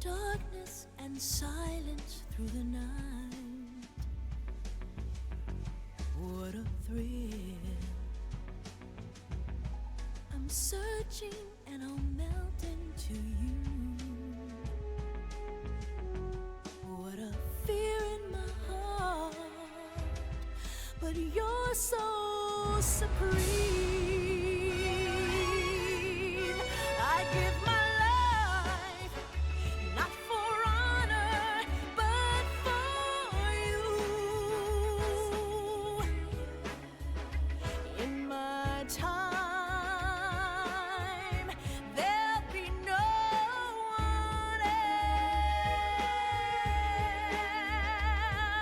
darkness and silence through the night. What a thrill. I'm searching and I'll melt into you. What a fear in my heart, but you're so supreme. I give my life, not for honor, but for you. In my time, there'll be no one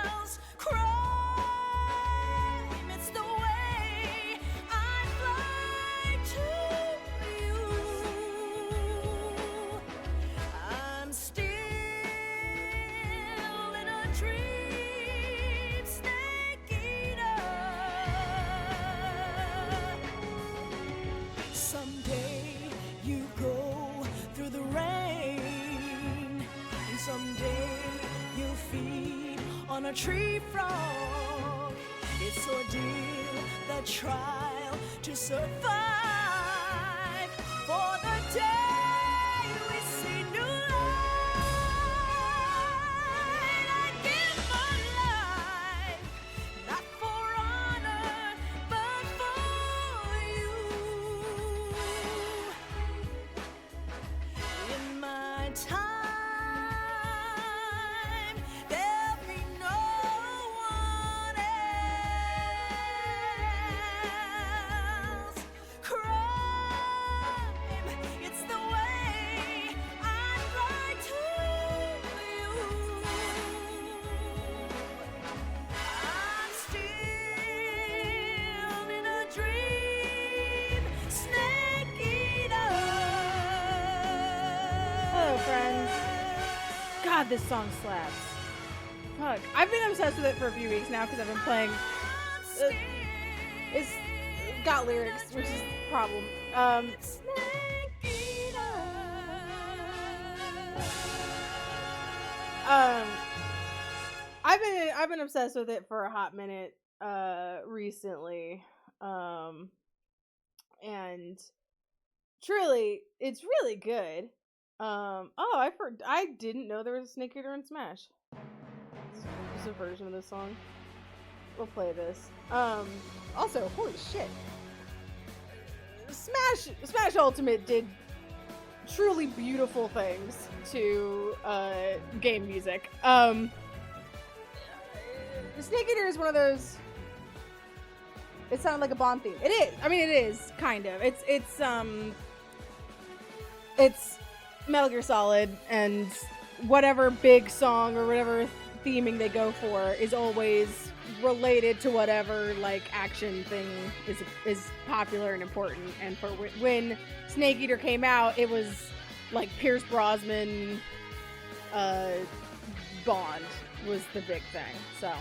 else. Crime, it's the way I fly to you. I'm still in a dream, snake eater. Someday you go through the rain, and someday you'll feed on a tree frog. It's ordeal, the trial to survive for the day we see new light. I give my life, not for honor, but for you. In my time, there'll be no one else. Crime, it's the way I fly to you. I'm still in a dream, snake eater. Hello, friends. God, this song slaps. Fuck. I've been obsessed with it for a few weeks now because I've been playing. It's got lyrics, which is the problem. I've been obsessed with it for a hot minute recently. And truly, it's really good. I didn't know there was a Snake Eater in Smash. There's a version of this song. We'll play this. Also, holy shit. Smash Ultimate did truly beautiful things to game music. Snake Eater is one of those. It sounded like a Bond theme. It is. I mean, it is kind of. It's Metal Gear Solid, and whatever big song or whatever theming they go for is always related to whatever like action thing is popular and important. And for when Snake Eater came out, it was like Pierce Brosnan, Bond was the big thing. So,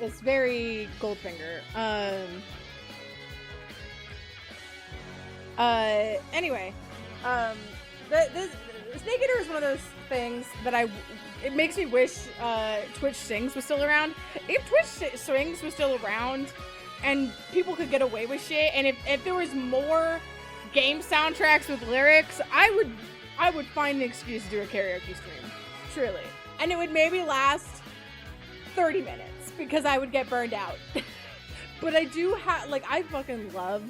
it's very Goldfinger. Anyway, the Snake Eater is one of those things that it makes me wish Twitch Sings was still around. If Twitch Sings was still around and people could get away with shit, and if there was more game soundtracks with lyrics, I would find an excuse to do a karaoke stream. Truly. And it would maybe last 30 minutes because I would get burned out. But I do I fucking love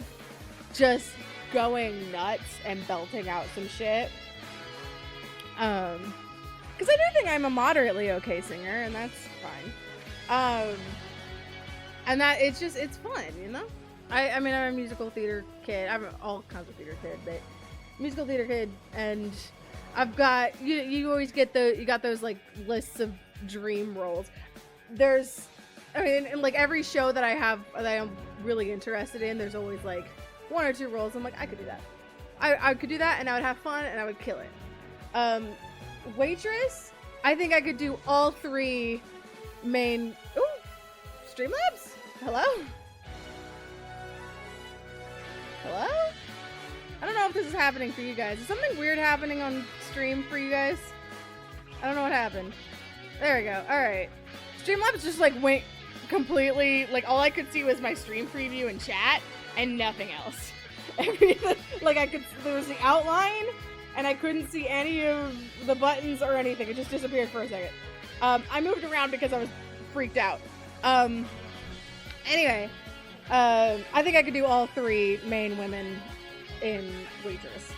just going nuts and belting out some shit. Because I do think I'm a moderately okay singer, and that's fine. And that it's fun, you know? I mean, I'm a musical theater kid. I'm all kinds of theater kid, but musical theater kid, and I've got, you always get you got those like lists of dream roles. In like every show that I have that I'm really interested in, there's always like one or two roles. I'm like, I could do that. I could do that, and I would have fun, and I would kill it. Waitress, I think I could do all three main. Ooh, Streamlabs? Hello? Hello? I don't know if this is happening for you guys. Is something weird happening on stream for you guys? I don't know what happened. There we go. All right. Streamlabs just like went completely, like all I could see was my stream preview and chat and nothing else. Everything, like there was the outline and I couldn't see any of the buttons or anything. It just disappeared for a second. I moved around because I was freaked out. Anyway, I think I could do all 3 main women in Waitress.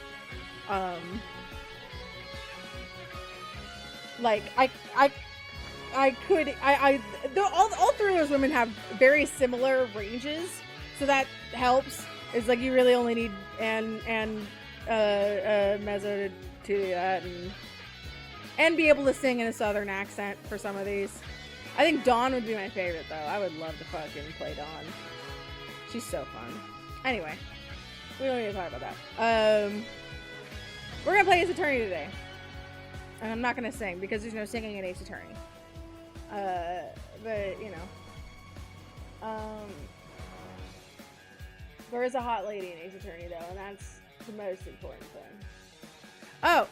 Like all 3 of those women have very similar ranges, so that helps. It's like you really only need and Mezzo to do that and be able to sing in a southern accent for some of these. I think Dawn would be my favorite though. I would love to fucking play Dawn. She's so fun. Anyway, we don't need to talk about that. We're gonna play Ace Attorney today. And I'm not gonna sing because there's no singing in Ace Attorney. But you know. There is a hot lady in Ace Attorney though, and that's the most important thing. Oh,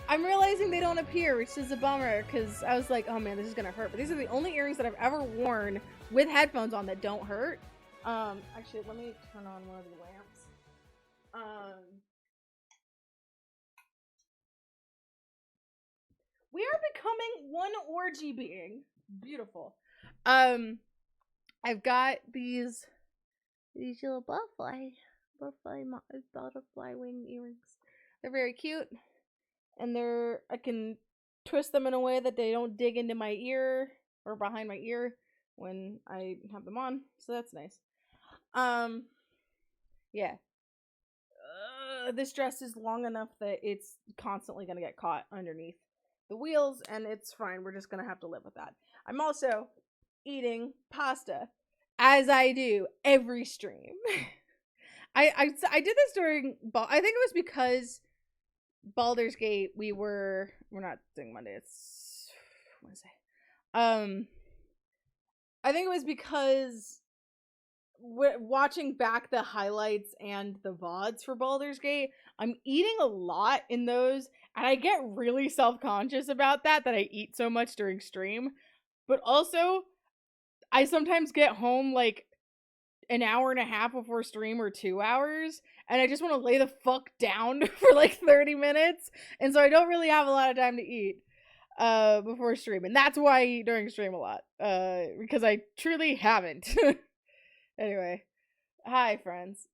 I'm realizing they don't appear, which is a bummer, because I was like, oh man, this is gonna hurt. But these are the only earrings that I've ever worn with headphones on that don't hurt. Actually, let me turn on one of the lamps. We are becoming one orgy being. Beautiful. I've got these little butterfly wing earrings. They're very cute, and I can twist them in a way that they don't dig into my ear or behind my ear when I have them on, so that's nice. Yeah. This dress is long enough that it's constantly gonna get caught underneath the wheels, and it's fine. We're just gonna have to live with that. I'm also eating pasta, as I do every stream. I did this during I think it was because Baldur's Gate we're not doing Monday, it's Wednesday. I think it was because watching back the highlights and the VODs for Baldur's Gate, I'm eating a lot in those, and I get really self-conscious about that I eat so much during stream. But also, I sometimes get home like an hour and a half before stream or 2 hours, and I just want to lay the fuck down for like 30 minutes, and so I don't really have a lot of time to eat before stream, and that's why I eat during stream a lot, because I truly haven't. Anyway, hi friends.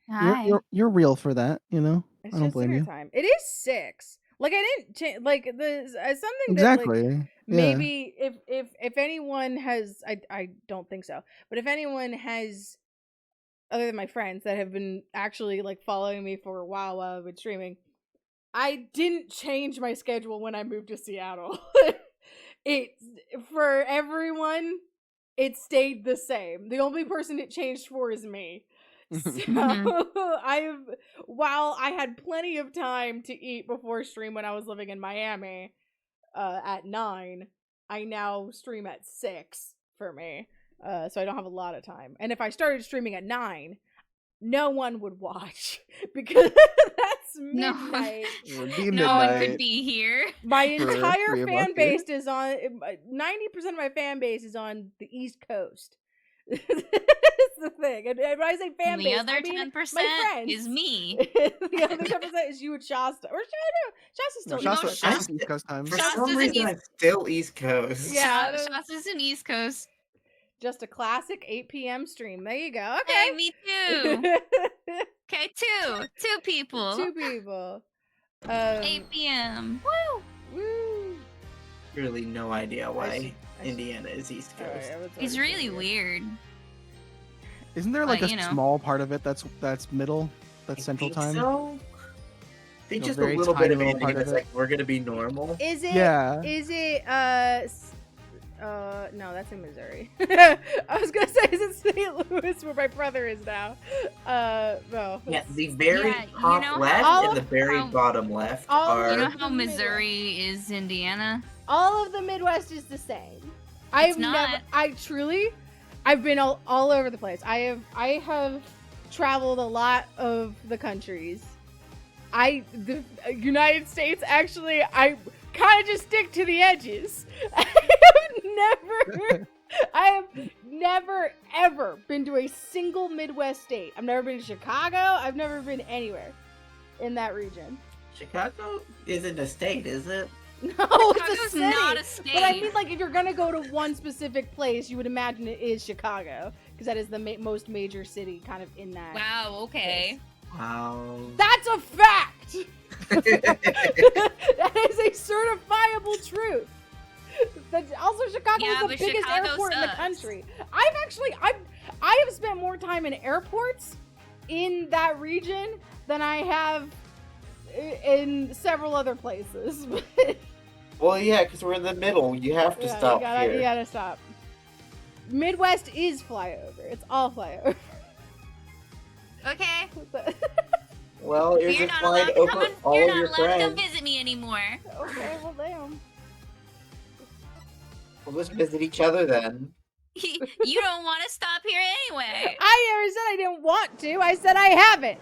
Hi. You're real for that, you know. It's I don't just blame dinner you. time. It is 6. Like I didn't change. Like the something Exactly. that like, Yeah. maybe if anyone has, I don't think so, but if anyone has, other than my friends that have been actually like following me for a while I've been streaming, I didn't change my schedule when I moved to Seattle. It for everyone, it stayed the same. The only person it changed for is me. So while I had plenty of time to eat before stream when I was living in Miami at 9, I now stream at 6 for me. So I don't have a lot of time. And if I started streaming at 9, no one would watch because that's midnight. No one could be here. My entire fan base is on 90% of my fan base is on the East Coast. That's the thing. And when I say fan base, The other 10% is me. The other 10% is you and Shasta. Or Shasta's still Shasta's East Coast time. For some reason, I'm still East Coast. Yeah, Shasta's in East Coast. just a classic 8 p.m. stream. There you go. Okay. Hey, me too. Okay, two people. 2 people. 8 p.m. Woo! Woo! Really, no idea why Indiana is East Coast. It's really weird. Isn't there like But, a you know. small part of it that's middle, that's Central Time? So? I think A just a very little bit tiny of little it part of is it. like we're gonna be normal. Is it? Yeah. Is it? No, that's in Missouri. I was gonna say, is it St. Louis where my brother is now? No. Yeah, the very Yeah, you top know left how- and the very how- bottom left all- are. You know how Missouri is Indiana? All of the Midwest is the same. It's not. I've been all over the place. I have traveled a lot of the countries. The United States, actually, I kind of just stick to the edges. I have never, ever been to a single Midwest state. I've never been to Chicago. I've never been anywhere in that region. Chicago isn't a state, is it? No, it's a Chicago's city. not a state. But I mean, like, if you're gonna go to one specific place, you would imagine it is Chicago, because that is the most major city kind of in that. Wow, okay. Wow. That's a fact! That is a certifiable truth. Also, Chicago Yeah, is the but biggest Chicago airport in the sucks. country. I have spent more time in airports in that region than I have in several other places. Well, yeah, because we're in the middle. You have to stop here. You gotta stop. Midwest is flyover. It's all flyover. Okay. Well, you're You're just not allowed flying to over come. all You're of not your allowed to come friends. visit me anymore. Okay, well, damn. We'll just visit each other then. You don't want to stop here anyway. I never said I didn't want to. I said I haven't.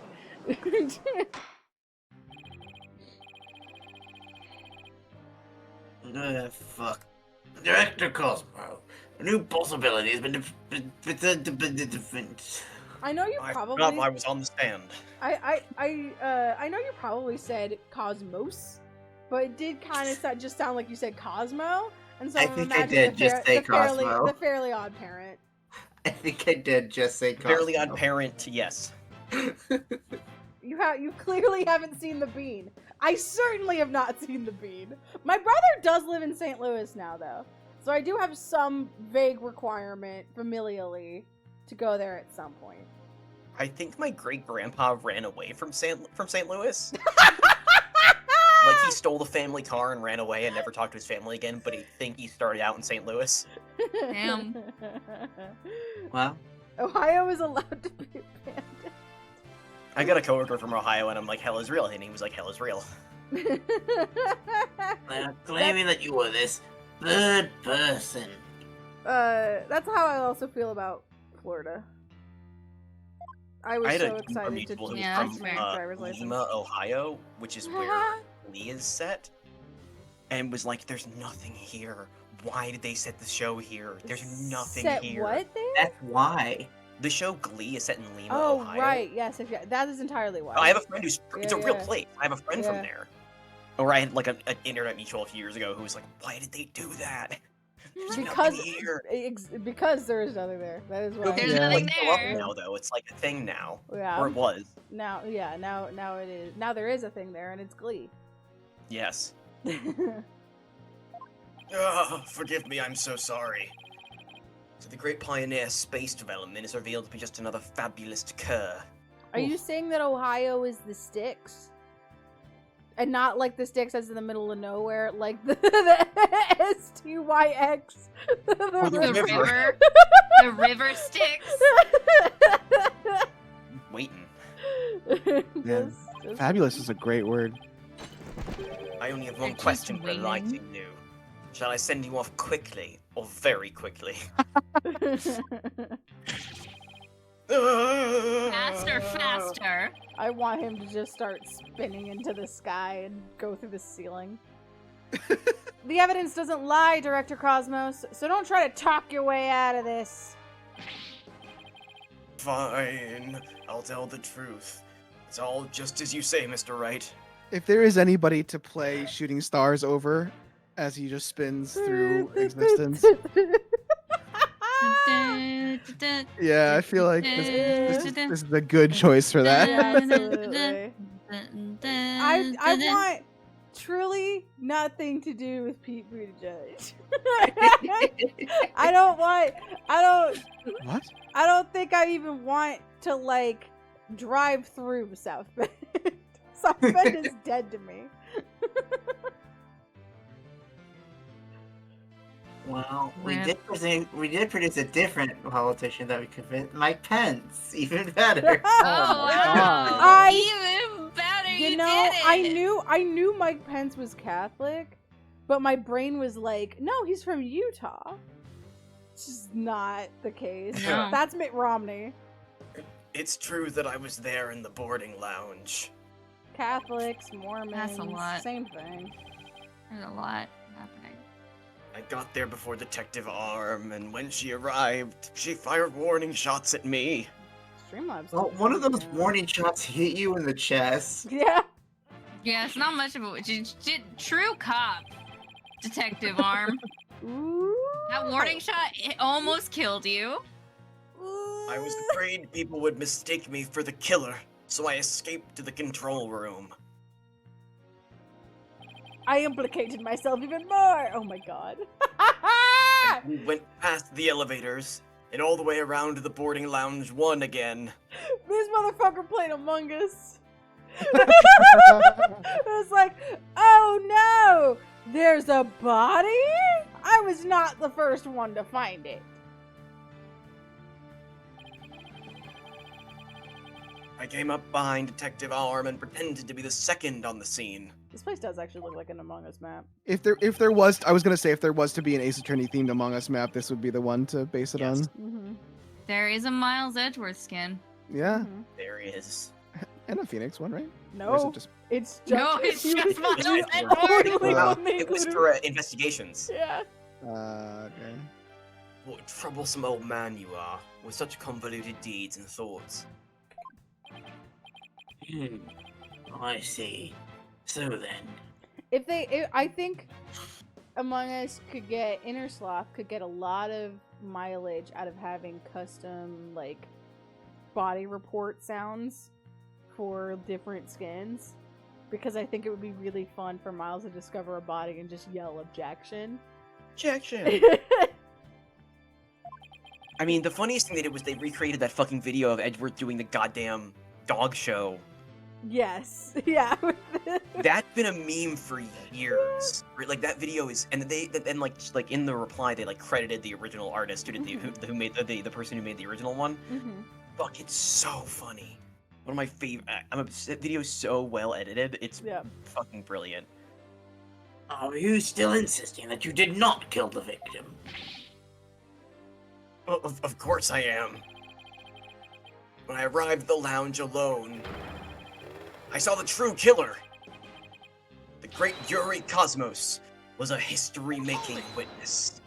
Fuck. Director Cosmo. A new possibility has been I know you I probably. forgot I was on the stand. I know you probably said Cosmos, but it did kind of just sound like you said Cosmo, and so I I'm think I imagining did just say Cosmo. the Fairly Odd Parent. I think I did just say Cosmo. Fairly Odd Parent, yes. You clearly haven't seen the Bean. I certainly have not seen the Bean. My brother does live in St. Louis now, though, so I do have some vague requirement familially to go there at some point. I think my great-grandpa ran away from St. Louis. Like, he stole the family car and ran away and never talked to his family again, but I think he started out in St. Louis. Damn. Well, Ohio is allowed to be abandoned. I got a coworker from Ohio, and I'm like, hell is real, and he was like, hell is real. claiming that you were this third person. That's how I also feel about Florida. I was I had so a excited to mutual who was Yeah, from that's fair. driver's license. Lima, Ohio, which is where Lee is set, and was like, there's nothing here. Why did they set the show here? There's nothing Set here. what there? That's why. The show Glee is set in Lima, Oh, Ohio. right. Yes, that is entirely why. I have a friend who's it's a Yeah, real yeah. place. I have a friend Yeah. from there. Or I had like an internet mutual a few years ago who was like, why did they do that? There's because nothing here. because there is nothing there. That is why. There's Yeah. nothing Like, go up there. now though. It's like a thing now. Yeah. Or it was. Now it is. Now there is a thing there, and it's Glee. Yes. Forgive me, I'm so sorry. So the great pioneer space development is revealed to be just another fabulous cur. Are you saying that Ohio is the sticks? And not like the sticks as in the middle of nowhere, like the STYX. Or the The river. river. The river sticks. Waiting. Yeah. Fabulous is a great word. I only have They're one just question for waiting. enlightening you. Shall I send you off quickly or very quickly? Faster, faster. I want him to just start spinning into the sky and go through the ceiling. The evidence doesn't lie, Director Cosmos, so don't try to talk your way out of this. Fine, I'll tell the truth. It's all just as you say, Mr. Wright. If there is anybody to play Shooting Stars over as he just spins through existence, yeah, I feel like this is a good choice for that. Yeah, absolutely. I want truly nothing to do with Pete Buttigieg. I don't think I even want to like drive through South Bend. South Bend is dead to me. Well, we Rip. did produce a different politician that we could fit. Mike Pence, even better. Oh, wow. I- Even better. You, You know, did it. I knew Mike Pence was Catholic, but my brain was like, no, he's from Utah. It's just not the case. No. That's Mitt Romney. It's true that I was there in the boarding lounge. Catholics, Mormons, That's a lot. same thing. There's a lot happening. I got there before Detective Arm, and when she arrived, she fired warning shots at me. Streamlabs. Well, one of those warning shots hit you in the chest. Yeah. Yeah, it's not much of a true cop, Detective Arm. Ooh. That warning shot, it almost killed you. I was afraid people would mistake me for the killer, so I escaped to the control room. I implicated myself even more. Oh my god. We went past the elevators, and all the way around to the boarding lounge 1 again. This motherfucker played Among Us. It was like, oh no, there's a body? I was not the first one to find it. I came up behind Detective Arm and pretended to be the second on the scene. This place does actually look like an Among Us map. If there was, I was gonna say if there was to be an Ace Attorney themed Among Us map, this would be the one to base it Yes. on. Mm-hmm. There is a Miles Edgeworth skin. Yeah, Mm-hmm. There he is. and a Phoenix one, right? Or is No, it just... it's just No, it's he just was- Miles he was Edgeworth. the only one they It was included. for investigations. Yeah. Okay. What a troublesome old man you are, with such convoluted deeds and thoughts. I see. So then. I think Among Us could get Innersloth could get a lot of mileage out of having custom like body report sounds for different skins, because I think it would be really fun for Miles to discover a body and just yell objection. Objection! I mean, the funniest thing they did was they recreated that fucking video of Edgeworth doing the goddamn dog show. Yes. Yeah. That's been a meme for years. Right, like that video is, and then like in the reply they like credited the original artist who did who made the person who made the original one. Mhm. Fuck, it's so funny. One of my favorite. That video is so well edited. It's Yeah. fucking brilliant. Are you still insisting that you did not kill the victim? Of course I am. When I arrived at the lounge alone, I saw the true killer. The great Yuri Cosmos was a history-making witness.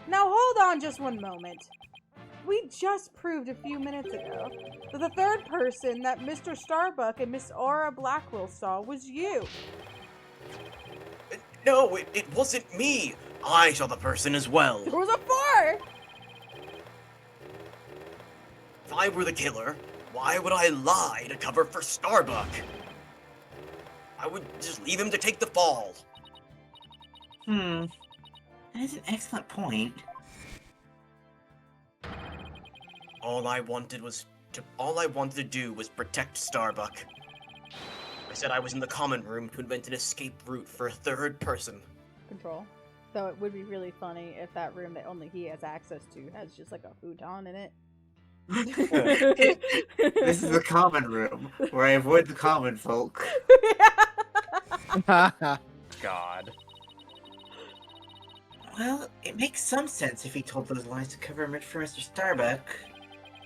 Now hold on just one moment. We just proved a few minutes ago that the third person that Mr. Starbuck and Miss Aura Blackwell saw was you. No, it wasn't me. I saw the person as well. There was a 4! If I were the killer, why would I lie to cover for Starbuck? I would just leave him to take the fall. That is an excellent point. All I wanted to do was protect Starbuck. I said I was in the common room to invent an escape route for a third person. Control. Though it would be really funny if that room that only he has access to has just like a futon in it. This is the common room, where I avoid the common folk. God. Well, it makes some sense if he told those lies to cover him for Mr. Starbuck.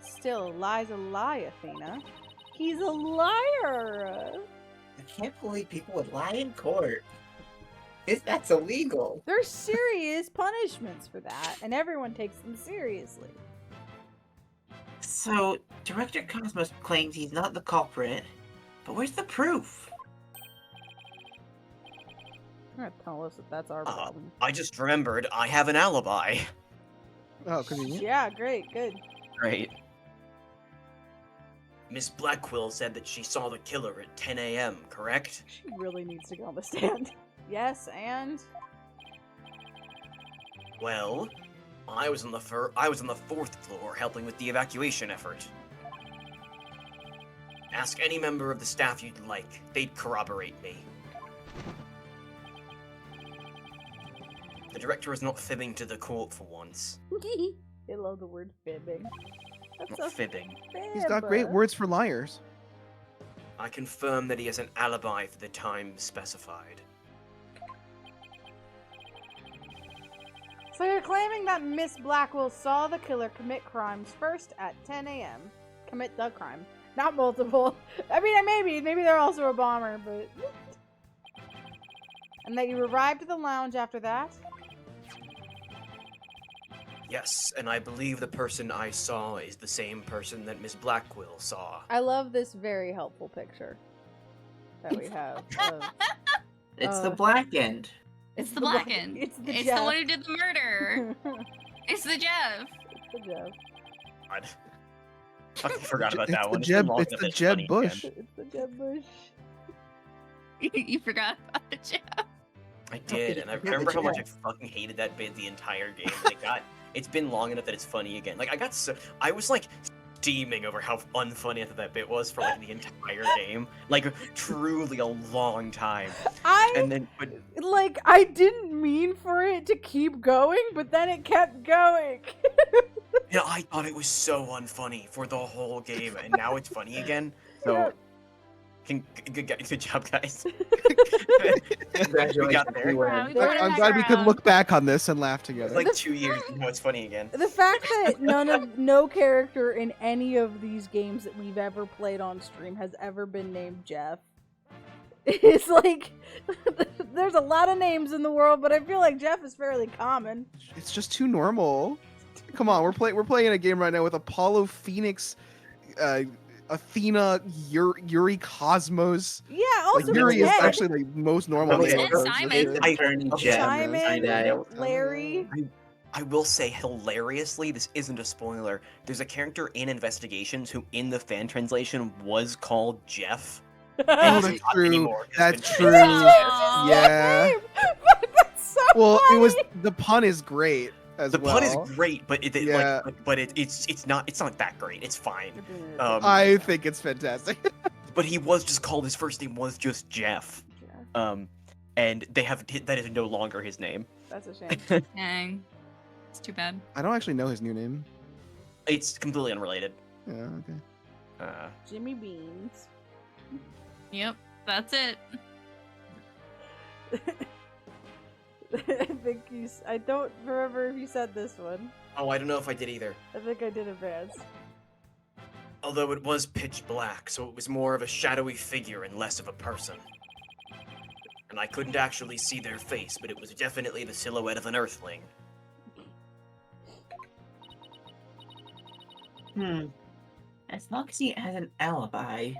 Still, a lie's a lie, Athena. He's a liar! I can't believe people would lie in court. That's illegal. There's serious punishments for that, and everyone takes them seriously. So, Director Cosmos claims he's not the culprit, but where's the proof? You're gonna tell us that that's our problem. I just remembered I have an alibi. Oh, convenient. Yeah, great, good. Great. Miss Blackwell said that she saw the killer at 10 a.m., correct? She really needs to go on the stand. Yes, and Well, I was on the 4th floor helping with the evacuation effort. Ask any member of the staff you'd like. They'd corroborate me. The director is not fibbing to the court for once. I love the word fibbing. That's Not a fibbing. He's got great fib. words for liars. I confirm that he has an alibi for the time specified. So you're claiming that Miss Blackwell saw the killer commit crimes first at 10 a.m. commit the crime, not multiple. I mean, maybe they're also a bomber, but. And that you arrived at the lounge after that. Yes, and I believe the person I saw is the same person that Miss Blackquill saw. I love this very helpful picture that we have. It's the black end. It's the black end. It's the It's Jeff. the one who did the murder. It's the Jeff. It's the Jeff. God. I forgot about It's that the one. Jeb. been long It's enough the that Jeb funny Bush. again. It's the Jeb Bush. You forgot about the Jeff. I did, and I remember how much I fucking hated that bit the entire game. It's been long enough that it's funny again. Like I was like steaming over how unfunny I thought that bit was for like the entire game. Like truly a long time. And then but I didn't mean for it to keep going, but then it kept going. yeah, I thought it was so unfunny for the whole game, and now it's funny again. So good job, guys. We got there. Wow, we put it I'm back glad we could around. look back on this and laugh It's together. like 2 years, and now it's funny again. The fact that no character in any of these games that we've ever played on stream has ever been named Jeff. It's like there's a lot of names in the world, but I feel like Jeff is fairly common. It's just too normal. Come on, we're playing a game right now with Apollo, Phoenix, Athena, Yuri, Cosmos. Yeah, also Like Yuri is Ted. actually the most normal Okay, name. And Simon. Attorney Jeb. Simon, Larry. I will say hilariously, this isn't a spoiler. There's a character in Investigations who, in the fan translation, was called Jeff. Oh, And that's he's not true. anymore. It's That's been- true. Aw. Yeah. That's so Well, funny. it was the pun is great as The well. pun is great, but Yeah. it's not that great. It's fine. I think it's fantastic. But he was just called. His first name was just Jeff. And that is no longer his name. That's a shame. Dang. It's too bad. I don't actually know his new name. It's completely unrelated. Yeah, okay. Jimmy Beans. Yep, that's it. I think I don't remember if you said this one. Oh, I don't know if I did either. I think I did advance. Although it was pitch black, so it was more of a shadowy figure and less of a person. And I couldn't actually see their face, but it was definitely the silhouette of an earthling. As long as he has an alibi,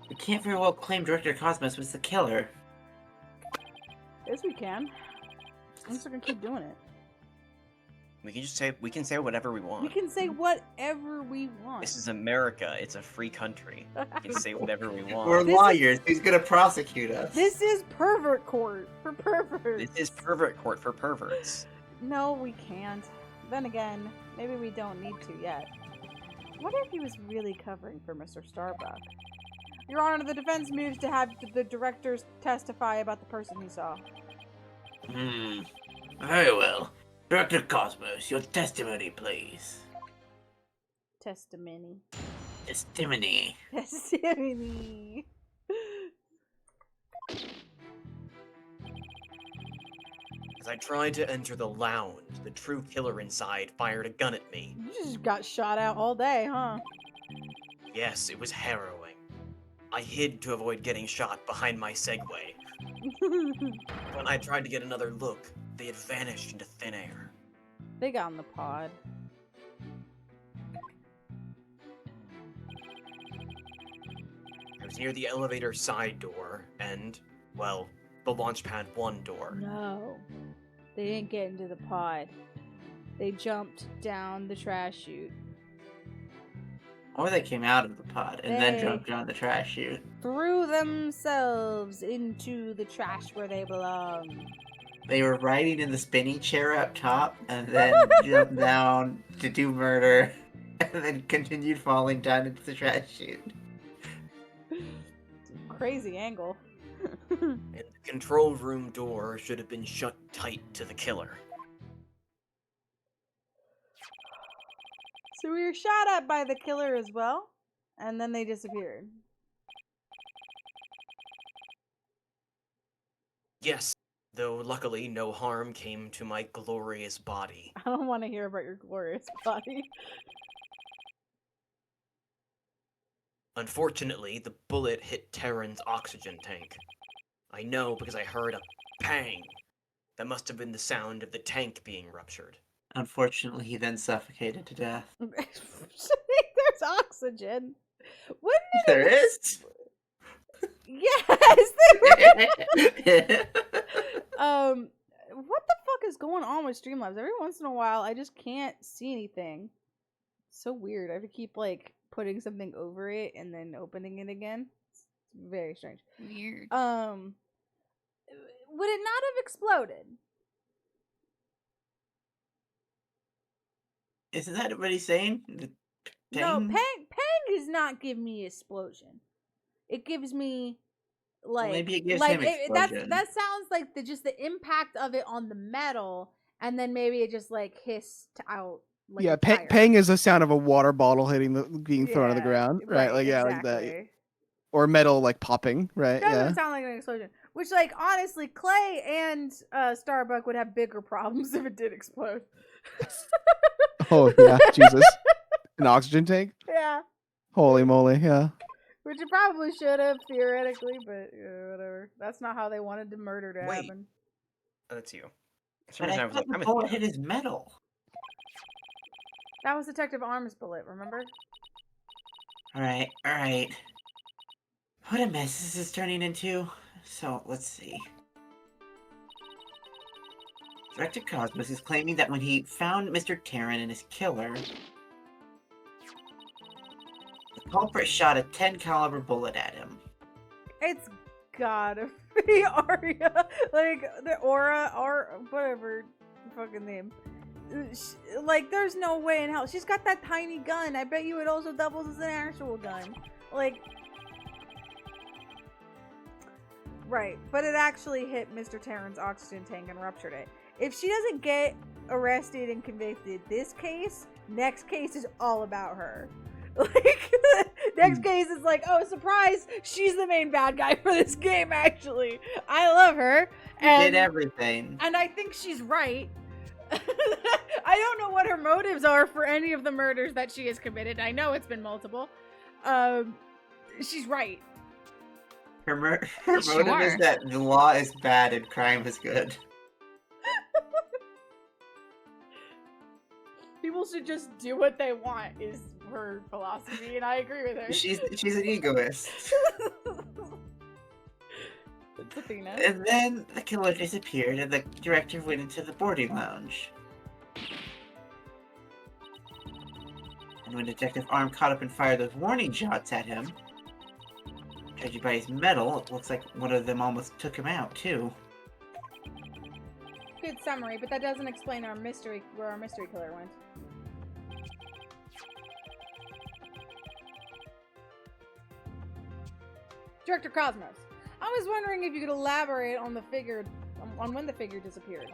we can't very well claim Director Cosmos was the killer. Yes, we can. I'm just gonna keep doing it. We can say whatever we want. We can say whatever we want. This is America. It's a free country. We can say whatever we want. We're This is- lawyers. Who's gonna prosecute us? This is pervert court for perverts. This is pervert court for perverts. No, we can't. Then again, maybe we don't need to yet. I wonder if he was really covering for Mr. Starbuck. Your Honor, the defense moves to have the directors testify about the person he saw. Very well. Director Cosmos, your testimony, please. Testimony. Testimony. Testimony. As I tried to enter the lounge, the true killer inside fired a gun at me. You just got shot out all day, huh? Yes, it was harrowing. I hid to avoid getting shot behind my Segway. When I tried to get another look, they had vanished into thin air. They got in the pod. I was near the elevator side door and, well, the Launchpad 1 door. No. They didn't get into the pod. They jumped down the trash chute. Or they came out of the pod and then They- jumped down the trash chute. Threw themselves into the trash where they belong. They were riding in the spinning chair up top and then jumped down to do murder and then continued falling down into the trash chute. Crazy angle. And the control room door should have been shut tight to the killer. So we were shot at by the killer as well, and then they disappeared. Yes, though luckily no harm came to my glorious body. I don't want to hear about your glorious body. Unfortunately, the bullet hit Terran's oxygen tank. I know because I heard a pang. That must have been the sound of the tank being ruptured. Unfortunately, he then suffocated to death. There's oxygen. Wouldn't it There have is? Yes, there what the fuck is going on with Streamlabs? Every once in a while, I just can't see anything. It's so weird. I have to keep like putting something over it and then opening it again. It's very strange. Weird. Would it not have exploded? Isn't that what he's saying? No, Pang? Pang does not give me explosion. It gives me like maybe it gives like him explosion. that sounds like just the impact of it on the metal, and then maybe it just like hissed out. Like Yeah, a tire. pang is the sound of a water bottle being thrown on the Yeah, ground, right? Like yeah, like that, exactly. or metal like popping, right? Doesn't Yeah. sound like an explosion. Which, like, honestly, Clay and Starbuck would have bigger problems if it did explode. Oh yeah, Jesus, an oxygen tank. Yeah, Holy moly, yeah. which it probably should have theoretically, but whatever. That's not how they wanted the murder to Wait. happen. Oh, that's you. For some But reason I I was thought like, the I'm bullet a hit his metal. That was Detective Arm's bullet. Remember? Alright. What a mess this is turning into. So, let's see. Director Cosmos is claiming that when he found Mr. Terran and his killer, the culprit shot a 10 caliber bullet at him. It's gotta be Arya. Like, the Aura, or whatever the fucking name. Like, there's no way in hell. She's got that tiny gun. I bet you it also doubles as an actual gun. Like, right. But it actually hit Mr. Terran's oxygen tank and ruptured it. If she doesn't get arrested and convicted this case, next case is all about her. Like, next case is like, oh, surprise, she's the main bad guy for this game, actually. I love her. He did everything. And I think she's right. I don't know what her motives are for any of the murders that she has committed. I know it's been multiple. She's right. Her motive Sure. is that the law is bad and crime is good. People should just do what they want is her philosophy, and I agree with her. She's an egoist. It's Athena. And then the killer disappeared and the director went into the boarding lounge. And when Detective Arm caught up and fired those warning shots at him, judging by his medal, it looks like one of them almost took him out, too. Good summary, but that doesn't explain where our mystery killer went. Director Cosmos, I was wondering if you could elaborate on the figure, on when the figure disappeared.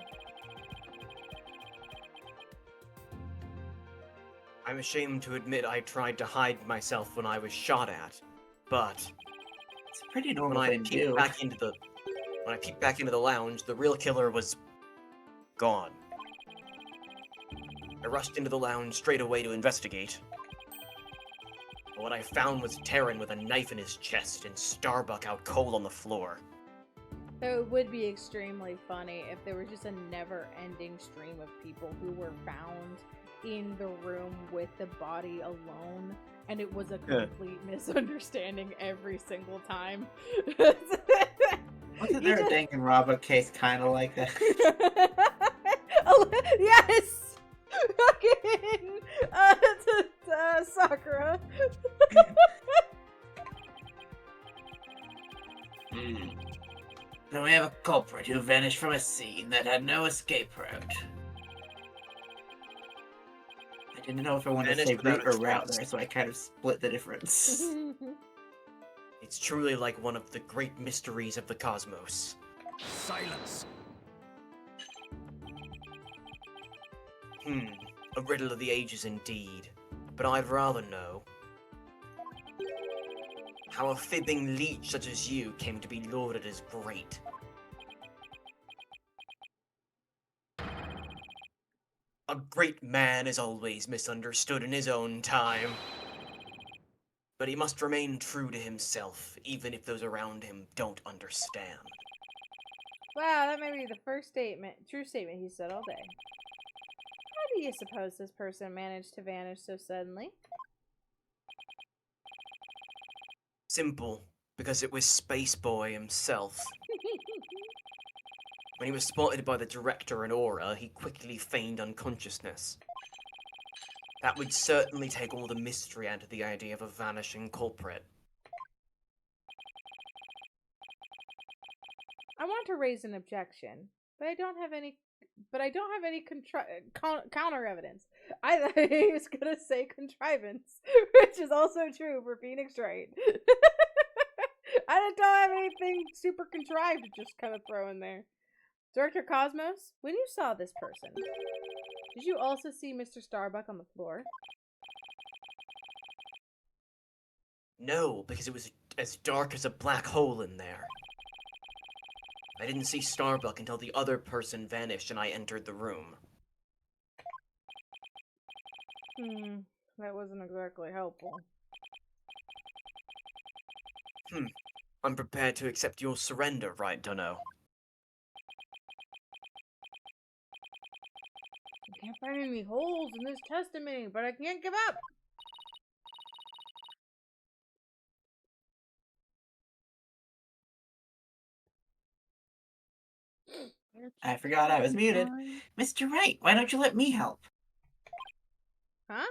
I'm ashamed to admit I tried to hide myself when I was shot at, but It's a pretty when normal I thing to peeked do. back into the lounge, the real killer was gone. I rushed into the lounge straight away to investigate. But what I found was Terran with a knife in his chest and Starbuck out cold on the floor. So it would be extremely funny if there was just a never-ending stream of people who were found in the room with the body alone, and it was a complete misunderstanding every single time. Wasn't there a Danganronpa case kind of like that? Yes! Fucking Sakura. Then we have a culprit who vanished from a scene that had no escape route. I didn't know if I wanted to say Vanished without route a or route trace. there, so I kind of split the difference. It's truly like one of the great mysteries of the cosmos. Silence. A riddle of the ages indeed. But I'd rather know how a fibbing leech such as you came to be lauded as great. A great man is always misunderstood in his own time. But he must remain true to himself, even if those around him don't understand. Wow, that may be the first true statement he said all day. How do you suppose this person managed to vanish so suddenly? Simple, because it was Space Boy himself. When he was spotted by the director and Aura, he quickly feigned unconsciousness. That would certainly take all the mystery out of the idea of a vanishing culprit. I want to raise an objection, but I don't have any. Counter evidence. I thought he was gonna say contrivance, which is also true for Phoenix Wright. I don't have anything super contrived to just kind of throw in there. Director Cosmos, when you saw this person, did you also see Mr. Starbuck on the floor? No, because it was as dark as a black hole in there. I didn't see Starbuck until the other person vanished and I entered the room. That wasn't exactly helpful. I'm prepared to accept your surrender, right, Dunno? I can't find any holes in this testimony, but I can't give up. I forgot I was muted. Mr. Wright, why don't you let me help? Huh?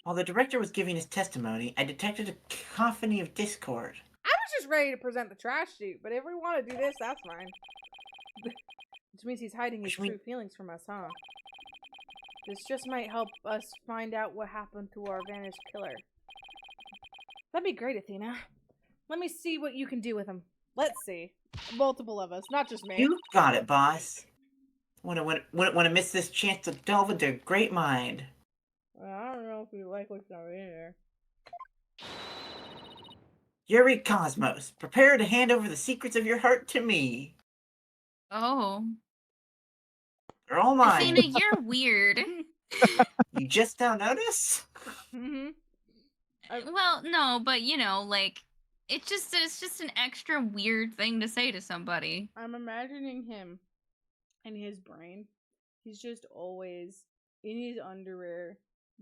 While the director was giving his testimony, I detected a cacophony of discord. I was just ready to present the trash chute, but if we want to do this, that's fine. Which means he's hiding his true feelings from us, huh? This just might help us find out what happened to our vanished killer. That'd be great, Athena. Let me see what you can do with him. Let's see. Multiple of us, not just me. You got it, boss. Wouldn't want to miss this chance to delve into a great mind. Well, I don't know if you like what's already in there. Yuri Cosmos, prepare to hand over the secrets of your heart to me. Oh. They're all mine. Athena, you're weird. You just now notice? Mm-hmm. Well, no, but you know, like, it's just an extra weird thing to say to somebody. I'm imagining him in his brain. He's just always in his underwear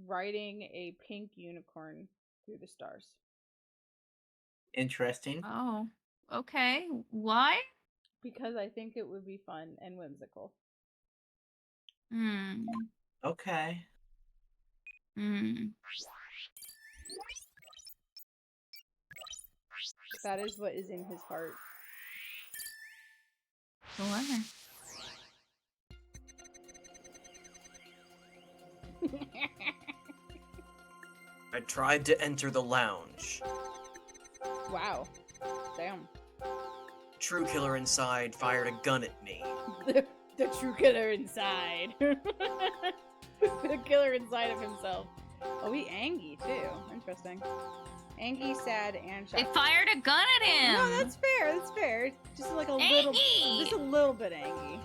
riding a pink unicorn through the stars. Interesting. Oh, okay. Why? Because I think it would be fun and whimsical. Okay. That is what is in his heart. Sure. I tried to enter the lounge. Wow. Damn. True killer inside fired a gun at me. The true killer inside. The killer inside of himself. Oh, he Angie too. Interesting. Angie, sad, and They shocked. fired a gun at him. No, that's fair. That's fair. Just like a little, Angie! just a little bit Angie.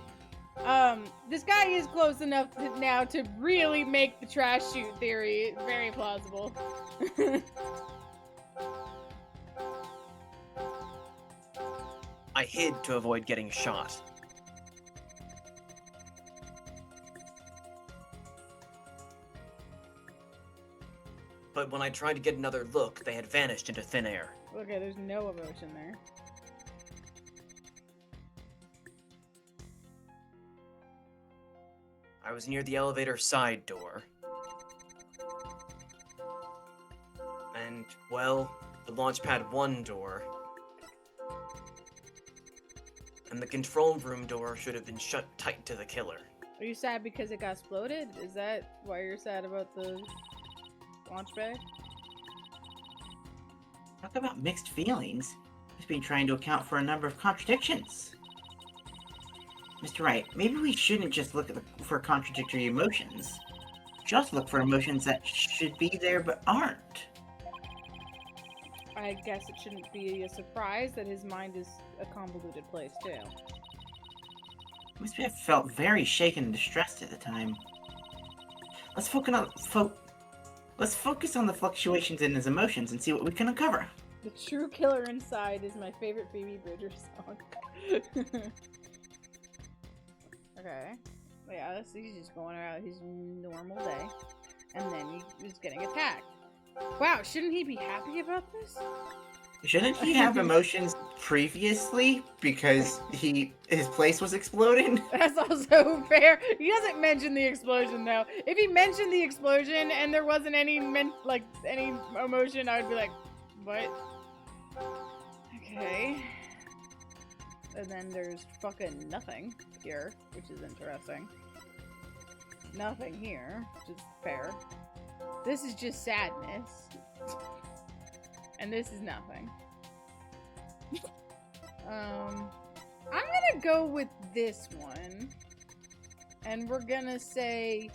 This guy is close enough now to really make the trash chute theory very plausible. I hid to avoid getting shot. But when I tried to get another look, they had vanished into thin air. Okay, there's no emotion there. I was near the elevator side door. And, well, the Launchpad 1 door. And the control room door should have been shut tight to the killer. Are you sad because it got exploded? Is that why you're sad about the launch bay? Talk about mixed feelings. He's been trying to account for a number of contradictions. Mr. Wright, maybe we shouldn't just look for contradictory emotions. Just look for emotions that should be there but aren't. I guess it shouldn't be a surprise that his mind is a convoluted place, too. Must have felt very shaken and distressed at the time. Let's Let's focus on the fluctuations in his emotions and see what we can uncover. The true killer inside is my favorite Phoebe Bridgers song. Okay. Yeah, he's just going around his normal day. And then he's getting attacked. Wow, shouldn't he be happy about this? Shouldn't he have emotions previously because his place was exploding? That's also fair. He doesn't mention the explosion though. If he mentioned the explosion and there wasn't any any emotion, I would be like, what? Okay. And then there's fucking nothing here, which is interesting. Nothing here, which is fair. This is just sadness. And this is nothing. I'm gonna go with this one. And we're gonna say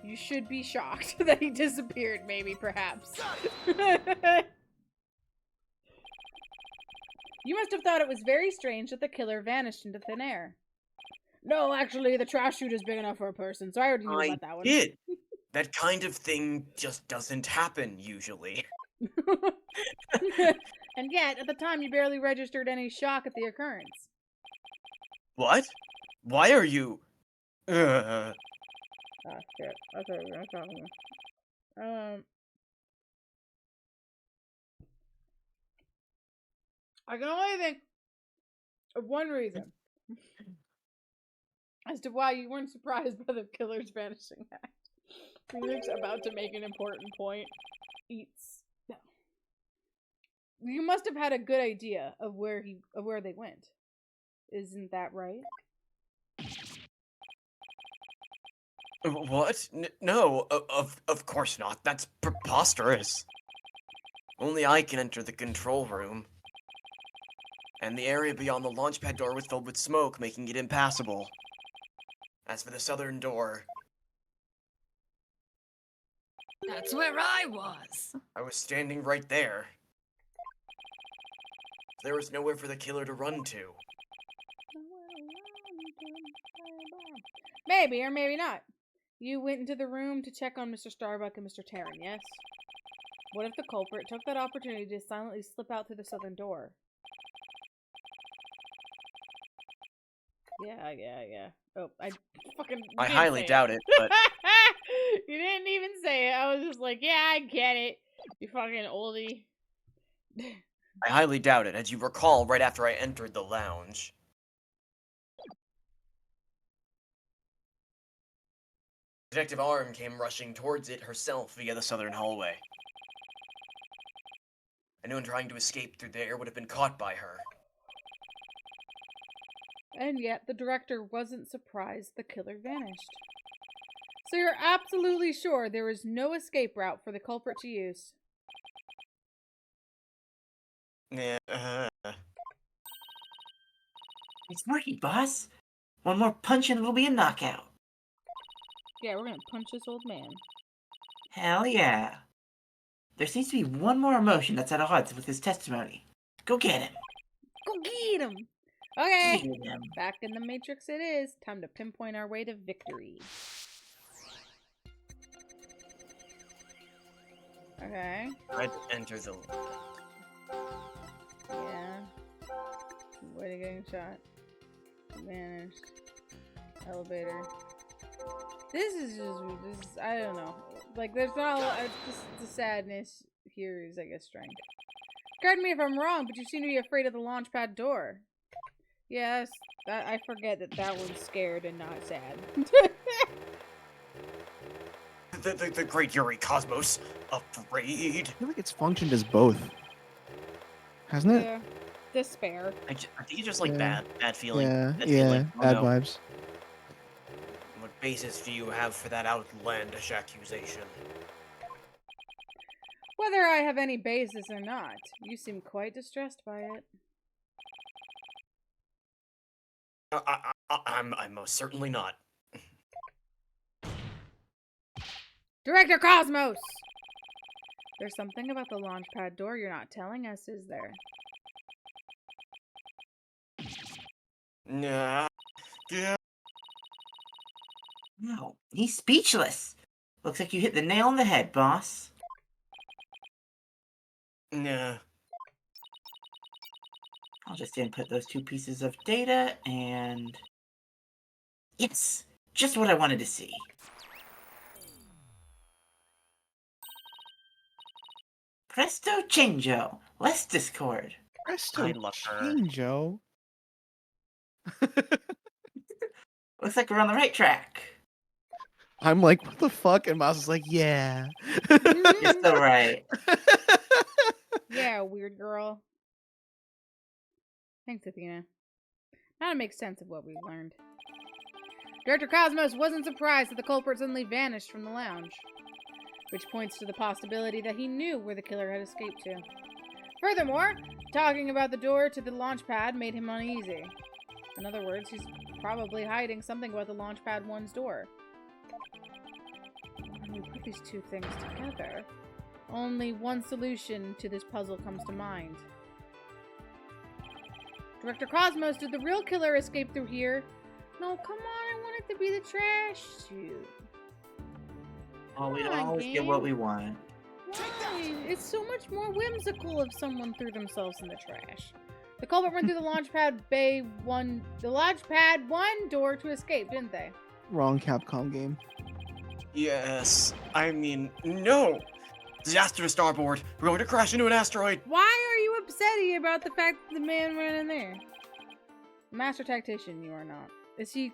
you should be shocked that he disappeared, maybe, perhaps. You must have thought it was very strange that the killer vanished into thin air. No, actually, the trash chute is big enough for a person, so I already knew about that one. Did. That kind of thing just doesn't happen usually. And yet, at the time, you barely registered any shock at the occurrence. What? Why are you? Ah, shit. I thought we were talking about. I can only think of one reason as to why you weren't surprised by the killer's vanishing act. Felix, about to make an important point, eats. No. You must have had a good idea of where they went. Isn't that right? What? No, of course not. That's preposterous. Only I can enter the control room. And the area beyond the launch pad door was filled with smoke, making it impassable. As for the southern door, That's where I was. I was standing right there. There was nowhere for the killer to run to. Maybe or maybe not. You went into the room to check on Mr. Starbuck and Mr. Taryn, yes? What if the culprit took that opportunity to silently slip out through the southern door? Yeah. Oh, I highly doubt it, but You didn't even say it. I was just like, yeah, I get it. You fucking oldie. I highly doubt it, as you recall right after I entered the lounge. Detective Arm came rushing towards it herself via the southern hallway. Anyone trying to escape through there would have been caught by her. And yet, the director wasn't surprised the killer vanished. So you're absolutely sure there is no escape route for the culprit to use? Yeah, It's working, boss. One more punch and it'll be a knockout. Yeah, we're gonna punch this old man. Hell yeah. There seems to be one more emotion that's at odds with his testimony. Go get him. Go get him! Okay, Get him. back in the Matrix it is. Time to pinpoint our way to victory. Okay, I'd enter the... yeah. Way to getting shot. Vanished. Elevator. This is I don't know. Like, there's not a lot, just the sadness here is, I guess, strength. Correct me if I'm wrong, but you seem to be afraid of the launch pad door. Yes, I forget that one's scared and not sad. The great Yuri Cosmos, afraid. I feel like it's functioned as both, hasn't it? Yeah. Despair. I think it's just like Yeah. bad feeling. Yeah, Bad yeah, feeling. Oh, bad no. vibes. What basis do you have for that outlandish accusation? Whether I have any basis or not, you seem quite distressed by it. I'm most certainly not. Director Cosmos! There's something about the launch pad door you're not telling us, is there? Nah. Yeah. No, he's speechless. Looks like you hit the nail on the head, boss. Nah. I'll just input those 2 pieces of data and... Yes! Just what I wanted to see. Presto changeo! Less discord. Presto I love her. changeo. Looks like we're on the right track. I'm like, what the fuck? And Mouse is like, yeah. You're so right. Yeah, weird girl. Thanks, Athena. Now to make sense of what we've learned. Director Cosmos wasn't surprised that the culprit suddenly vanished from the lounge, which points to the possibility that he knew where the killer had escaped to. Furthermore, talking about the door to the launch pad made him uneasy. In other words, he's probably hiding something about the launch pad 1's door. When we put these 2 things together, only one solution to this puzzle comes to mind. Director Cosmos, did the real killer escape through here? No, come on, I want it to be the trash chute. Well, we don't Come on, always get game. what we want. Why? It's so much more whimsical if someone threw themselves in the trash. The culprit went through the Launchpad 1 door to escape, didn't they? Wrong Capcom game. Yes. I mean, no! Disaster to starboard! We're going to crash into an asteroid! Why are you upsetty about the fact that the man ran in there? Master Tactician, you are not. Is he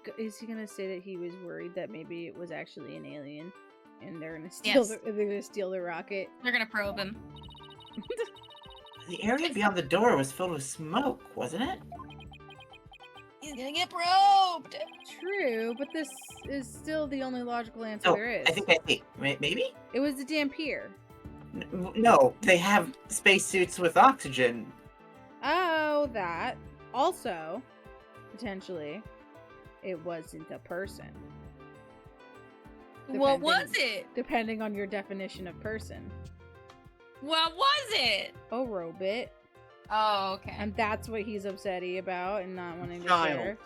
gonna say that he was worried that maybe it was actually an alien, and they're gonna steal Yes. they're gonna steal the rocket? They're gonna probe him. The area beyond the door was filled with smoke, wasn't it? He's gonna get probed! True, but this is still the only logical answer Oh, there is. I think I see. Maybe? It was the damn pier. No, they have spacesuits with oxygen. Oh, that. Also, potentially, it wasn't a person. What was Depending- it? Depending on your definition of person. What was it? A robot. Oh, okay. And that's what he's upsetty about and not wanting to Child. share.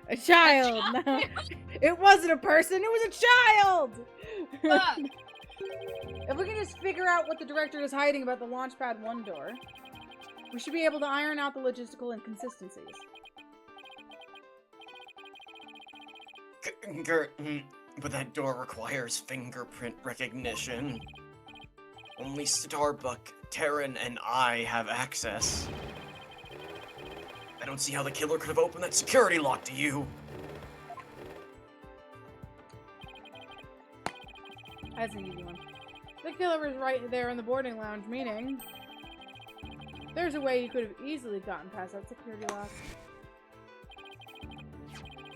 A child! No. It wasn't a person, it was a child! Fuck. If we can just figure out what the director is hiding about the Launchpad 1 door, we should be able to iron out the logistical inconsistencies. But that door requires fingerprint recognition. Only Starbuck, Terran, and I have access. I don't see how the killer could have opened that security lock to you. That's an easy one. The killer was right there in the boarding lounge, meaning there's a way you could have easily gotten past that security lock.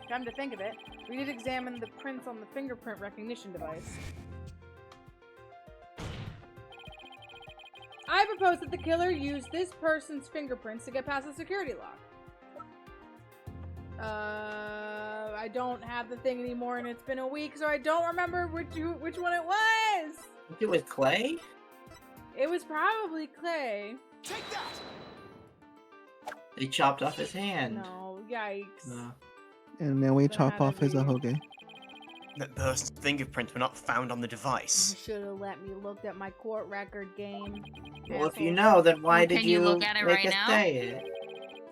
Come to think of it, we did examine the prints on the fingerprint recognition device. I propose that the killer used this person's fingerprints to get past the security lock. I don't have the thing anymore, and it's been a week, so I don't remember which one it was. I think it was Clay? It was probably Clay. They chopped off his hand. No, yikes. No. And now we That chop had to off his be- ahoge. Those fingerprints were not found on the You device. should have let me look at my court record game. Well, if you asshole. know, then why Can did you you look at it make right us now? say it?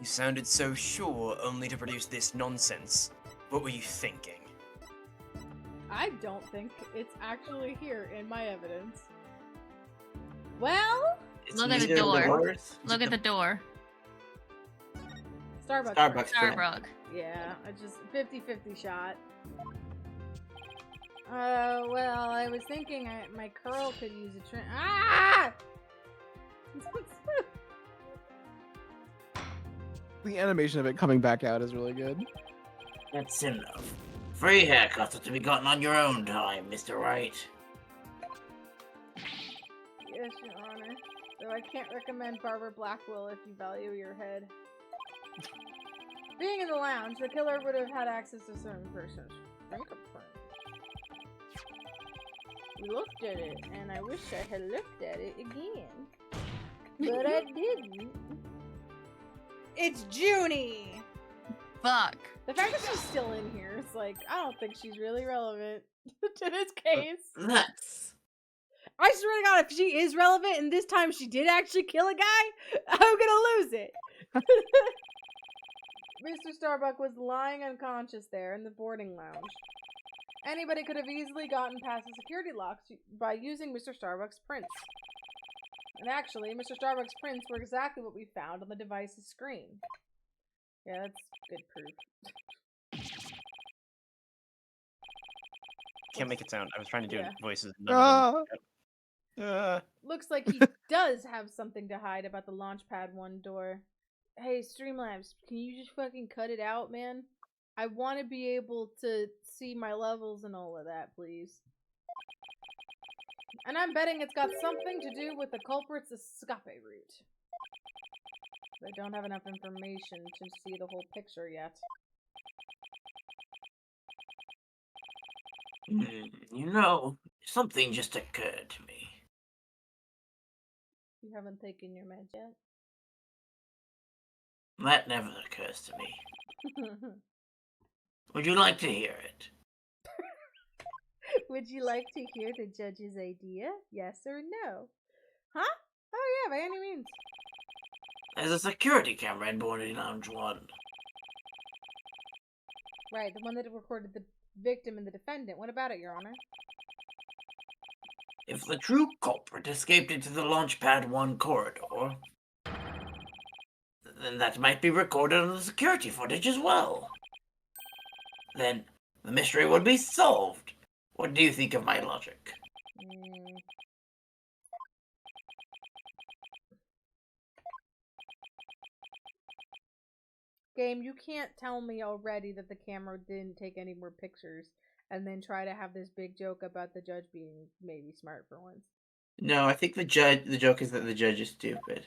You sounded so sure, only to produce this nonsense. What were you thinking? I don't think it's actually here in my evidence. Well, It's Look at the neither of door. doors. Look at the door. Starbucks. Starbucks. print. Starbuck. Yeah, I just 50-50 shot. Well, I was thinking my curl could use a trim. Ah! The animation of it coming back out is really good. That's enough. Free haircuts are to be gotten on your own time, Mr. Wright. Yes, Your Honor. Though I can't recommend Barber Blackwell if you value your head. Being in the lounge, the killer would have had access to certain person's fingerprint. We looked at it, and I wish I had looked at it again. But I didn't. It's Junie! Fuck. The fact that she's still in here, it's like, I don't think she's really relevant to this case. Nuts. I swear to God, if she is relevant and this time she did actually kill a guy, I'm gonna lose it. Mr. Starbuck was lying unconscious there in the boarding lounge. Anybody could have easily gotten past the security locks by using Mr. Starbuck's prints. And actually, Mr. Starbuck's prints were exactly what we found on the device's screen. Yeah, that's good proof. Can't make it sound. I was trying to do Yeah. voices. None of them. Looks like he does have something to hide about the Launchpad 1 door. Hey, Streamlabs, can you just fucking cut it out, man? I want to be able to see my levels and all of that, please. And I'm betting it's got something to do with the culprit's escape route. I don't have enough information to see the whole picture yet. You know, something just occurred to me. You haven't taken your meds yet? That never occurs to me. Would you like to hear it? Would you like to hear the judge's idea? Yes or no? Huh? Oh yeah, by any means. There's a security camera in Boarding Lounge 1. Right, the one that recorded the victim and the defendant. What about it, Your Honor? If the true culprit escaped into the Launchpad 1 corridor, then that might be recorded on the security footage as well. Then the mystery would be solved. What do you think of my logic? Game, you can't tell me already that the camera didn't take any more pictures and then try to have this big joke about the judge being maybe smart for once. No, I think the joke is that the judge is stupid.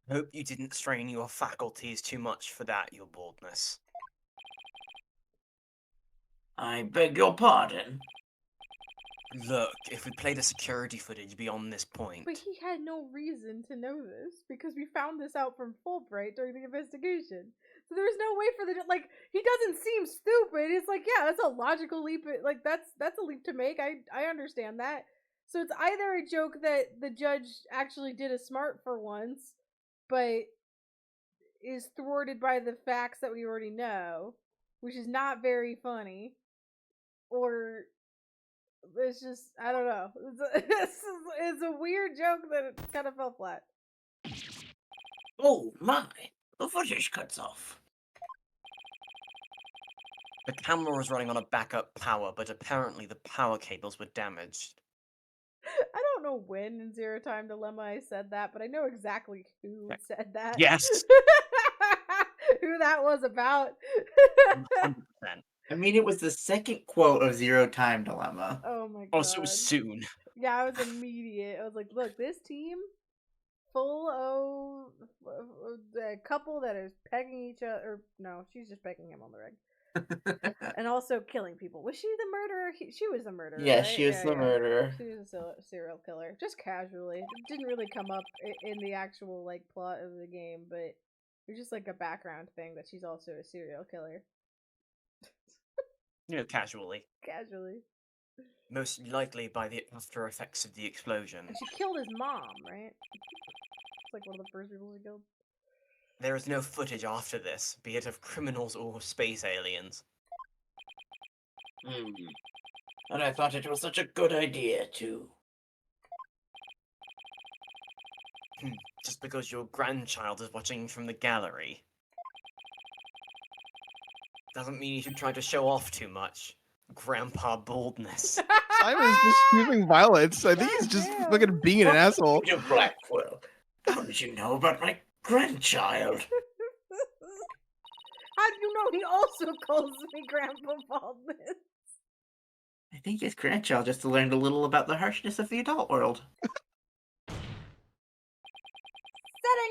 Hope you didn't strain your faculties too much for that, your boldness. I beg your pardon? Look, if we play the security footage beyond this point... But he had no reason to know this because we found this out from Fulbright during the investigation. So there's no way for the like he doesn't seem stupid. It's like, yeah, that's a logical leap. Like that's a leap to make. I understand that. So it's either a joke that the judge actually did a smart for once, but is thwarted by the facts that we already know, which is not very funny, or it's just, I don't know. It's a weird joke that it kind of fell flat. Oh my, the footage cuts off. The camera was running on a backup power, but apparently the power cables were damaged. I don't know when in Zero Time Dilemma I said that, but I know exactly who said that. Yes! Who that was about. 100%. I mean, it was the second quote of Zero Time Dilemma. Oh my god. Oh, so soon. Yeah, I was immediate. I was like, look, this team full of a couple that is pegging each other. Or, no, she's just pegging him on the reg. And also killing people. Was she the murderer? She was the murderer. Yes, right? she was the murderer. She was a serial killer. Just casually. It didn't really come up in the actual like plot of the game, but it was just like a background thing that she's also a serial killer. You know, casually. Casually. Most likely by the after effects of the explosion. And she killed his mom, right? It's like one of the first people she killed. There is no footage after this, be it of criminals or space aliens. And I thought it was such a good idea, too. Just because your grandchild is watching from the gallery doesn't mean you should try to show off too much. Grandpa boldness. Simon's just choosing violence. I think he's just fucking being an asshole. You Blackwell, how did you know about my grandchild? How do you know he also calls me Grandpa Baldness? I think his grandchild just learned a little about the harshness of the adult world. Setting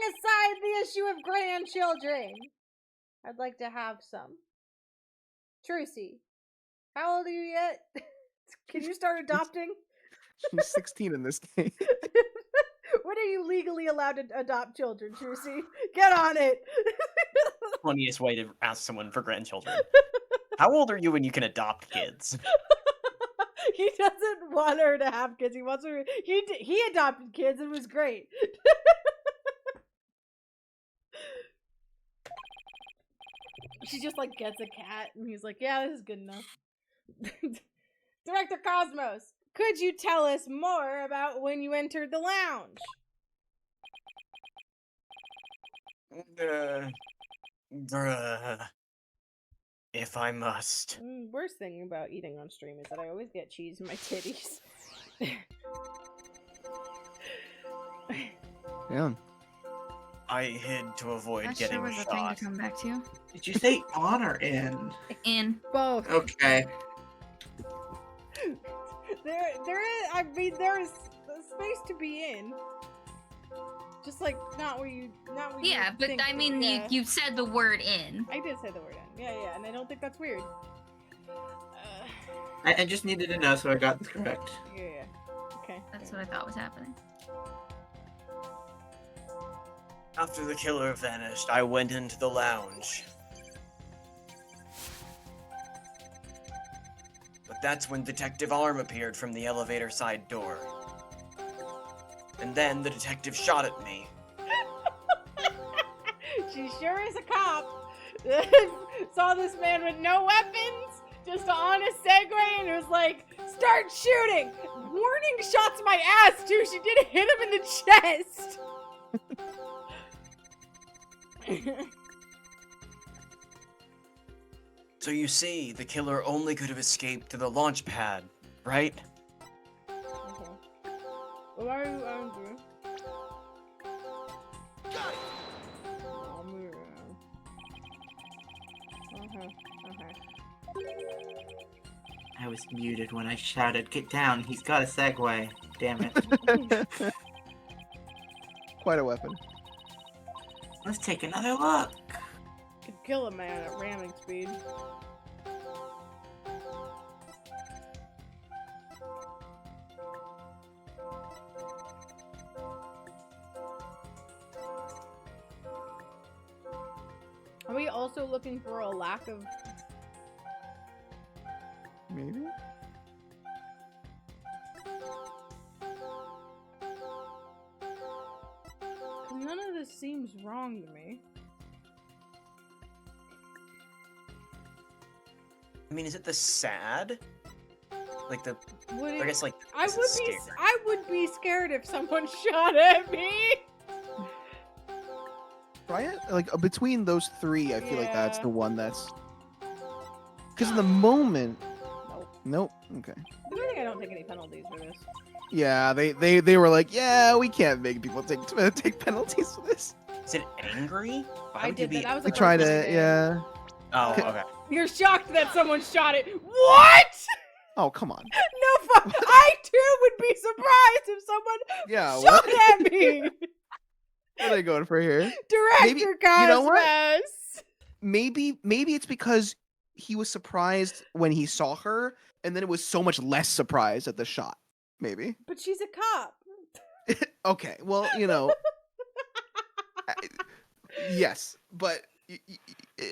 aside the issue of grandchildren, I'd like to have some. Trucy, how old are you yet? Can you start adopting? She's 16 in this game. When are you legally allowed to adopt children, Trucy? Get on it! Funniest way to ask someone for grandchildren. How old are you when you can adopt kids? He doesn't want her to have kids. He wants her. He adopted kids. It was great. She just like gets a cat, and he's like, "Yeah, this is good enough." Director Cosmos, could you tell us more about when you entered the lounge? If I must. Worst thing about eating on stream is that I always get cheese in my titties. Yeah. I hid to avoid That sure getting was a thing shot. to come back to. Did you say on or in? In. Both. Okay. There is. I mean, there is a space to be in. Just like not where you. Yeah, but think, I mean, yeah. you said the word in. I did say the word in. Yeah, and I don't think that's weird. I just needed to know so I got this correct. Yeah. Okay. That's what I thought was happening. After the killer vanished, I went into the lounge. But that's when Detective Arm appeared from the elevator side door. And then the detective shot at me. She sure is a cop. Saw this man with no weapons, just on a Segway, and it was like, start shooting! Warning shots my ass, too. She did hit him in the chest. So you see, the killer only could have escaped to the launch pad, right? Okay. Why are you angry? Oh, move around. I was muted when I shouted, "Get down, he's got a Segway." Damn it. Quite a weapon. Let's take another look. Could kill a man at ramming speed. Are we also looking for a lack of... Maybe? None of this seems wrong to me. I mean, is it the sad? Like the, Would it... I guess like, I is it would scary? I would be scared if someone shot at me. Right? Like between those three, I feel like that's Yeah. the one that's. Because in the moment. Nope. Nope. Okay. I think I don't take any penalties for this. Yeah, they were like, yeah, we can't make people take penalties for this. Is it angry? Why I would you did be? that. That was the We first try one I to, did. yeah. Oh, okay. You're shocked that someone shot it. What? Oh, come on. No fuck. I too would be surprised if someone Yeah, shot what? at me. What are they going for here? Director Cosmos. you know what? Maybe it's because he was surprised when he saw her, and then it was so much less surprised at the shot. Maybe. But she's a cop. Okay, well, yes, but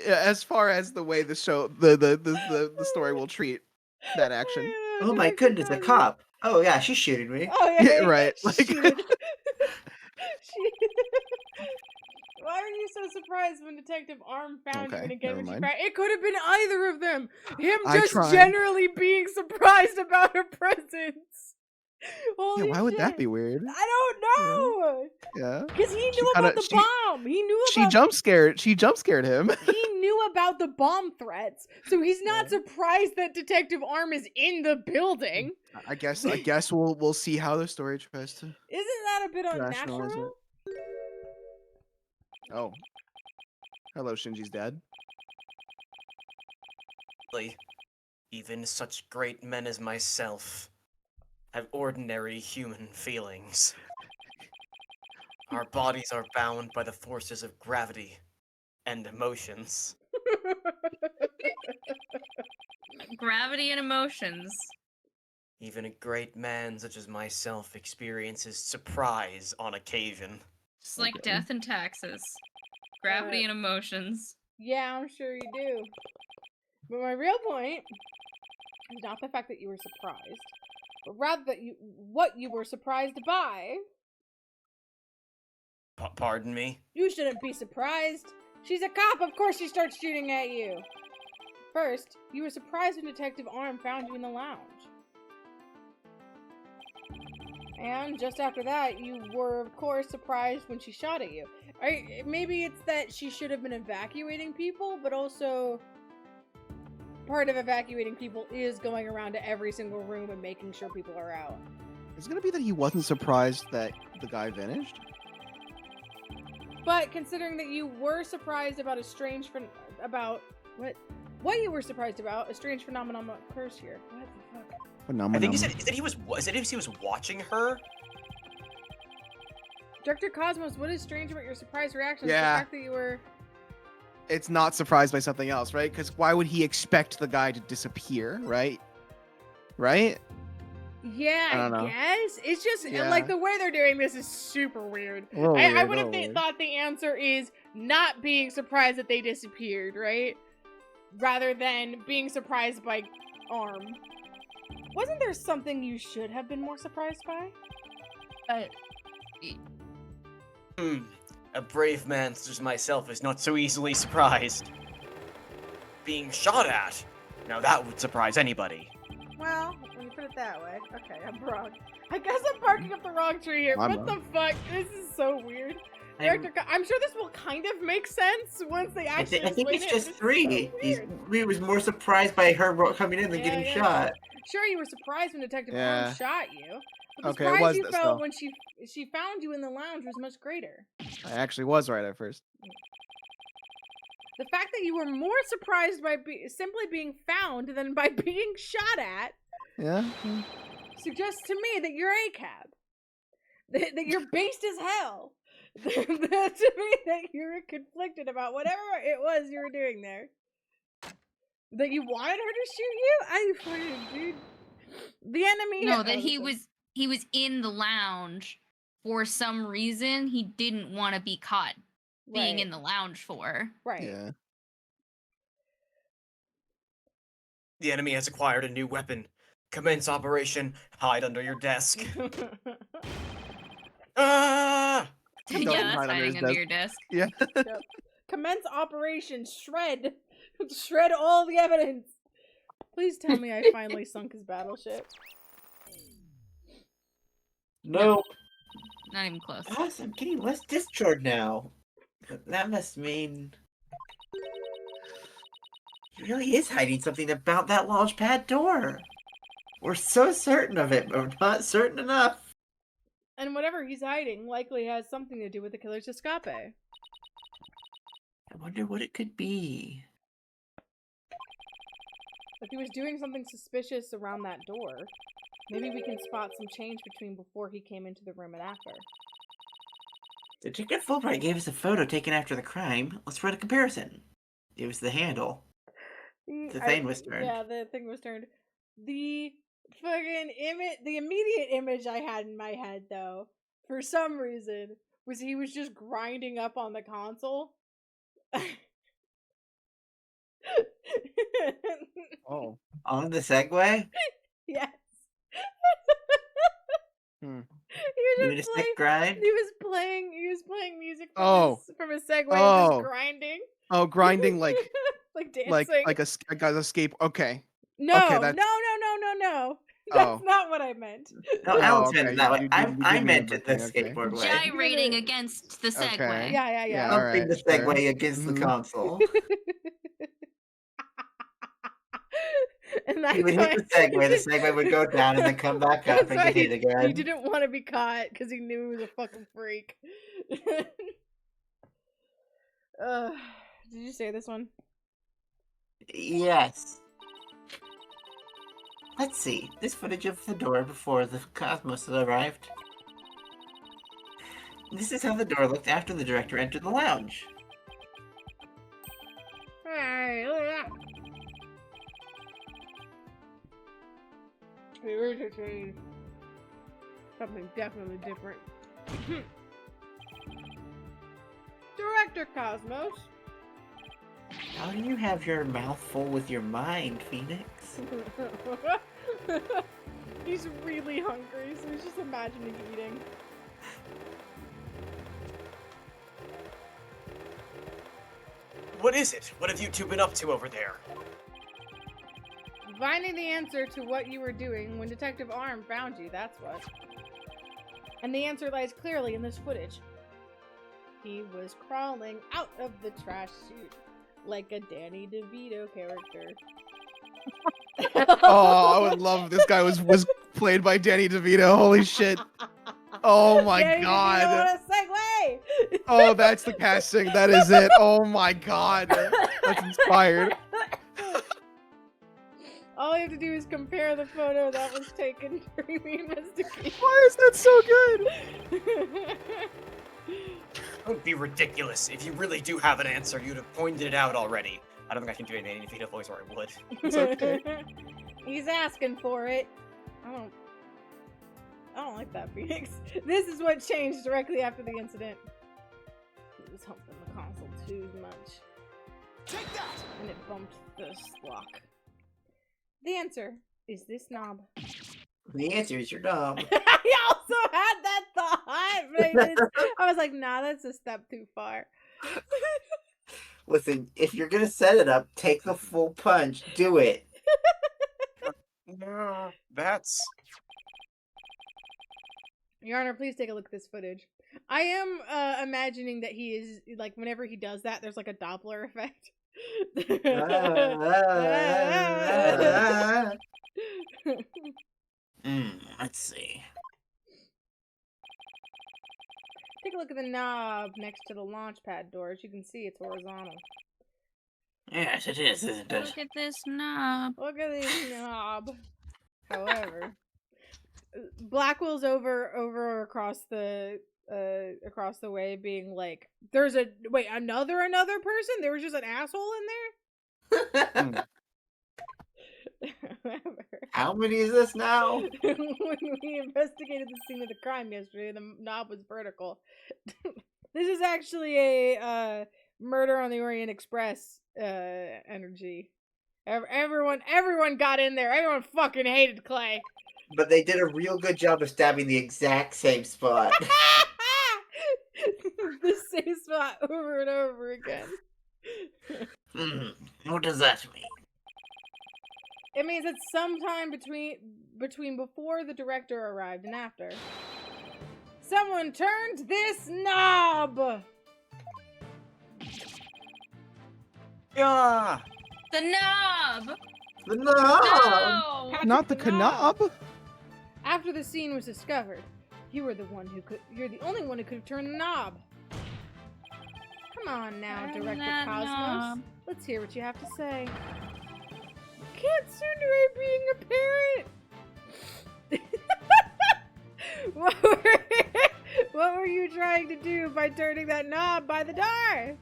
as far as the way the show, the story will treat that action. Oh my goodness, a cop. Oh yeah, she shooted me. Oh Yeah, right. She Like- cheated. Why are you so surprised when Detective Arm found you Okay, in a game never and she mind. cried? It could have been either of them. Him I just tried. generally being surprised about her presence. Holy Yeah, why would that shit. be weird? I don't know. Yeah. Because he knew kinda- about the she- bomb. He knew She about jump scared him. he knew about the bomb threats, so he's not Yeah. surprised that Detective Arm is in the building. I guess we'll see how the story tries to Isn't that a bit rationalize unnatural? it. Oh. Hello, Shinji's dad. Even such great men as myself have ordinary human feelings. Our bodies are bound by the forces of gravity and emotions. Gravity and emotions. Even a great man such as myself experiences surprise on occasion. Just like Okay. death and taxes. Gravity and emotions. Yeah, I'm sure you do. But my real point is not the fact that you were surprised, but rather that what you were surprised by. Pardon me? You shouldn't be surprised. She's a cop, of course she starts shooting at you. First, you were surprised when Detective Arm found you in the lounge. And just after that, you were, of course, surprised when she shot at you. Maybe it's that she should have been evacuating people, but also part of evacuating people is going around to every single room and making sure people are out. Is it gonna be that he wasn't surprised that the guy vanished? But considering that you were surprised about what you were surprised about, a strange phenomenon occurs here. What the fuck? I think he said he was watching her. Director Cosmos, what is strange about your surprise reaction? Yeah. The fact that you were... It's not surprised by something else, right? Because why would he expect the guy to disappear, right? Right? Yeah, I don't know. guess. It's just, Yeah. like, the way they're doing this is super weird. A little I weird, would a have little weird. thought the answer is not being surprised that they disappeared, right? Rather than being surprised by Arm. Wasn't there something you should have been more surprised by? A brave man such as myself is not so easily surprised. Being shot at? Now that would surprise anybody. Well, when you put it that way. Okay, I'm wrong. I guess I'm barking up the wrong tree here. I'm What the fuck? This is so weird. I'm sure this will kind of make sense once they I actually think explain it's it. just It's three. so He weird. was more surprised by her coming in than Yeah, getting yeah. shot. Sure, you were surprised when Detective Yeah. Arm shot you, but the Okay, it surprise was you this, felt though. when she found you in the lounge was much greater. I actually was right at first. The fact that you were more surprised by simply being found than by being shot at Yeah. suggests to me that you're ACAB. That you're based as hell. To me, that you're conflicted about whatever it was you were doing there. That you wanted her to shoot you? I fucking, dude. The enemy. No, that he was in the lounge for some reason he didn't want to be caught being in the lounge for. Right. Yeah. The enemy has acquired a new weapon. Commence operation. Hide under your desk. Ah! He Yeah, doesn't that's hide under his hiding under desk. your desk. Yeah. Commence operation shred. Shred all the evidence. Please tell me I finally sunk his battleship. Nope. Not even close. Boss, I'm getting less discharge now. That must mean he really is hiding something about that launch pad door. We're so certain of it, but we're not certain enough. And whatever he's hiding likely has something to do with the killer's escape. I wonder what it could be. If he was doing something suspicious around that door, maybe we can spot some change between before he came into the room and after. Detective Fulbright gave us a photo taken after the crime. Let's run a comparison. It was the handle. The thing was turned. Yeah, the thing was turned. The fucking image, the immediate image I had in my head, though, for some reason, was he was just grinding up on the console. Oh. On the Segway? Yes. Hmm. He You was mean a just stick playing. grind? He was playing music from Oh. from a Segway, Oh. just grinding, Oh, grinding like like dancing. like a guy's escape. Okay. no, okay, that's- no. That's Oh. not what I meant. No, Oh, Alan said okay, it that way. you I did meant mean it the okay, okay. skateboard way. Gyrating against the Segway. Okay. Yeah. Yeah, Something alright, the sure. Segway against the Mhm. console. And that's He would why- hit the Segway would go down and then come back up That's and why get hit again. He didn't want to be caught because he knew he was a fucking freak. Did you say this one? Yes. Let's see. This footage of the door before the Cosmos had arrived. This is how the door looked after the director entered the lounge. Hey, look at that. Here's a change. Something definitely different. Director Cosmos. How do you have your mouth full with your mind, Phoenix? He's really hungry, so he's just imagining eating. What is it? What have you two been up to over there? Finding the answer to what you were doing when Detective Arm found you, that's what. And the answer lies clearly in this footage. He was crawling out of the trash chute like a Danny DeVito character. Oh, I would love if this guy was played by Danny DeVito. Holy shit. Oh my Danny god. DeVito on a Segway! Oh, that's the casting. That is it. Oh my god. That's inspired. All you have to do is compare the photo that was taken during the investigation. Why is that so good? Don't be ridiculous. If you really do have an answer, you'd have pointed it out already. I don't think I can do any Danny DeVito voice, or I would. It's okay. He's asking for it. I don't like that, Phoenix. This is what changed directly after the incident. He was humping the console too much. Take that! And it bumped the lock. The answer is this knob. The answer is your knob. I also had that thought, but I was like, nah, that's a step too far. Listen, if you're gonna set it up, take the full punch. Do it. No, that's... Your Honor, please take a look at this footage. I am imagining that he is, like, whenever he does that, there's like a Doppler effect. Let's see. Take a look at the knob next to the launch pad door. As you can see, it's horizontal. Yes, it is, isn't it? Look at this knob. Look at this knob. However, Blackwell's over across the way, being like, "There's a another person. There was just an asshole in there." How many is this now? When we investigated the scene of the crime yesterday, the knob was vertical. This is actually a Murder on the Orient Express energy. Everyone got in there. Everyone fucking hated Clay. But they did a real good job of stabbing the exact same spot. The same spot over and over again. What does that mean? It means it's sometime between before the director arrived and after. Someone turned this knob! Yeah. The knob! The knob! No! Patrick Not the knob. knob. After the scene was discovered, you're the only one who could have turned the knob. Come on now, Turn Director that Cosmos. knob. Let's hear what you have to say. You can't simulate being a parent. What were you trying to do by turning that knob by the door?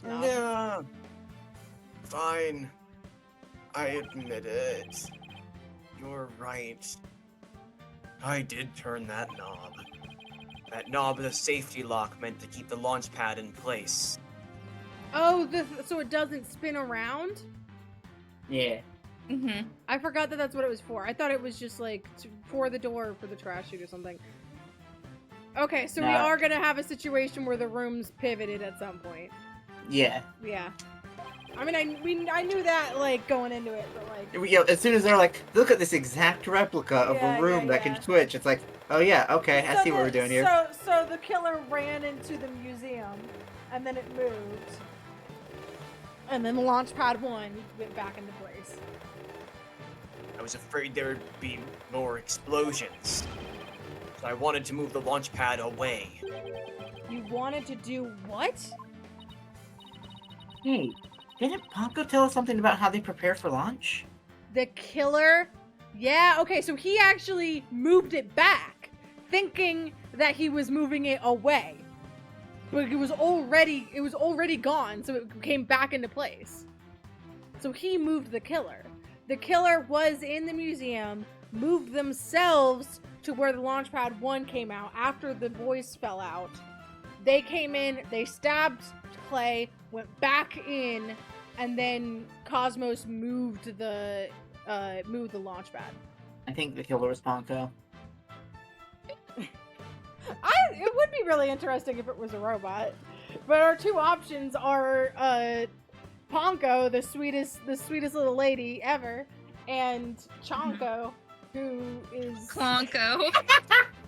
Knob. Yeah. Fine. I admit it. You're right. I did turn that knob. That knob with a safety lock meant to keep the launch pad in place. Oh, so it doesn't spin around? Yeah. Mm-hmm. I forgot that that's what it was for. I thought it was just like for the door for the trash chute or something. Okay, so we Nah. are gonna have a situation where the room's pivoted at some point. Yeah. Yeah. I mean, I knew that, like, going into it, but, like... Yeah, as soon as they're like, look at this exact replica of Yeah, a room yeah, that yeah. can switch, it's like, oh yeah, okay, I see what we're doing here. So the killer ran into the museum, and then it moved. And then the launch pad 1 went back into place. I was afraid there would be more explosions. So I wanted to move the launch pad away. You wanted to do what? Hey, didn't Ponko tell us something about how they prepare for launch? The killer? Yeah, okay, so he actually moved it back, thinking that he was moving it away. But it was already gone, so it came back into place. So he moved the killer. The killer was in the museum, moved themselves to where the Launchpad 1 came out after the boys fell out. They came in, they stabbed Clay, went back in, and then Cosmos moved the launch pad. I think the killer was Ponko. It would be really interesting if it was a robot. But our two options are Ponko, the sweetest little lady ever, and Chonko, who is Clonko.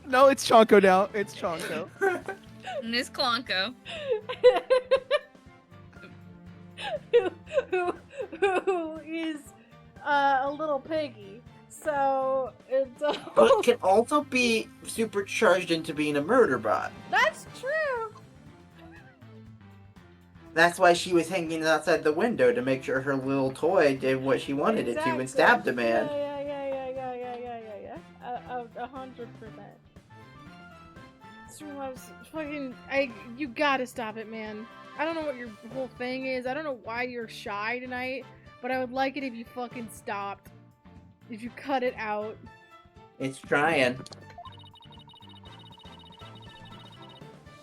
No, it's Chonko now. It's Chonko. Miss Clonko. who is a little piggy. So it's But can also be supercharged into being a murder bot. that's true. That's why she was hanging outside the window to make sure her little toy did what she wanted it to and stabbed a man. Yeah. 100%. You gotta stop it, man. I don't know what your whole thing is. I don't know why you're shy tonight, but I would like it if you fucking stopped. If you cut it out. It's trying.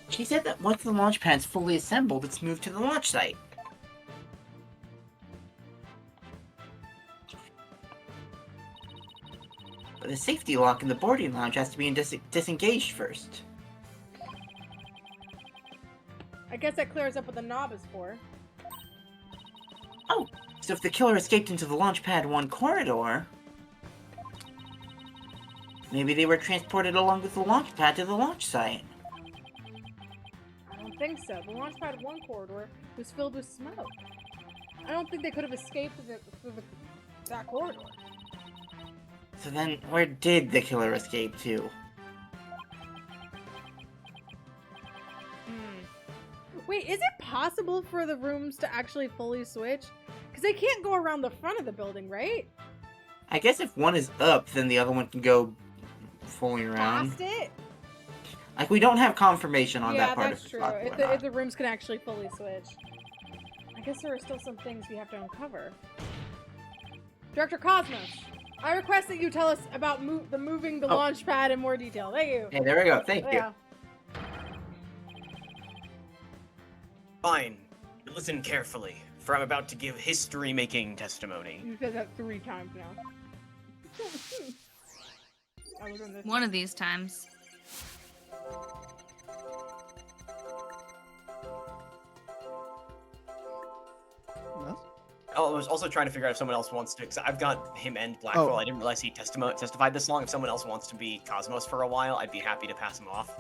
She said that once the launch pad's fully assembled, it's moved to the launch site. But the safety lock in the boarding lounge has to be disengaged first. I guess that clears up what the knob is for. Oh, so if the killer escaped into the launch pad 1 corridor, maybe they were transported along with the launch pad to the launch site. I don't think so. The launch pad 1 corridor was filled with smoke. I don't think they could have escaped through that corridor. So then, where did the killer escape to? Wait, is it possible for the rooms to actually fully switch? Because they can't go around the front of the building, right? I guess if one is up, then the other one can go fully around. Past it? Like, we don't have confirmation on that part that's of the true. plot. If the rooms can actually fully switch. I guess there are still some things we have to uncover. Director Cosmos, I request that you tell us about moving the launch pad in more detail. Thank you. Hey, there we go. Thank you. Yeah. Fine. Listen carefully, for I'm about to give history-making testimony. You said that 3 times now. I was in this. One of these times. I was also trying to figure out if someone else wants to, because I've got him and Blackwell. Oh. I didn't realize he testified this long. If someone else wants to be Cosmos for a while, I'd be happy to pass him off.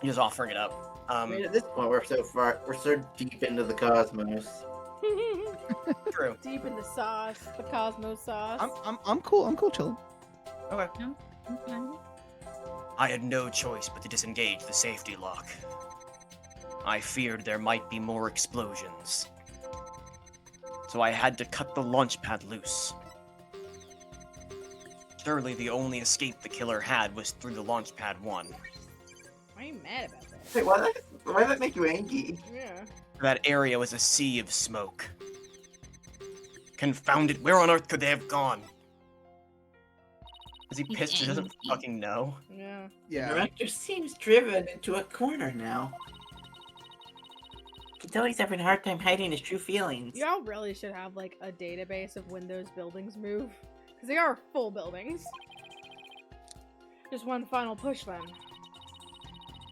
Just offering it up. I mean, at this point, we're so deep into the cosmos. True. Deep in the sauce, the Cosmos sauce. I'm cool. I'm cool chilling. Okay. Okay. I had no choice but to disengage the safety lock. I feared there might be more explosions. So I had to cut the launch pad loose. Surely the only escape the killer had was through the launch pad 1. Why are you mad about that? Wait, why did that make you angry? Yeah. That area was a sea of smoke. Confound it, where on earth could they have gone? Is he He's pissed he doesn't angry. fucking know? Yeah. The Yeah. director seems driven into a corner now. You can tell he's having a hard time hiding his true feelings. Y'all really should have like a database of when those buildings move. Because they are full buildings. Just one final push then.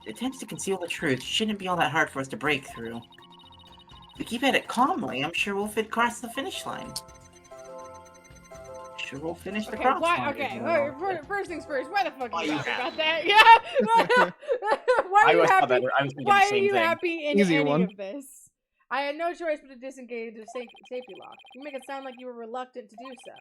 The attempts to conceal the truth shouldn't be all that hard for us to break through. If we keep at it calmly, I'm sure we'll fit across the finish line. Sure, we'll finish the Okay, cross why? line, Okay, you know. first things first. Why the fuck Why are you you happy happy? about that? Yeah. Why are you I happy? was thinking Why the are same you thing. happy in Easy any one. of this? I had no choice but to disengage the safety lock. You make it sound like you were reluctant to do so,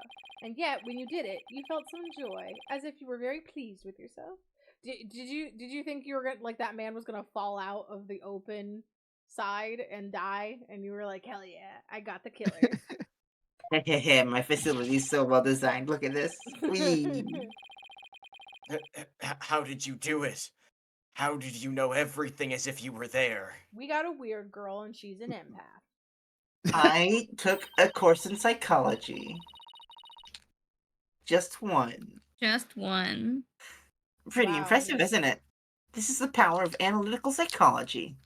and yet when you did it, you felt some joy, as if you were very pleased with yourself. Did you think you were gonna, like, that man was gonna fall out of the open side and die, and you were like, hell yeah, I got the killer. My facility's so well designed. Look at this. Whee! How did you do it? How did you know everything as if you were there? We got a weird girl, and she's an empath. I took a course in psychology. Just one. Just one. Pretty Wow. impressive, isn't it? This is the power of analytical psychology.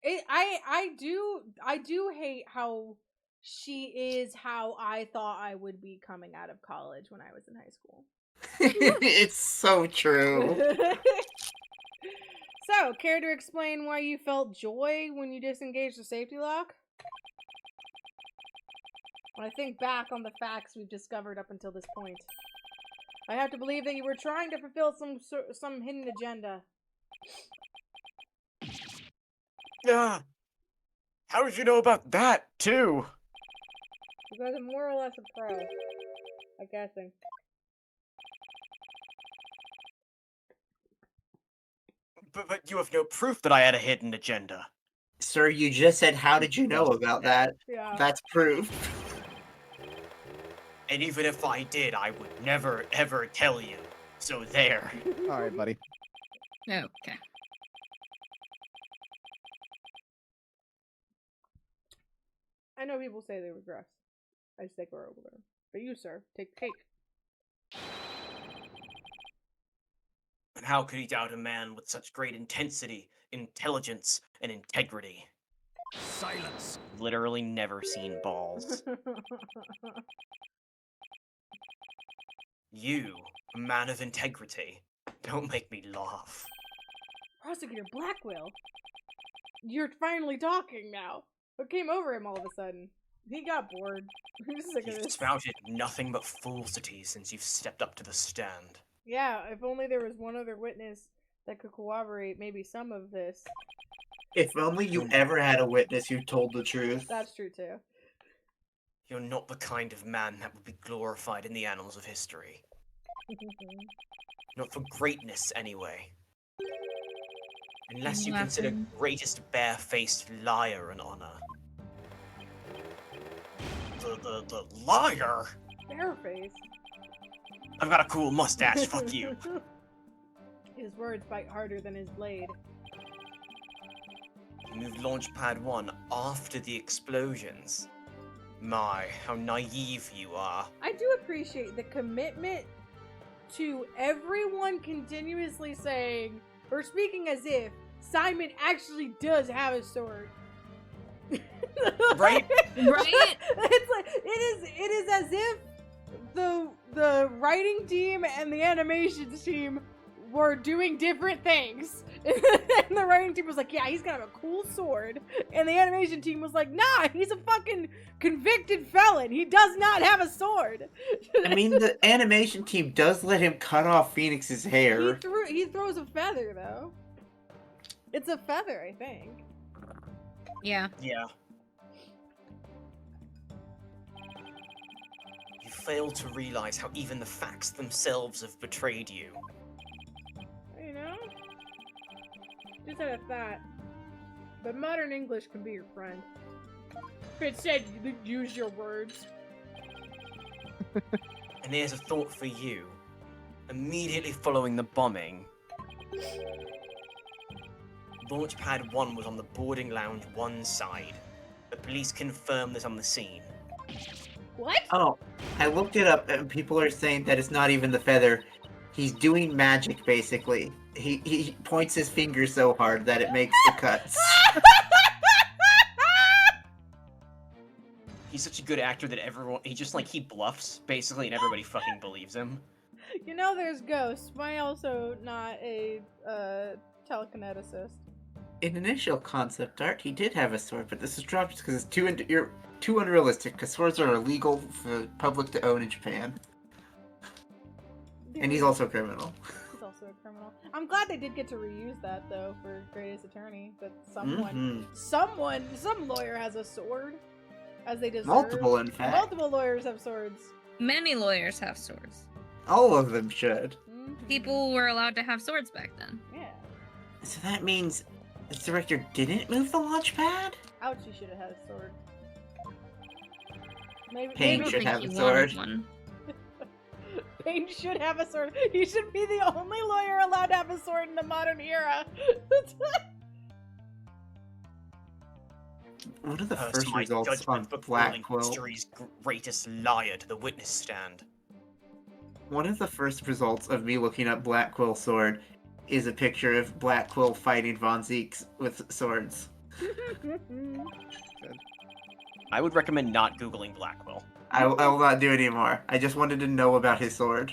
I do hate how she is how I thought I would be coming out of college when I was in high school. It's so true. So, care to explain why you felt joy when you disengaged the safety lock? When I think back on the facts we've discovered up until this point, I have to believe that you were trying to fulfill some hidden agenda. How did you know about that, too? Because I'm more or less a pro, I'm guessing. But you have no proof that I had a hidden agenda. Sir, you just said, how did you know about that? Yeah. That's proof. And even if I did, I would never, ever tell you. So there. All right, buddy. Okay. I know people say they regress. I just take her over there. But you, sir, take the cake. And how could he doubt a man with such great intensity, intelligence, and integrity? Silence. Literally never seen balls. You, a man of integrity, don't make me laugh. Prosecutor Blackwell? You're finally talking now. What came over him all of a sudden? He got bored. He's sick of You've this. spouted nothing but falsity since you've stepped up to the stand. Yeah, if only there was one other witness that could corroborate maybe some of this. If only you ever had a witness who told the truth. That's true too. You're not the kind of man that would be glorified in the annals of history. Not for greatness, anyway. Unless you consider Laughing. greatest barefaced liar an honor. The liar? Barefaced. I've got a cool mustache, fuck you. His words bite harder than his blade. You moved Launchpad 1 after the explosions. My, how naive you are. I do appreciate the commitment to everyone continuously saying, or speaking as if, Simon actually does have a sword. Right? Right? It's like it is as if the writing team and the animations team were doing different things. And the writing team was like, yeah, he's got a cool sword. And the animation team was like, nah, he's a fucking convicted felon. He does not have a sword. I mean, the animation team does let him cut off Phoenix's hair. He throws a feather though. It's a feather, I think. Yeah. Yeah. You fail to realize how even the facts themselves have betrayed you. You know? Just had a thought. But modern English can be your friend. If it said use your words. And here's a thought for you. Immediately following the bombing, Launchpad 1 was on the boarding lounge 1 side. The police confirmed this on the scene. What? Oh, I looked it up and people are saying that it's not even the feather. He's doing magic, basically. He points his finger so hard that it makes the cuts. He's such a good actor that he just like, he bluffs, basically, and everybody fucking believes him. You know there's ghosts. Why also not a telekineticist? In initial concept art, he did have a sword, but this is dropped because it's too unrealistic, because swords are illegal for the public to own in Japan. And he's also a criminal. He's also a criminal. I'm glad they did get to reuse that though for Greatest Attorney. That some lawyer has a sword, as they deserve. Multiple, in fact. Multiple lawyers have swords. Many lawyers have swords. All of them should. Mhm. People were allowed to have swords back then. Yeah. So that means the director didn't move the launch pad? Ouch! You should have had a sword. Maybe. Payne I don't should think have he a wanted sword. one. Payne should have a sword. He should be the only lawyer allowed to have a sword in the modern era. One of the Curse first my results on judgment for calling Blackwell. history's greatest liar to the witness stand. One of the first results of me looking up Blackwell sword is a picture of Black Quill fighting Von Zeeks with swords. I would recommend not Googling Blackwell. I will not do it anymore. I just wanted to know about his sword.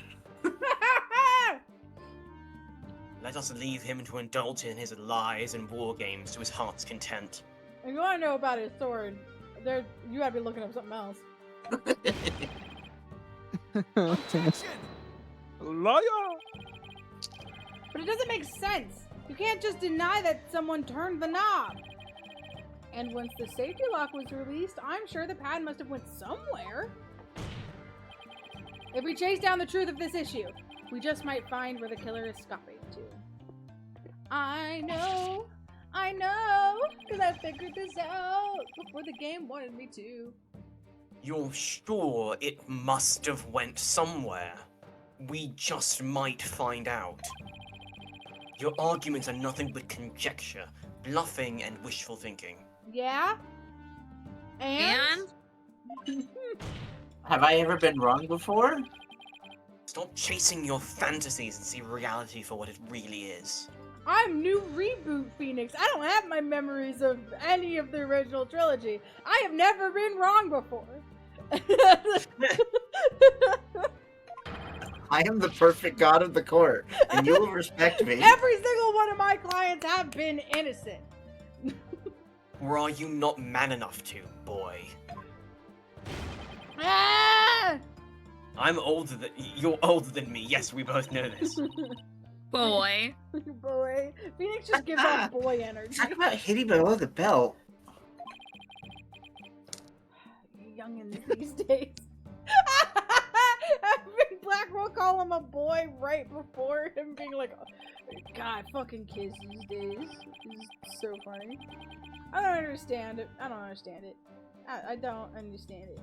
Let us leave him to indulge in his lies and war games to his heart's content. If you want to know about his sword, you gotta be looking up something else. Liar! But it doesn't make sense. You can't just deny that someone turned the knob. And once the safety lock was released, I'm sure the pad must have went somewhere. If we chase down the truth of this issue, we just might find where the killer is escaping to. I know, because I figured this out before the game wanted me to. You're sure it must have went somewhere? We just might find out. Your arguments are nothing but conjecture, bluffing, and wishful thinking. Yeah? And? Have I ever been wrong before? Stop chasing your fantasies and see reality for what it really is. I'm new reboot Phoenix. I don't have my memories of any of the original trilogy. I have never been wrong before. I am the perfect god of the court, and you will respect me. Every single one of my clients have been innocent. Or are you not man enough to, boy? Ah! You're older than me. Yes, we both know this. Boy. Boy. Phoenix just gives off boy energy. Talk about hitting below the belt. Youngins these days. Having Blackwell call him a boy right before him being like, oh, God, fucking kids these days. This is so funny. I don't understand it. I don't understand it. I don't understand it.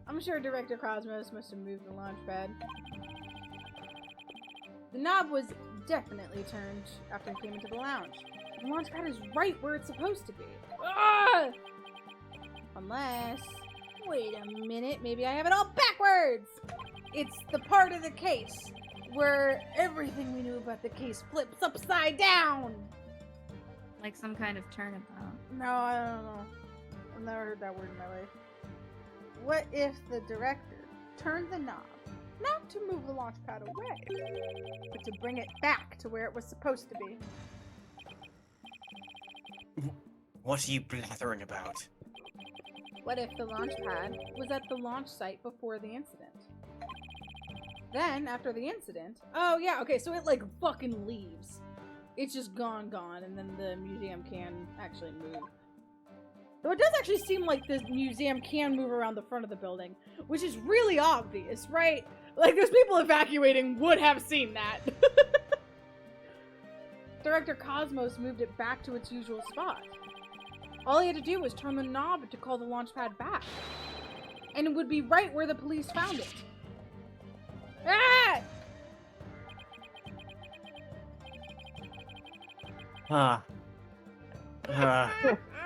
I'm sure Director Cosmos must have moved the launch pad. The knob was definitely turned after he came into the lounge. The launch pad is right where it's supposed to be. Ah! Unless... Wait a minute, maybe I have it all backwards! It's the part of the case where everything we knew about the case flips upside down! Like some kind of turnabout. No, I don't know. I've never heard that word in my life. What if the director turned the knob, not to move the launch pad away, but to bring it back to where it was supposed to be? What are you blathering about? What if the launch pad was at the launch site before the incident? Then, after the incident... Oh, yeah, okay, so it, like, fucking leaves. It's just gone, and then the museum can actually move. Though it does actually seem like the museum can move around the front of the building, which is really obvious, right? Like, those people evacuating would have seen that. Director Cosmos moved it back to its usual spot. All he had to do was turn the knob to call the launch pad back. And it would be right where the police found it. Ah!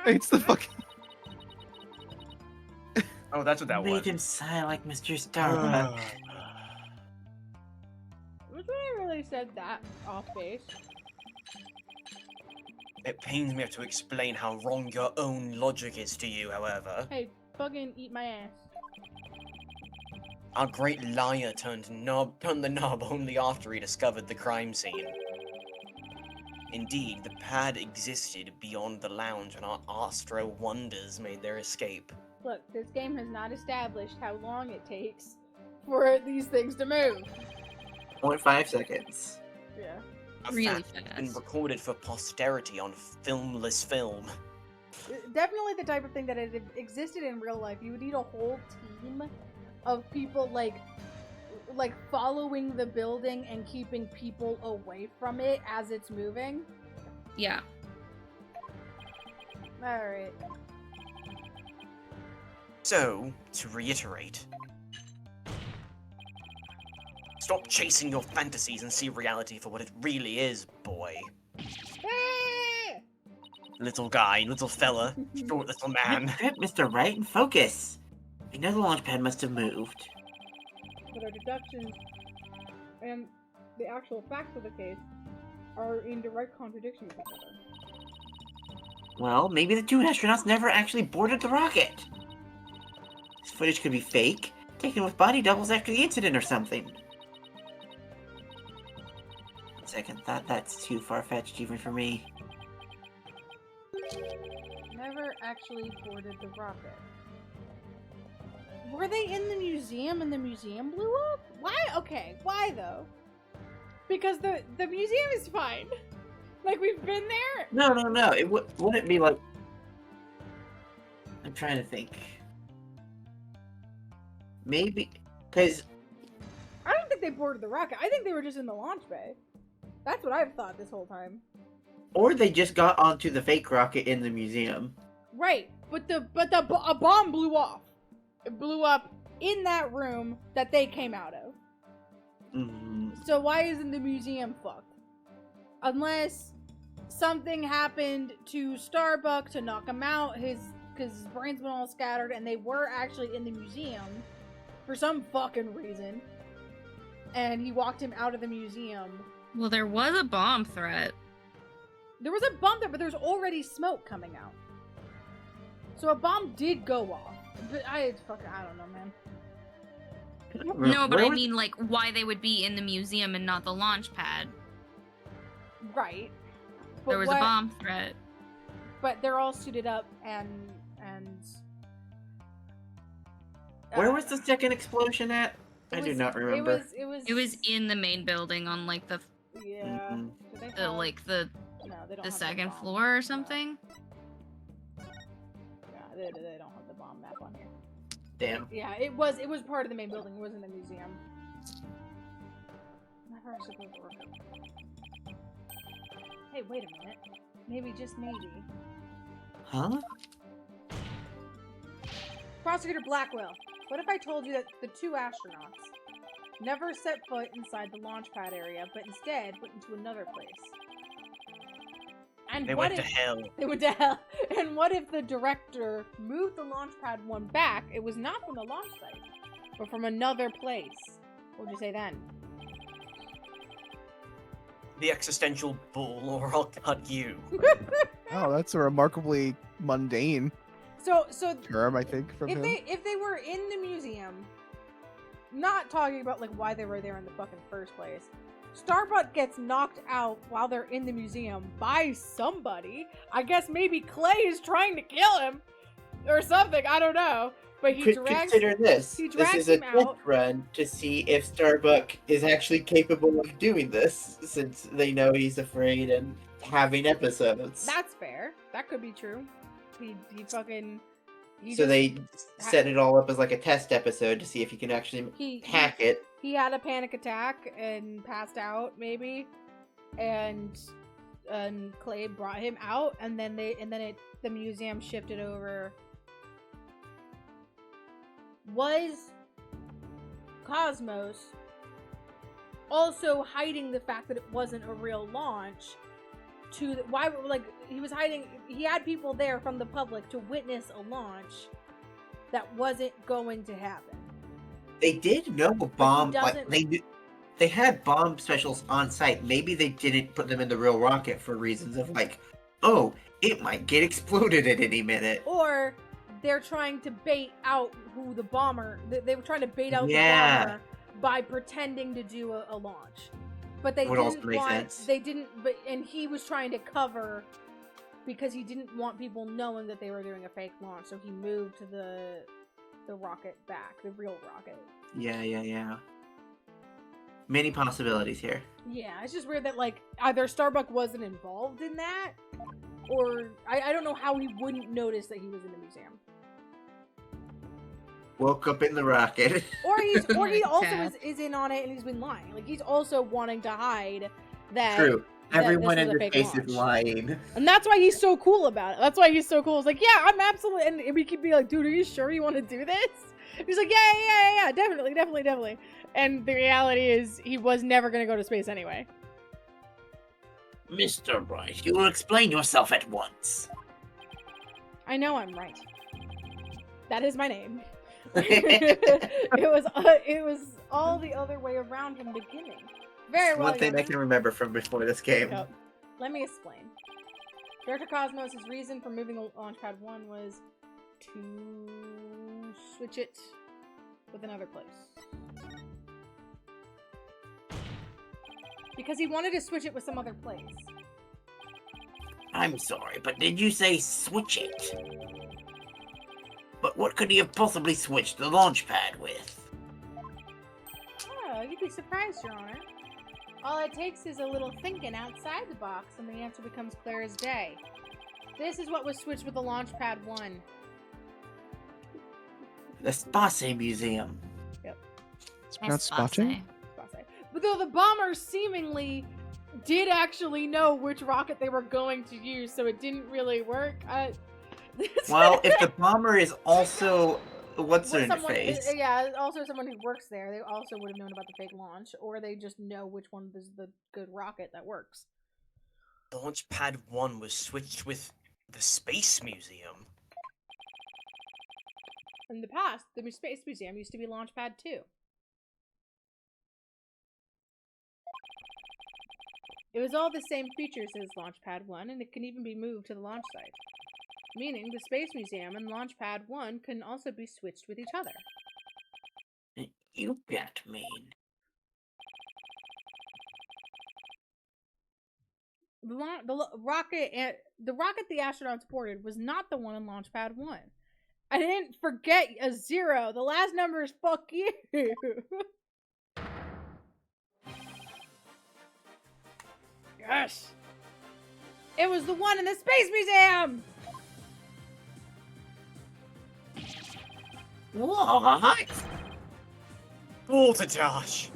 It's the fucking. Oh, that's what that Made was. him sigh like Mr. Starbuck. Which one I really said that off base? It pains me to explain how wrong your own logic is to you, however. Hey, fucking eat my ass. Our great liar turned the knob only after he discovered the crime scene. Indeed, the pad existed beyond the lounge and our Astro Wonders made their escape. Look, this game has not established how long it takes for these things to move. 0.5 seconds. Yeah. A Really fact that's fast. been recorded for posterity on filmless film. Definitely the type of thing that if it existed in real life, you would need a whole team of people like following the building and keeping people away from it as it's moving. Yeah. Alright. So, to reiterate, stop chasing your fantasies and see reality for what it really is, boy. Little guy, little fella, short little man. Grip, Mr. Wright, and focus. We know the launch pad must have moved. But our deductions and the actual facts of the case are in direct contradiction with each other. Well, maybe the two astronauts never actually boarded the rocket. This footage could be fake, taken with body doubles after the incident or something. Second thought, that's too far-fetched even for me. Never actually boarded the rocket. Were they in the museum and the museum blew up? Why? Okay, why though? Because the museum is fine. Like, we've been there. No. It wouldn't be like... I'm trying to think. Maybe... Because... I don't think they boarded the rocket. I think they were just in the launch bay. That's what I've thought this whole time. Or they just got onto the fake rocket in the museum. Right, but a bomb blew off. It blew up in that room that they came out of. Mm-hmm. So why isn't the museum fucked? Unless something happened to Starbuck to knock him out, because his brains went all scattered, and they were actually in the museum for some fucking reason, and he walked him out of the museum. Well, there was a bomb threat. There was a bomb there, but there was already smoke coming out. So a bomb did go off. But I don't know, man. No, but I mean, like, why they would be in the museum and not the launch pad. Right. There was a bomb threat. But they're all suited up and Where was the second explosion at? I do not remember. It was in the main building on, like, the yeah. Mhm. Do they the have- like the no, they don't the have second bomb. floor or something. Yeah, they don't have the bomb map on here. Damn. Yeah, it was part of the main building. It wasn't a museum. Never supposed to work. Hey, wait a minute. Maybe, just maybe. Huh? Prosecutor Blackwell, what if I told you that the two astronauts never set foot inside the launch pad area, but instead went into another place? And They what went if to hell. they went to hell? And what if the director moved the launch pad one back? It was not from the launch site, but from another place. What would you say then? The existential bull, or I'll cut you. Oh, that's a remarkably mundane So term, I think, from him. if they were in the museum, not talking about like why they were there in the fucking first place. Starbuck gets knocked out while they're in the museum by somebody. I guess maybe Clay is trying to kill him or something. I don't know. But he Could drags. consider this. he This drags is a him out. test run to see if Starbuck is actually capable of doing this, since they know he's afraid and having episodes. That's fair. That could be true. He fucking. He So just- they set it all up as like a test episode to see if he can actually he hack it. He had a panic attack and passed out, maybe, and Clay brought him out, and then the museum shifted over. Was Cosmos also hiding the fact that it wasn't a real launch? Why, like, he was hiding? He had people there from the public to witness a launch that wasn't going to happen. They did know a bomb. doesn't- Like they had bomb specials on site. Maybe they didn't put them in the real rocket for reasons of like, oh, it might get exploded at any minute. Or they're trying to bait out who the bomber. They were trying to bait out Yeah. the bomber by pretending to do a launch, but they Would also didn't make want. sense. They didn't. But and he was trying to cover because he didn't want people knowing that they were doing a fake launch. So he moved the rocket back, the real rocket. Yeah. Many possibilities here. Yeah, it's just weird that like either Starbuck wasn't involved in that, or I don't know how he wouldn't notice that he was in the museum. Woke up in the rocket. Or he also Cat. is in on it and he's been lying. Like he's also wanting to hide that. True. that Everyone this in was a this fake case is launch. lying. And that's why he's so cool about it. That's why he's so cool. It's like, yeah, I'm absolutely. And we could be like, dude, are you sure you want to do this? He's like, yeah, definitely. And the reality is, he was never gonna go to space anyway. Mr. Wright, you will explain yourself at once. I know I'm right. That is my name. it was all the other way around from the beginning. Very well. One thing I young. can remember from before this game. Yep. Let me explain. Director Cosmos' reason for moving the Launchpad 1 was to switch it with another place. Because he wanted to switch it with some other place. I'm sorry, but did you say switch it? But what could he have possibly switched the launch pad with? Oh, you'd be surprised, Your Honor. All it takes is a little thinking outside the box, and the answer becomes clear as day. This is what was switched with the Launchpad 1. The Space Museum. It's pronounced spotching? But though the bombers seemingly did actually know which rocket they were going to use, so it didn't really work. Well, if the bomber is also what's their someone, face? yeah, also someone who works there, they also would have known about the fake launch, or they just know which one is the good rocket that works. Launchpad 1 was switched with the Space Museum. In the past, the Space Museum used to be Launchpad 2. It was all the same features as Launchpad 1, and it can even be moved to the launch site. Meaning, the Space Museum and Launchpad 1 can also be switched with each other. You can't mean. The rocket the astronauts boarded was not the one on Launchpad 1. I didn't forget a 0. The last number is fuck you. Yes. It was the one in the Space Museum. What? Balderdash!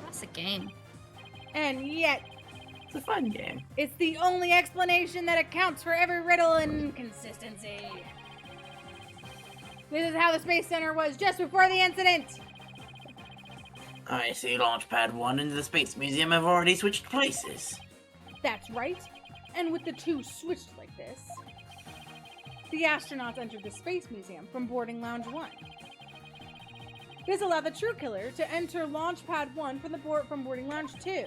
That's a game. And yet, It's a fun game. it's the only explanation that accounts for every riddle and inconsistency. This is how the Space Center was just before the incident. I see Launchpad 1 and the Space Museum have already switched places. That's right. And with the two switched like this, the astronauts entered the Space Museum from boarding Lounge 1. This allowed the true killer to enter Launchpad 1 from boarding Lounge 2.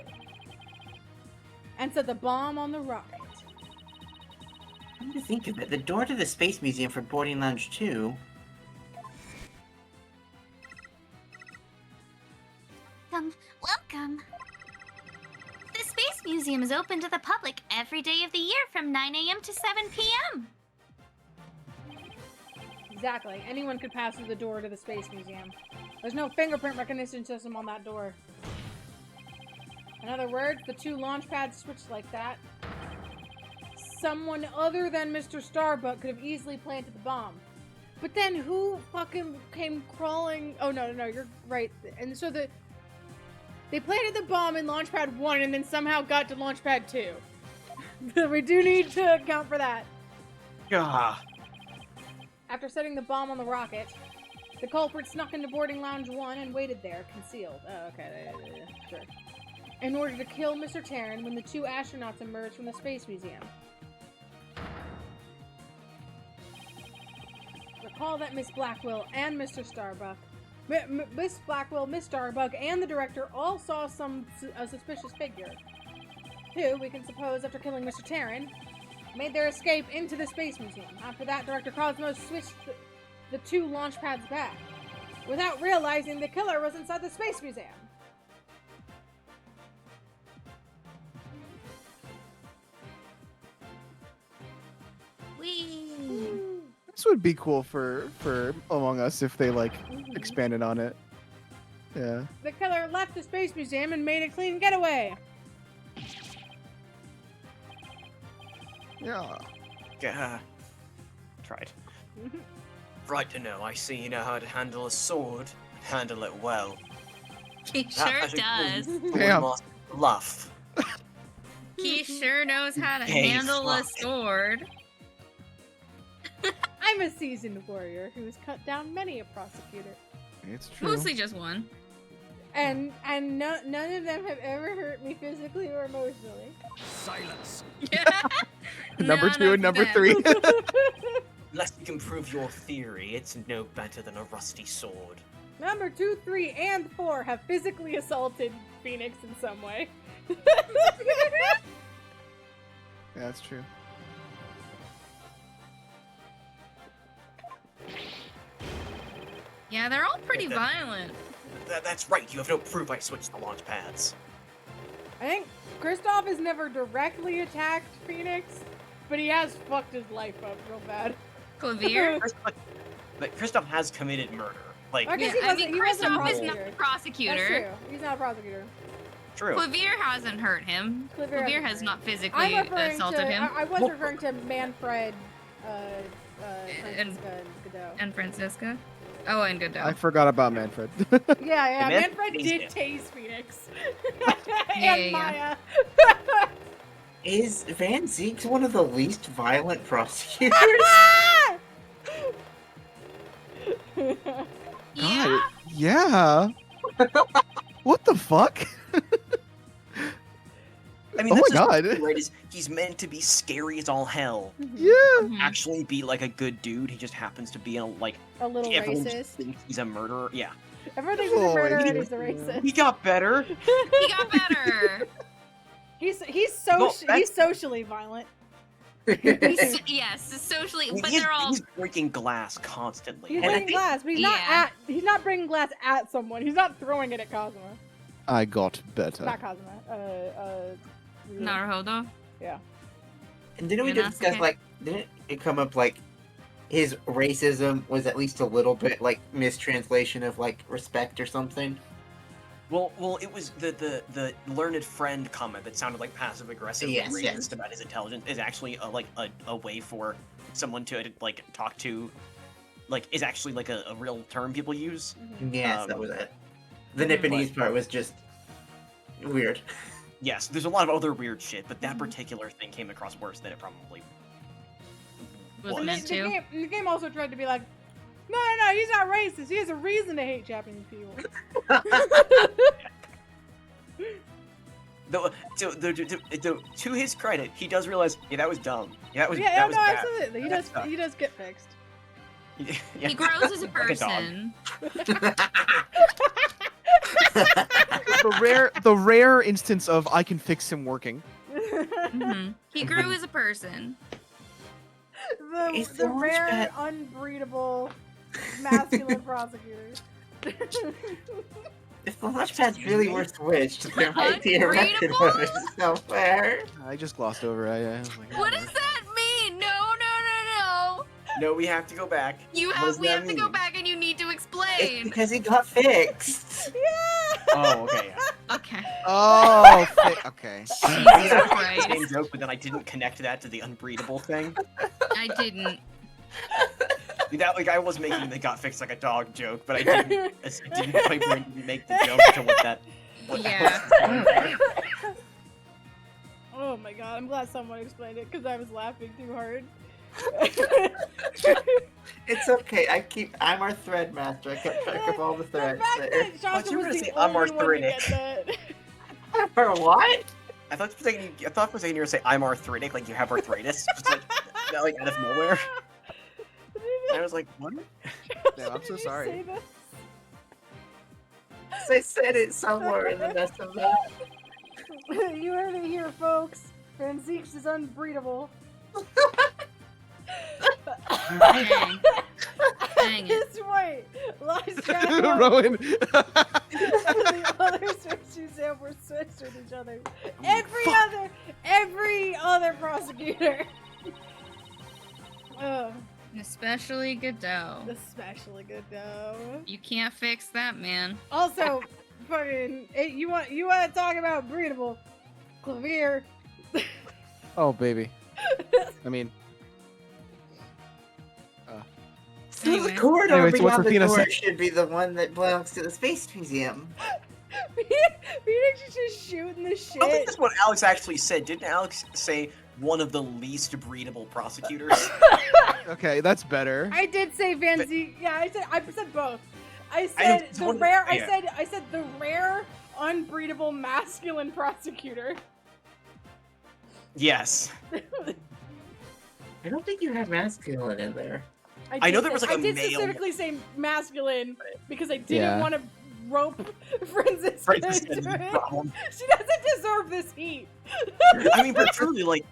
And set the bomb on the rocket. Come to think of it, the door to the Space Museum for boarding Lounge 2... Welcome. The Space Museum is open to the public every day of the year from 9 a.m. to 7 p.m. Exactly. Anyone could pass through the door to the Space Museum. There's no fingerprint recognition system on that door. In other words, the two launch pads switched like that. Someone other than Mr. Starbuck could have easily planted the bomb. But then who fucking came crawling? Oh, no, you're right. And so they planted the bomb in Launchpad 1 and then somehow got to Launchpad 2. We do need to account for that. Gah. After setting the bomb on the rocket, the culprit snuck into boarding Lounge 1 and waited there, concealed. Oh, okay, sure. In order to kill Mr. Terran when the two astronauts emerged from the Space Museum. Recall that Miss Blackwell and Mr. Starbuck, Miss Blackwell, Miss Starbuck, and the director all saw a suspicious figure, who, we can suppose, after killing Mr. Terran, made their escape into the Space Museum. After that, Director Cosmos switched the two launch pads back, without realizing the killer was inside the Space Museum. This would be cool for Among Us if they like expanded on it. Yeah. The killer left the Space Museum and made a clean getaway. Yeah. Tried. Right to know. I see you know how to handle a sword and handle it well. He sure does. Damn. Bluff. He sure knows how to Hey, handle a fuck. sword. I'm a seasoned warrior who has cut down many a prosecutor. It's true. Mostly just one. And none of them have ever hurt me physically or emotionally. Silence. Number None 2 of and number them. 3. Unless you can prove your theory, it's no better than a rusty sword. Number 2, 3, and 4 have physically assaulted Phoenix in some way. Yeah, that's true. Yeah, they're all pretty that- violent. That's right. You have no proof I switched the launch pads. I think Kristoff has never directly attacked Phoenix, but he has fucked his life up real bad. Clavier? But Kristoff has committed murder. Like, I guess Yeah, he I wasn't- mean, he wasn't Kristoff is prosecutor. not a That's prosecutor. true. He's not a prosecutor. true. Clavier hasn't hurt him. Clavier Clavier hasn't has hurt not I'm physically referring assaulted to. him. I was Well- referring to Manfred, And- Francisca, and Godot. And Francisca? Oh, and Godot. I forgot about Manfred. Yeah, Man- Manfred did tased tase Phoenix. Yeah, and yeah. Maya. Is Van Zeke's one of the least violent prosecutors? Yeah. Yeah. What the fuck? I mean, Oh that's my his God. thing, right? Is he's meant to be scary as all hell. Yeah. Mhm. Actually, be like a good dude. He just happens to be like A little everyone just racist. thinks he's a murderer. Yeah, Everyone thinks he's a Oh, murderer he and was- he's a racist. he got better. He got better. He's socially violent. Yes, socially, I mean, but he's, they're all. he's breaking glass constantly. He's And I breaking think- glass, but Yeah. he's not breaking glass at someone. He's not throwing it at Kazuma. I got better. Not Kazuma. Naruhodo. Yeah. And didn't we You're not discuss, okay. like, didn't it come up, like, his racism was at least a little bit, like, mistranslation of, like, respect or something? Well, it was the learned friend comment that sounded like passive aggressive Yes, racist yes. about his intelligence is actually a way for someone to like talk to, like, is actually like a real term people use. Yes, that Um, was it. The Mhm. Nipponese part was just weird. Yes, there's a lot of other weird shit, but that Mhm. particular thing came across worse than it probably Was was. meant to. The game also tried to be like, no, he's not racist. He has a reason to hate Japanese people. Though, to his credit, he does realize, yeah, that was dumb. Yeah, that was Yeah, that was no, bad. absolutely. He That does. sucked. He does get fixed. Yeah. He grows as a Like a dog. person. The rare instance of I can fix him working. Mhm. He grew as a person. Is the the rare, launchpad- unbreedable, masculine prosecutor. If the launchpads really were switched, there might be a record Unreadable? of it somewhere. I just glossed over. I was like, What does that mean? No. No, we have to go back. You What have. does We that have to go mean? back, and you need to It's explain. because he got fixed. Oh, okay. Yeah. Okay. oh, okay. Jesus Same Christ. joke, but then I didn't connect that to the unbreedable thing. I didn't. That like I was making the got fixed like a dog joke, but I didn't. I didn't quite make the joke to what that. What Yeah. That Oh my god, I'm glad someone explained it because I was laughing too hard. It's okay. I'm our thread master. I kept track of all the The threads fact there. that Shasta you were was gonna the say I'm only one to arthritic. get that. For what? I thought for a second you were gonna say I'm arthritic, like you have arthritis, just like that, like out of nowhere. And I was like, what? Damn, I'm so Did you sorry. say this? I said it somewhere in the mess of that. You heard it here, folks. Van Zeeks is unbreedable. Dang. Dang it. This way, lies track of Rowan. the other Switch Museum were switched with each other. Every other prosecutor. Especially Godot. Especially good though. You can't fix that, man. Also, fucking, you want to talk about breedable? Clavier. Oh, baby. I mean, So Anyway. the corridor Anyways, what's beyond the Rufina door say? should be the one that belongs to the Space Museum. Phoenix is just shooting the I don't think shit. that's what Alex actually said. Didn't Alex say one of the least breedable prosecutors? okay, that's better. I did say Van But- Zee. Yeah, I said both. I I said don't- the one- rare. yeah. I said the rare, unbreedable masculine prosecutor. Yes. I don't think you have masculine in there. I know there was, like, I a did male- specifically say masculine because I didn't Yeah. want to rope Francis Francis into had it. a problem. She doesn't deserve this heat. I mean, but truly, like,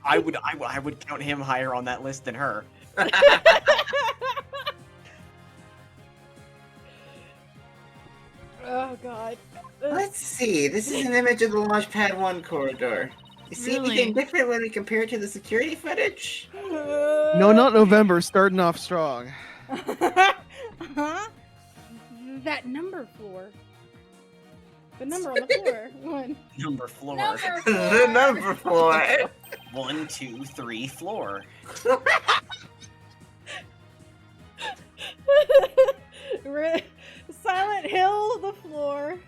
I would count him higher on that list than her. Oh god. Let's see. This is an image of the Launchpad 1 corridor. You see Really? anything different when we compare it to the security footage? No, not November. Starting off strong. Huh? That number floor. The number on the floor. One. Number floor. The number 4. 1, 2, 3 floor. Silent Hill, the floor.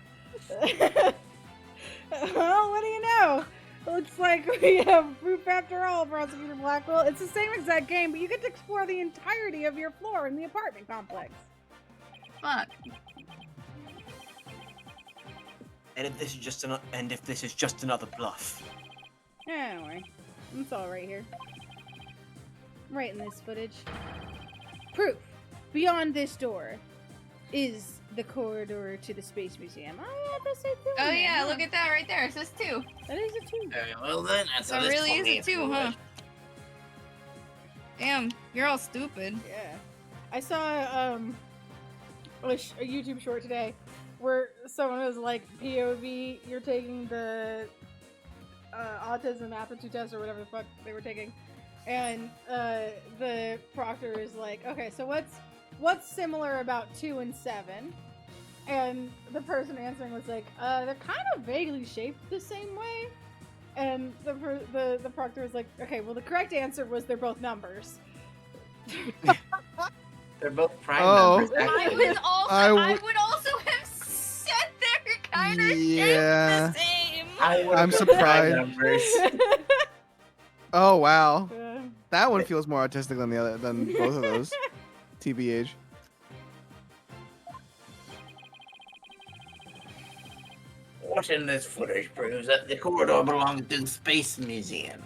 Well, what do you know? Looks like we have proof after all, Prosecutor Blackwell. It's the same exact game, but you get to explore the entirety of your floor in the apartment complex. Fuck. And if this is just another bluff. Yeah, don't worry. It's all right here. Right in this footage. Proof. Beyond this door is the corridor to the Space Museum. Oh, yeah, that's it too. Oh yeah, look at that right there. It says 2. That is a 2. Well then, that's That really is a 2, huh? Damn, you're all stupid. Yeah. I saw a YouTube short today where someone was like, POV, you're taking the autism aptitude test or whatever the fuck they were taking. And the proctor is like, okay, so what's similar about 2 and 7? And the person answering was like, they're kind of vaguely shaped the same way. And the proctor was like, okay, well the correct answer was they're both numbers. They're both prime Oh. numbers. I actually. would also, I I would- would also have said they're kind of Yeah. the same. I would've I'm put surprised. prime numbers. Oh wow, Uh, that one feels more autistic than both of those. TBH. What in this footage proves that the corridor belongs to the Space Museum?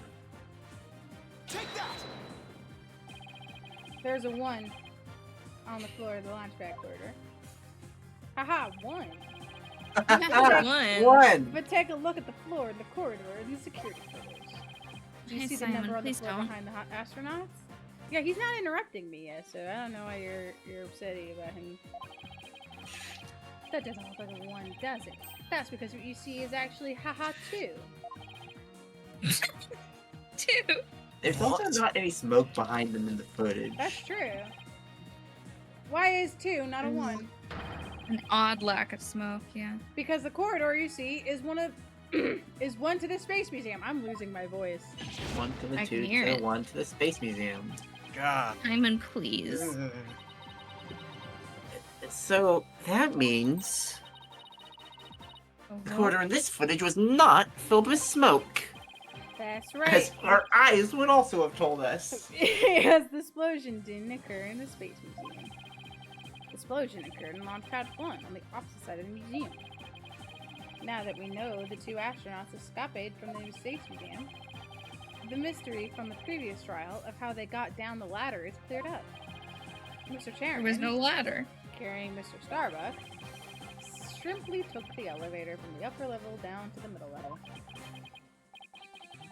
There's a 1 on the floor of the launchpad corridor. Haha, 1. One. One! But take a look at the floor of the corridor in the security footage. Do you Hey, see the Simon, number on the please floor don't. behind the astronauts? Yeah, he's not interrupting me yet, so I don't know why you're upset about him. That doesn't look like a 1, does it? That's because what you see is actually haha 2. 2. There's also not any smoke behind them in the footage. That's true. Why is 2 not a 1? An odd lack of smoke, yeah. Because the corridor you see is one to the Space Museum. I'm losing my voice. One to the I can 2 hear to it. 1 to the Space Museum. God. Simon, please. So that means Oh, the what? corridor in this footage was not filled with smoke, That's as right. our eyes would also have told us. Yes, the explosion didn't occur in the Space Museum. The explosion occurred in Launchpad 1 on the opposite side of the museum. Now that we know the 2 astronauts escaped from the Space Museum, the mystery from the previous trial of how they got down the ladder is cleared up. Mr. There Chairman, was no ladder. carrying Mr. Starbuck, simply took the elevator from the upper level down to the middle level.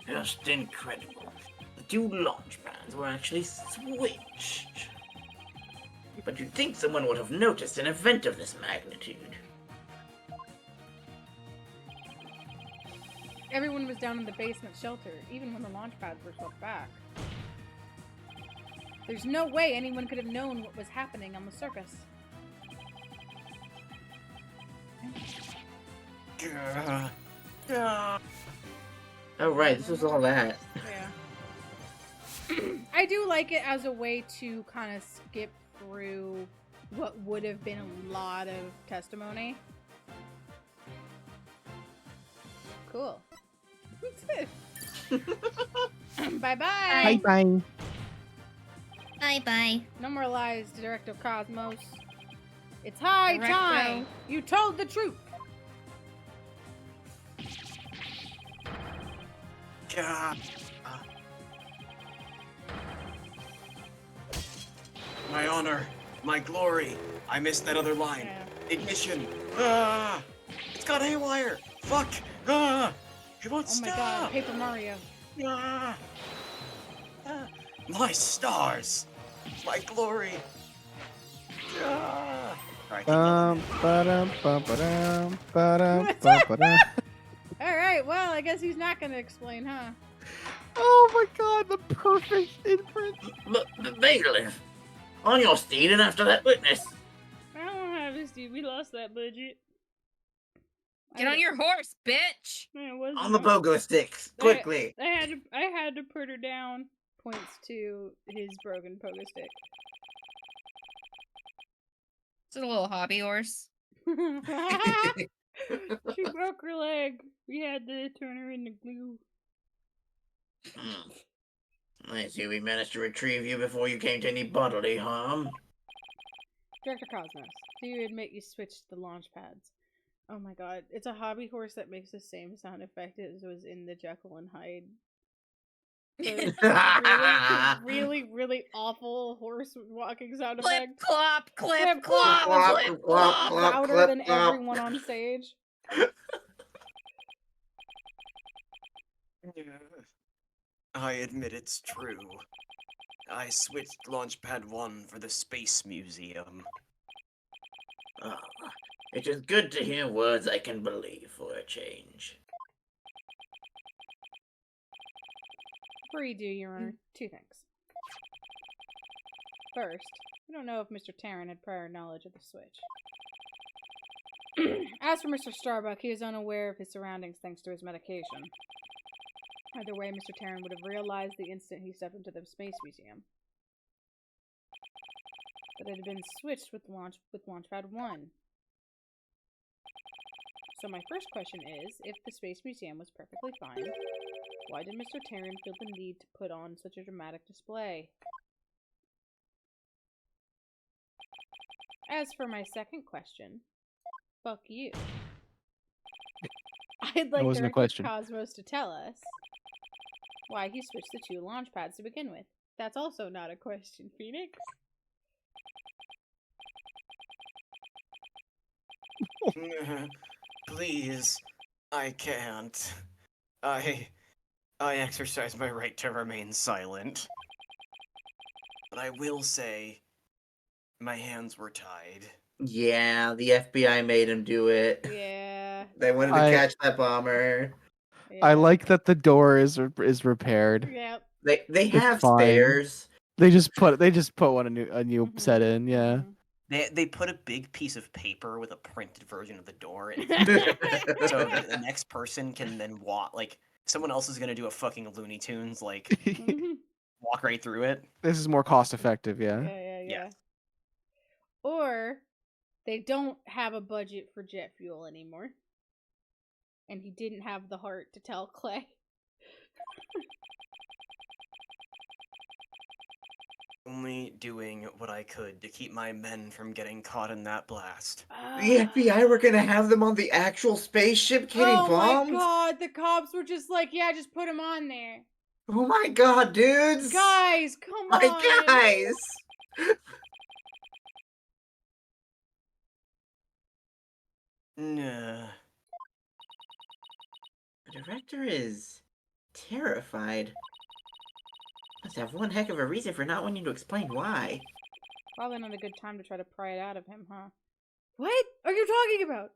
Just incredible. The 2 launch pads were actually switched. But you'd think someone would have noticed an event of this magnitude. Everyone was down in the basement shelter, even when the launch pads were swept back. There's no way anyone could have known what was happening on the surface. Oh right, this was all that. Yeah. I do like it as a way to kind of skip through what would have been a lot of testimony. Cool. Bye-bye. Bye bye. Bye-bye. No more lies, Director Cosmos. It's high Directo. time you told the truth. God. My honor, my glory. I missed that other line. Yeah. Ignition. Ah! It's got haywire. Fuck. Ah! It won't Oh my stop. god, Paper Mario. Ah! My stars. My glory. Ah! Alright, keep going. Ba-dum, ba-ba-dum, ba-dum, ba-ba-dum. Alright, well, I guess he's not gonna explain, huh? Oh my god, the perfect inference. Bailiff, on your steed and after that witness. I don't have this, dude. We lost that budget. Get on your horse, bitch! On the pogo sticks, quickly. I had to put her down. Points to his broken pogo stick. It's a little hobby horse. She broke her leg. We had to turn her into glue. I see we managed to retrieve you before you came to any bodily harm. Director Cosmos, do you admit you switched the launch pads? Oh my god, it's a hobby horse that makes the same sound effect as was in the Jekyll and Hyde. The really awful horse walking sound Clip, effect. clop, clip, Clip, clop, clop, clip, clop, clop. clop. Louder than clop. everyone on stage. I admit it's true. I switched Launchpad 1 for the Space Museum. Ah, it is good to hear words I can believe for a change. Before you do, Your Honor, two things. First, we don't know if Mr. Tarrant had prior knowledge of the switch. As for Mr. Starbuck, he was unaware of his surroundings thanks to his medication. Either way, Mr. Tarrant would have realized the instant he stepped into the Space Museum that it had been switched with Launchpad 1. So my first question is, if the Space Museum was perfectly fine, why did Mr. Tarrant feel the need to put on such a dramatic display? As for my second question, fuck you. I'd like wasn't a Director question. Cosmos to tell us why he switched the two launch pads to begin with. That's also not a question, Phoenix. Please, I can't. I exercise my right to remain silent. But I will say, my hands were tied. Yeah, the FBI made him do it. Yeah. They wanted to I- catch that bomber. I yeah. like that the door is repaired. Yeah. They have fine. spares. They just put one a new Mhm, set in. Yeah. mhm. They put a big piece of paper with a printed version of the door in. So the next person can then walk, like, someone else is gonna do a fucking Looney Tunes, like, Mhm. walk right through it. This is more cost effective. Yeah, Yeah. yeah, Yeah. yeah. Or they don't have a budget for jet fuel anymore. And he didn't have the heart to tell Clay. Only doing what I could to keep my men from getting caught in that blast. The FBI were gonna have them on the actual spaceship getting Oh bombed? my god, the cops were just like, yeah, just put him on there. Oh my god, dudes! Guys, come My on. guys! Nah. The director is terrified. Must have one heck of a reason for not wanting to explain why. Probably not a good time to try to pry it out of him, huh? What are you talking about?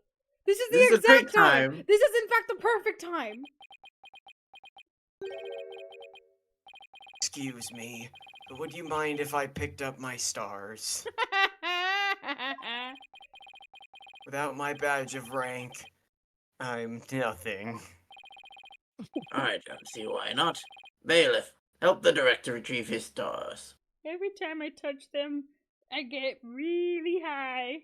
This is the This is a exact great time. This is in fact the perfect time. Excuse me, but would you mind if I picked up my stars? Without my badge of rank, I'm nothing. I don't see why not. Bailiff, help the director retrieve his stars. Every time I touch them, I get really high.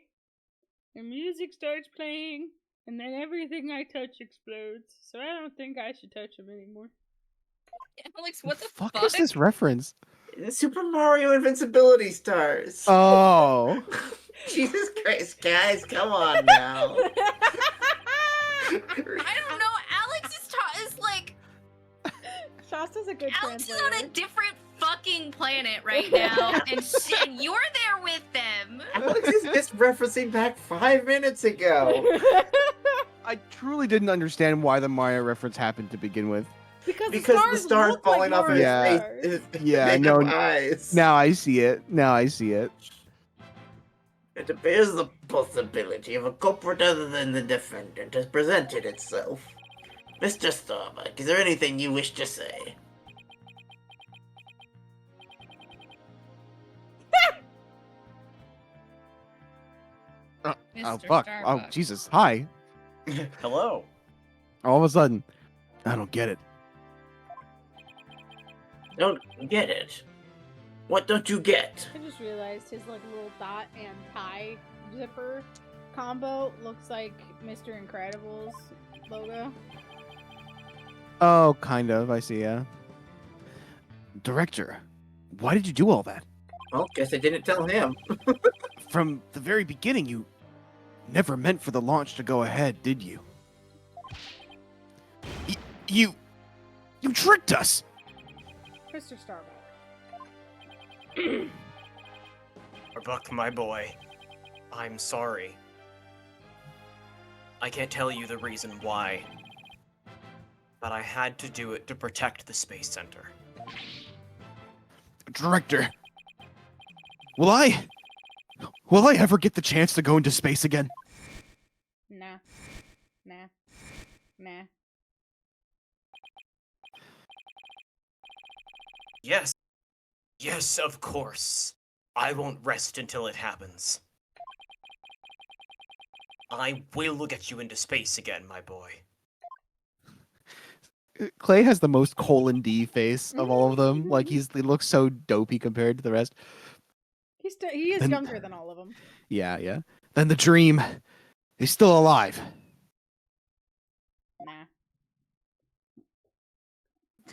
The music starts playing, and then everything I touch explodes. So I don't think I should touch them anymore. Alex, what the fuck fuck? is this reference? Super Mario Invincibility stars. Oh. Jesus Christ, guys, come on now. I don't know. Alex is like Shasta's a good Alex is on translator. a different fucking fucking planet right now, and you're there with them. Alex is just referencing back 5 minutes ago. I truly didn't understand why the Maya reference happened to begin with. Because Because the stars star look like falling off of his Yeah. face. Yeah, they no, have eyes. Now I see it. Now I see it. It appears the possibility of a culprit other than the defendant has presented itself. Mr. Starbuck, is there anything you wish to say? Oh Mr. fuck! Oh Starbuck. Jesus! Hi! Hello. All of a sudden, I don't get it. Don't get it. What don't you get? I just realized his like little dot and tie zipper combo looks like Mr. Incredible's logo. Oh, kind of. I see. Yeah. Director, why did you do all that? Well, guess I didn't tell him. From the very beginning, you never meant for the launch to go ahead, did you? You tricked us! Mr. Starbuck. Buck, my boy, I'm sorry. I can't tell you the reason why, but I had to do it to protect the Space Center. Director, will I ever get the chance to go into space again? Nah. Nah. Nah. Yes. Yes, of course. I won't rest until it happens. I will get you into space again, my boy. Clay has the most colon D face of all of them. Like he looks so dopey compared to the rest. He is And- younger than all of them. Yeah, yeah. Then the dream is still alive. Nah.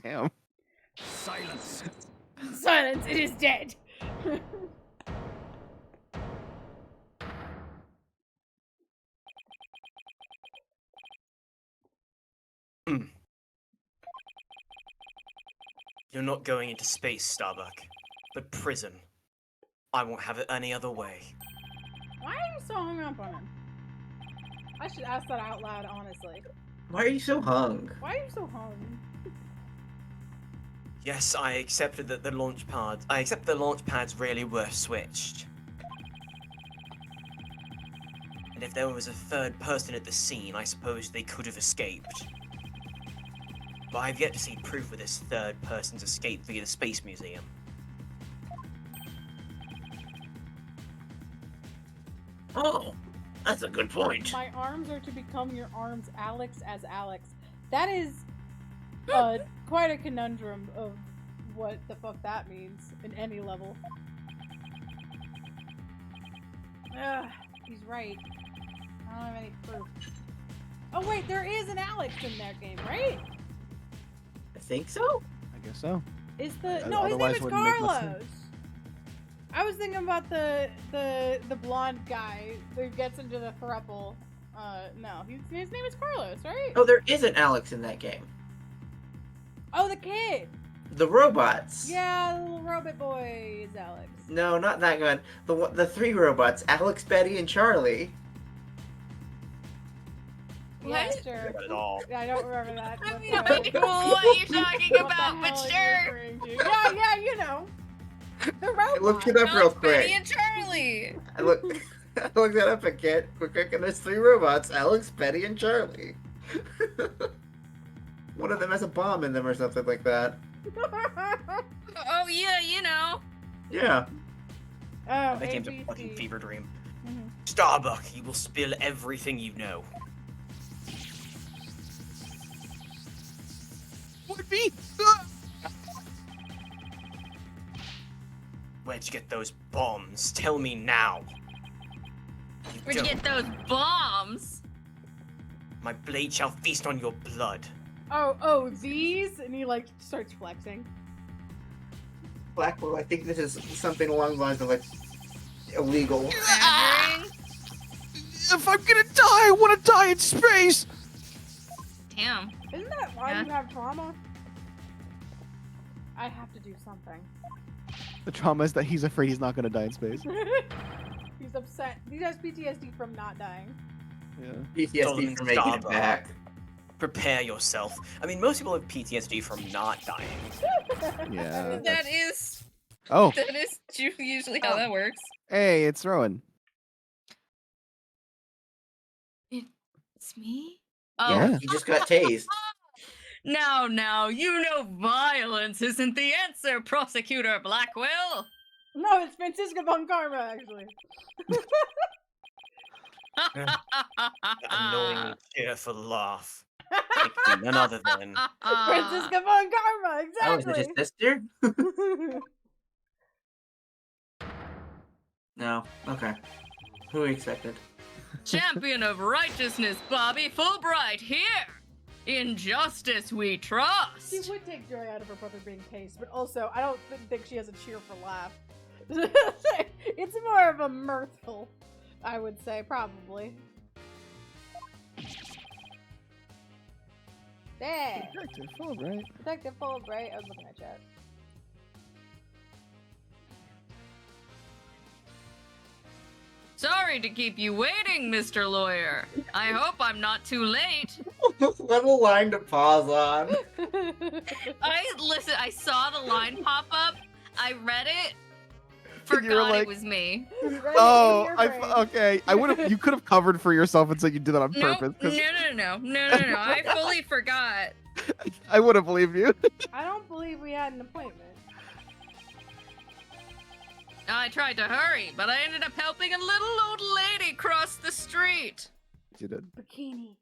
Damn. Silence. Silence, it is dead. You're not going into space, Starbuck, but prison. I won't have it any other way. Why are you so hung up on him? I should ask that out loud, honestly. Why are you so hung? Why are you so hung? Yes, I accepted that the launch pads really were switched. And if there was a third person at the scene, I suppose they could have escaped. But I've yet to see proof of this third person's escape via the Space Museum. Oh, that's a good point. My arms are to become your arms, Alex as Alex. That is quite a conundrum of what the fuck that means in any level. Ugh, he's right. I don't have any proof. Oh wait, there is an Alex in that game, right? I think so. I guess so. Is the Yeah, no? His name otherwise is wouldn't make much Carlos. sense. I was thinking about the blonde guy who gets into the throuple. No, his name is Carlos, right? Oh, there is an Alex in that game. Oh, the kid. The robots. Yeah, the little robot boy is Alex. No, not that one. The three robots: Alex, Betty, and Charlie. Yeah, What? sure. Not at all. I don't remember that. I have That's no alright. idea what you're talking What the about, but hell are you sure. referring to? Yeah, you know. The robot. I looked it up real Alex, quick. Betty, and Charlie. I looked that up again. Quick, and there's three robots: Alex, Betty, and Charlie. One of them has a bomb in them or something like that. Oh yeah, you know. Yeah. Oh, That game's a ABC. fucking fever dream. Mhm. Starbuck, you will spill everything you know. Would be. Where'd you get those bombs? Tell me now. Where'd you get those bombs? My blade shall feast on your blood. Oh, these? And he like starts flexing. Blackwell, I think this is something along the lines of like illegal. Remembering? If I'm gonna die, I want to die in space. Damn. Isn't that why Yeah. you have trauma? I have to do something. The trauma is that he's afraid he's not gonna die in space. He's upset. He has PTSD from not dying. Yeah. PTSD for making it Stop. back. Prepare yourself. I mean, most people have PTSD from not dying. Yeah. That is Oh, usually how that works. hey, it's Rowan. It's me? Yeah, Oh, he just got tased. now, you know violence isn't the answer, Prosecutor Blackwell. No, it's Francisca von Karma, actually. That annoyingly cheerful laugh. It can be none other than Francisca von Karma, Oh, is it his exactly. sister? No. Okay. Who we expected? Champion of righteousness, Bobby Fulbright, here! In justice we trust! She would take joy out of her brother being tased, but also, I don't think she has a cheerful laugh. It's more of a mirthful, I would say, probably. There! Detective Fulbright. Detective Fulbright. I was looking at chat. Sorry to keep you waiting, Mr. Lawyer. I hope I'm not too late. What a line to pause on. I saw the line pop up, I read it, And you were forgot like- it was me. Oh, okay. I would have. You could have covered for yourself and said you did that on No, purpose. no, 'Cause no. I fully forgot. I would have believed you. I don't believe we had an appointment. I tried to hurry, but I ended up helping a little old lady cross the street. You did. Bikini.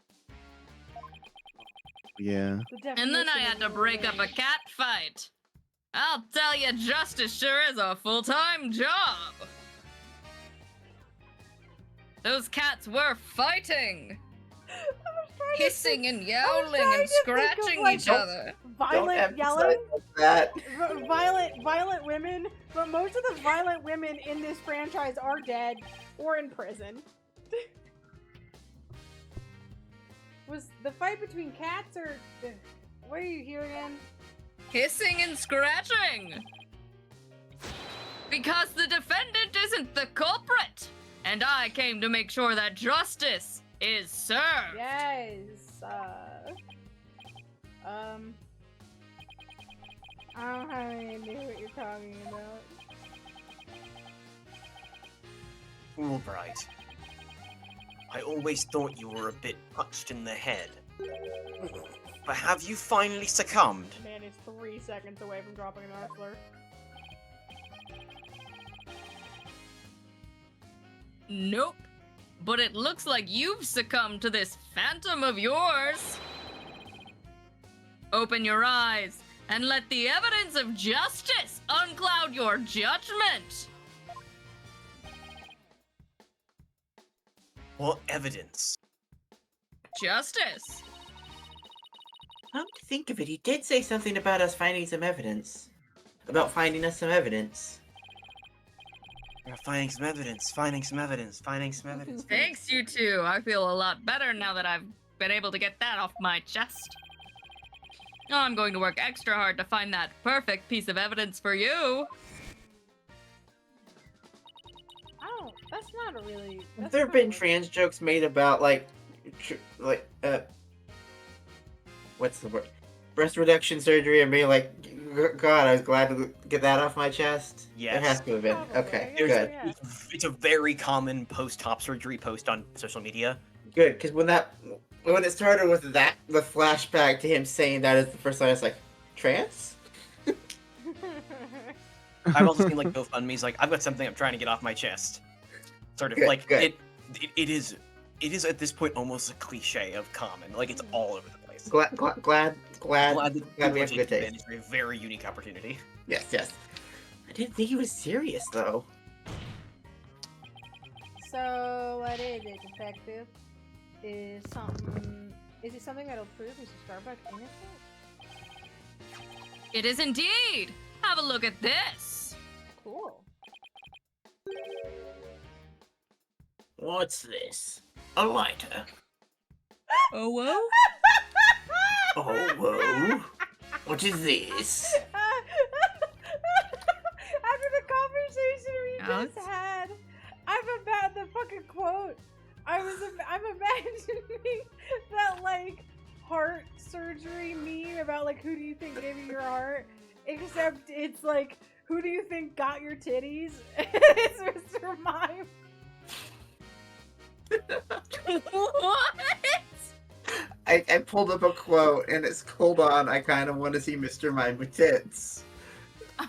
Yeah. The And then I definition had to of break up a rage. cat fight. I'll tell you, justice sure is a full-time job. Those cats were fighting, hissing and yowling trying and to think of, scratching like, each other. Violent Don't yelling. emphasize that. Violent women, but most of the violent women in this franchise are dead or in prison. Was the fight between cats or what are you here again? Hissing and scratching. Because the defendant isn't the culprit. And I came to make sure that justice is served. Yes. I don't have any idea what you're talking about. Fulbright. I always thought you were a bit touched in the head. But have you finally succumbed? Man is 3 seconds away from dropping an artler. Nope. But it looks like you've succumbed to this phantom of yours. Open your eyes and let the evidence of justice uncloud your judgment. What evidence? Justice. Come to think of it, he did say something about us finding some evidence. About finding us some evidence. We're finding some evidence, finding some evidence, finding some evidence. Thanks, you two. I feel a lot better now that I've been able to get that off my chest. I'm going to work extra hard to find that perfect piece of evidence for you. Oh, that's not a really. Have that's there not been really- trans jokes made about, like, what's the word? Breast reduction surgery and being like, God, I was glad to get that off my chest? Yes. It has to have been. Probably, Okay, yeah, good. yeah. It's a very common post-op surgery post on social media. Good, because when it started with that, the flashback to him saying that is the first time I was like, trans? I've also seen like GoFundMe's like, I've got something I'm trying to get off my chest. Sort of Good, like good. it is at this point almost a cliche of common. Like it's all over the place. Glad we have good taste. taste. It's a very unique opportunity. Yes, yes. I didn't think he was serious, though. So what is it, detective? Is it something that'll prove Mr. Starbuck innocent? It is indeed. Have a look at this. Cool. What's this? A lighter. Oh, whoa. Oh, whoa. What is this? After the out. just had. I'm about the fucking quote. I'm imagining that like heart surgery meme about like who do you think gave you your heart, except it's like who do you think got your titties? It's Mr. Mime. What? I pulled up a quote and it's hold on, I kind of want to see Mr. Mime with tits.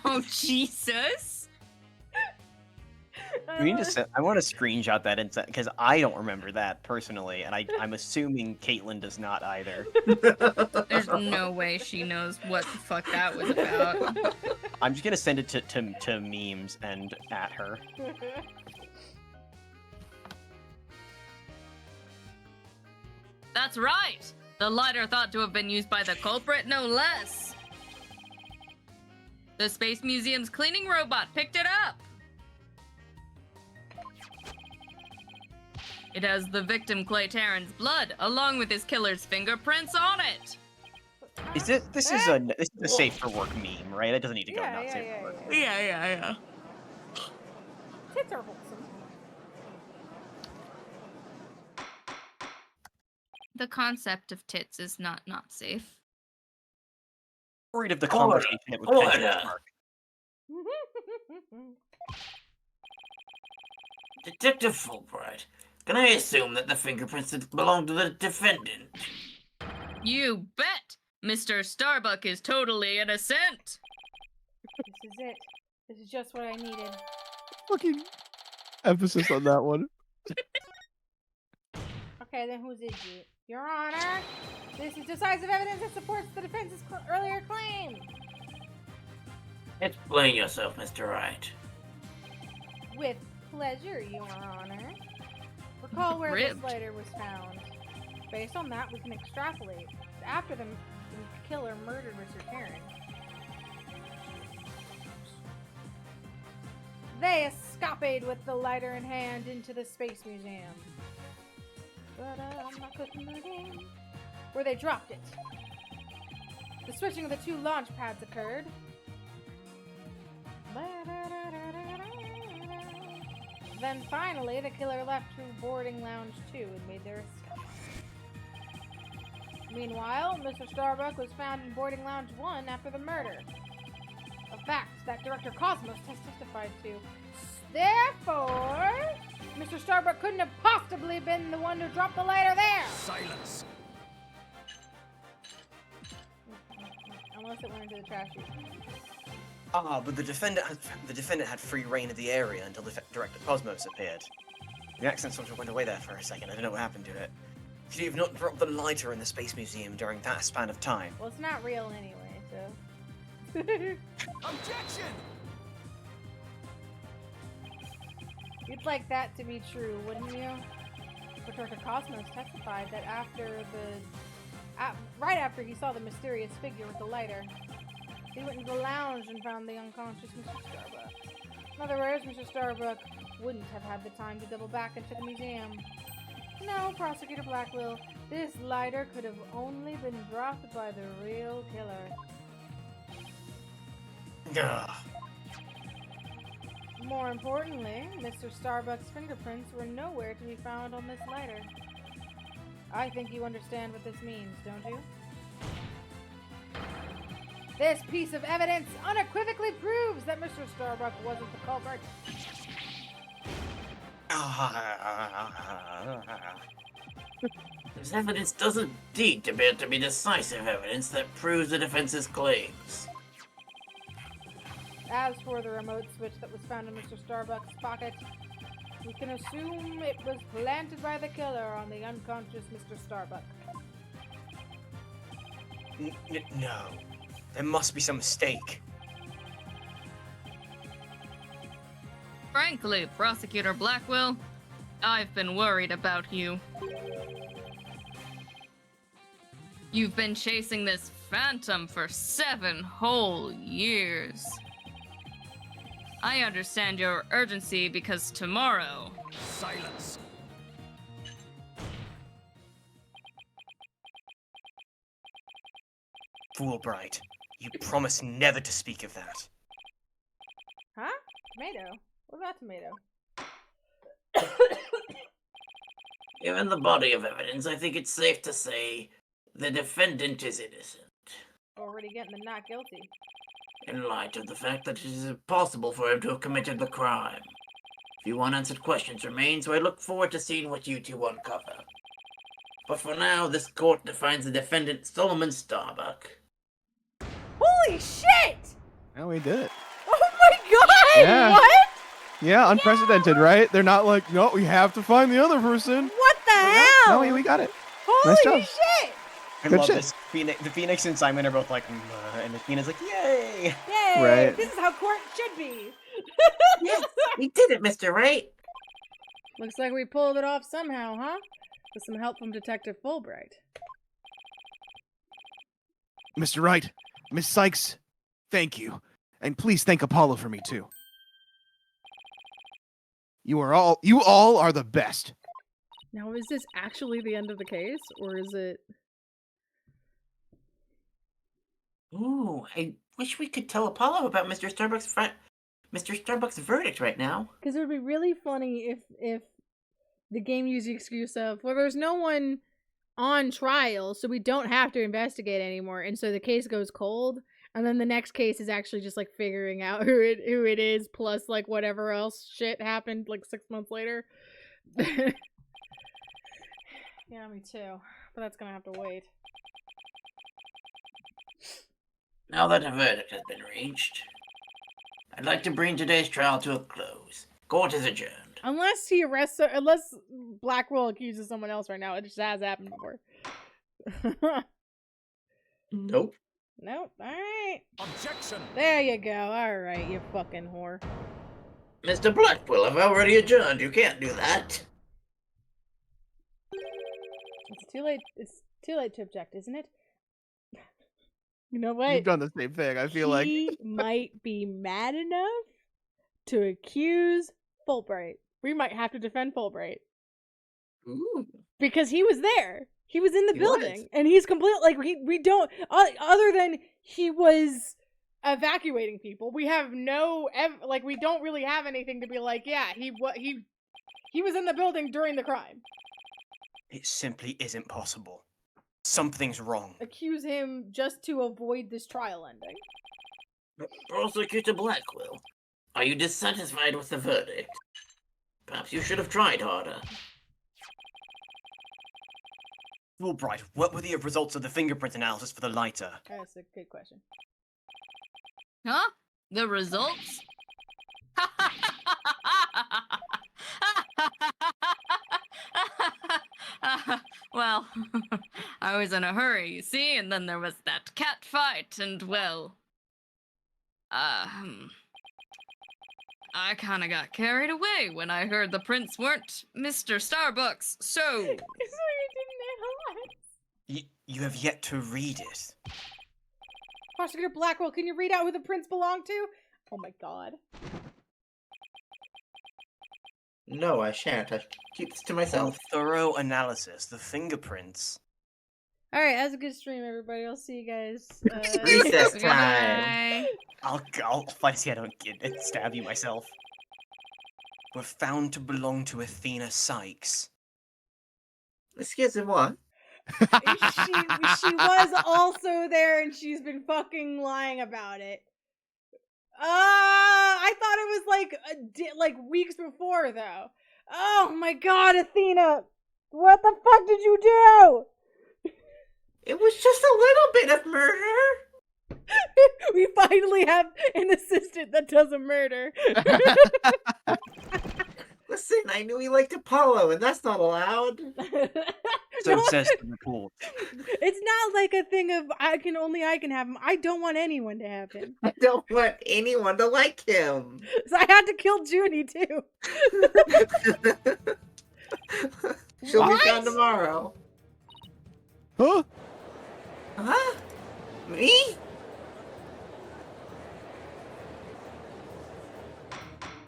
Oh, Jesus. We need to I want to screenshot that because I don't remember that personally, and I'm assuming Caitlin does not either. There's no way she knows what the fuck that was about. I'm just gonna send it to memes and at her. That's right! The lighter thought to have been used by the culprit, no less! The Space Museum's cleaning robot picked it up! It has the victim Clay Taryn's blood, along with his killer's fingerprints on it! This is a safe for work meme, right? It doesn't need to go Yeah, not yeah, safe yeah, for work. yeah. Yeah. Tits are wholesome. The concept of tits is not safe. Worried if the Order, conversation it would potentially order. spark. Detective Fulbright, can I assume that the fingerprints belong to the defendant? You bet! Mr. Starbuck is totally innocent! This is it. This is just what I needed. Fucking emphasis on that one. Okay, then who's idiot? Your Honor, this is decisive evidence that supports the defense's earlier claim. Explain yourself, Mr. Wright. With pleasure, Your Honor. Recall where Ribbed. this lighter was found. Based on that, we can extrapolate that after the killer murdered Mr. Karen, they escaped with the lighter in hand into the Space Museum. But I'm not cooking the game. Where they dropped it. The switching of the two launch pads occurred. Then finally, the killer left through boarding lounge 2 and made their escape. Meanwhile, Mr. Starbuck was found in boarding lounge 1 after the murder. A fact that Director Cosmos has testified to. Therefore, Mr. Starbuck couldn't have possibly been the one who dropped the lighter there! Silence. Unless it went into the trash chute. But the defendant had free reign of the area until the Director Cosmos appeared. The accent sort of went away there for a second. I don't know what happened to it. Could you have not dropped the lighter in the Space Museum during that span of time? Well, it's not real anyway, so... Objection! You'd like that to be true, wouldn't you? But Dr. Cosmos testified that right after he saw the mysterious figure with the lighter, he went into the lounge and found the unconscious Mr. Starbuck. In other words, Mr. Starbuck wouldn't have had the time to double back into the museum. No, Prosecutor Blackwell, this lighter could have only been dropped by the real killer. Ugh. More importantly, Mr. Starbuck's fingerprints were nowhere to be found on this lighter. I think you understand what this means, don't you? This piece of evidence unequivocally proves that Mr. Starbuck wasn't the culprit. This evidence does indeed appear to be decisive evidence that proves the defense's claims. As for the remote switch that was found in Mr. Starbuck's pocket, we can assume it was planted by the killer on the unconscious Mr. Starbuck. No. There must be some mistake. Frankly, Prosecutor Blackwell, I've been worried about you. You've been chasing this phantom for 7 whole years. I understand your urgency because tomorrow... Silence. Fulbright, you promised never to speak of that. Huh? Tomato? What got tomato. Given the body of evidence, I think it's safe to say the defendant is innocent, Already getting the not guilty. in light of the fact that it is impossible for him to have committed the crime. Few unanswered questions remain, so I look forward to seeing what you two uncover. But for now, this court defines the defendant Solomon Starbuck. Holy shit! Yeah, we did it. Oh my god! Yeah. What? Yeah, unprecedented, right? They're not like, no, we have to find the other person. What the hell? No, we got it. Holy Nice job. shit! I Good love shit. this. The Phoenix and Simon are both like, and the Athena's like, yay! Yay! Right. This is how court should be. Yes, we did it, Mr. Wright. Looks like we pulled it off somehow, huh? With some help from Detective Fulbright. Mr. Wright, Miss Sykes, thank you. And please thank Apollo for me, too. You all are the best. Now, is this actually the end of the case, or is it? Ooh, I wish we could tell Apollo about Mr. Starbuck's verdict right now. Because it would be really funny if the game used the excuse of, well, there's no one on trial, so we don't have to investigate anymore, and so the case goes cold, and then the next case is actually just like figuring out who it is, plus like whatever else shit happened like 6 months later. Yeah, me too. But that's gonna have to wait. Now that a verdict has been reached, I'd like to bring today's trial to a close. Court is adjourned. Unless Blackwell accuses someone else right now. It just has happened before. Nope. Nope. Alright. Objection! There you go. Alright, you fucking whore. Mr. Blackwell, I've already adjourned. You can't do that. It's too late to object, isn't it? You know what? You've done the same thing, I feel like. He might be mad enough to accuse Fulbright. We might have to defend Fulbright. Ooh. Because he was there. He was in the He building. was. And he's complete, like, we don't, other than he was evacuating people, we have we don't really have anything to be like, yeah, he was in the building during the crime. It simply isn't possible. Something's wrong. Accuse him just to avoid this trial ending. Prosecutor Blackwell, are you dissatisfied with the verdict? Perhaps you should have tried harder. Fulbright, what were the results of the fingerprint analysis for the lighter? That's a good question. Huh? The results? Well, I was in a hurry, you see, and then there was that cat fight, and well, I kinda got carried away when I heard the prints weren't Mr. Starbucks, so... This is why you didn't analyze. You have yet to read it. Prosecutor Blackwell, can you read out who the prints belong to? Oh my god. No, I shan't. I keep this to On myself. thorough analysis, the fingerprints. Alright, that was a good stream, everybody. I'll see you guys. Recess time. Goodbye. I'll fight see I don't get it, stab you myself. Were found to belong to Athena Sykes. Excuse me, what? she was also there and she's been fucking lying about it. I thought it was like weeks before though. Oh my god, Athena! What the fuck did you do? It was just a little bit of murder. We finally have an assistant that does a murder. Listen, I knew he liked Apollo, and that's not allowed. So No, says the report. it's not like a thing of I can have him. I don't want anyone to have him. I don't want anyone to like him. So I had to kill Junie too. She'll What? be found tomorrow. Huh? Huh? Me?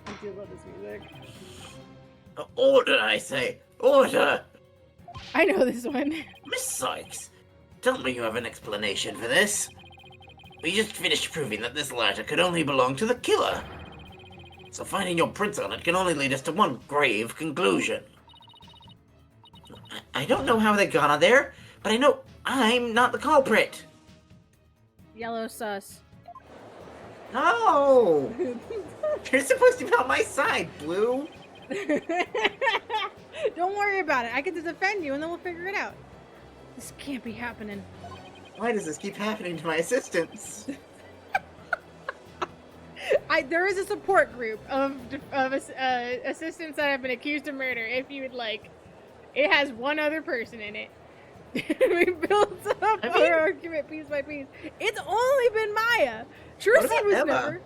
I do love this music. Order, I say! Order! I know this one. Miss Sykes, tell me you have an explanation for this. We just finished proving that this lighter could only belong to the killer. So finding your prints on it can only lead us to one grave conclusion. I don't know how they got on there, but I know I'm not the culprit. Yellow sus. No! You're supposed to be on my side, Blue. Don't worry about it. I get to defend you, and then we'll figure it out. This can't be happening. Why does this keep happening to my assistants? There is a support group of assistants that have been accused of murder. If you would like, it has one other person in it. We built up our argument piece by piece. It's only been Maya. Trucy about was Emma? never.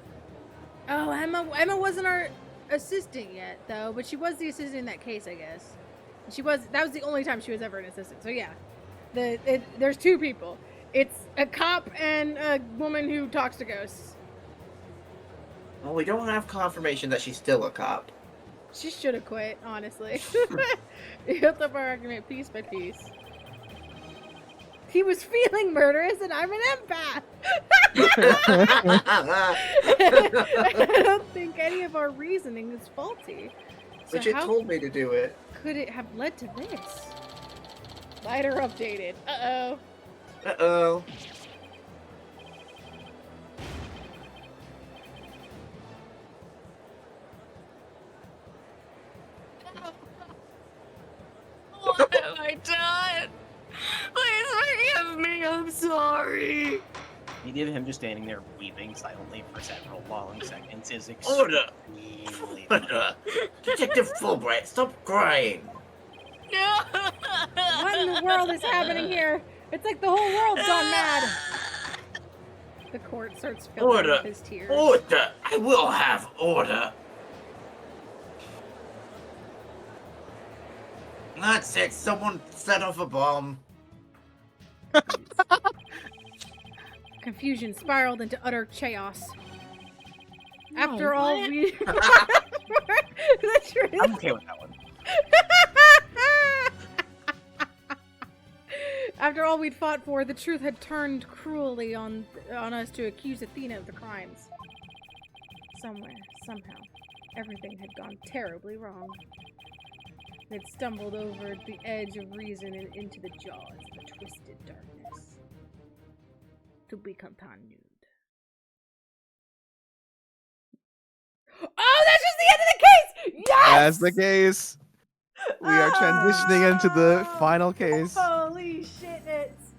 Oh, Emma wasn't our assistant yet, though. But she was the assistant in that case, I guess. That was the only time she was ever an assistant. So yeah, there's two people. It's a cop and a woman who talks to ghosts. Well, we don't have confirmation that she's still a cop. She should have quit, honestly. We built up our argument piece by piece. He was feeling murderous, and I'm an empath. I don't think any of our reasoning is faulty. So But you how told me to do it. could it have led to this? Lighter updated. Uh-oh. Uh-oh. What have I done? Please forgive me. I'm sorry. The idea of him just standing there weeping silently for several long seconds is Order! extremely Order! Detective Fulbright, stop crying! What in the world is happening here? It's like the whole world's gone mad. The court starts filling Order! with his tears. Order! I will have order! That's it, someone set off a bomb. Confusion spiraled into utter chaos. After Oh, all, what? we. The truth. I'm okay with that one. After all we'd fought for, the truth had turned cruelly on us to accuse Athena of the crimes. Somewhere, somehow, everything had gone terribly wrong. They'd stumbled over the edge of reason and into the jaws of a twisted darkness. To be continued. Oh, that's just the end of the case! Yes! That's the case. We are transitioning into the final case. Holy shit, it's.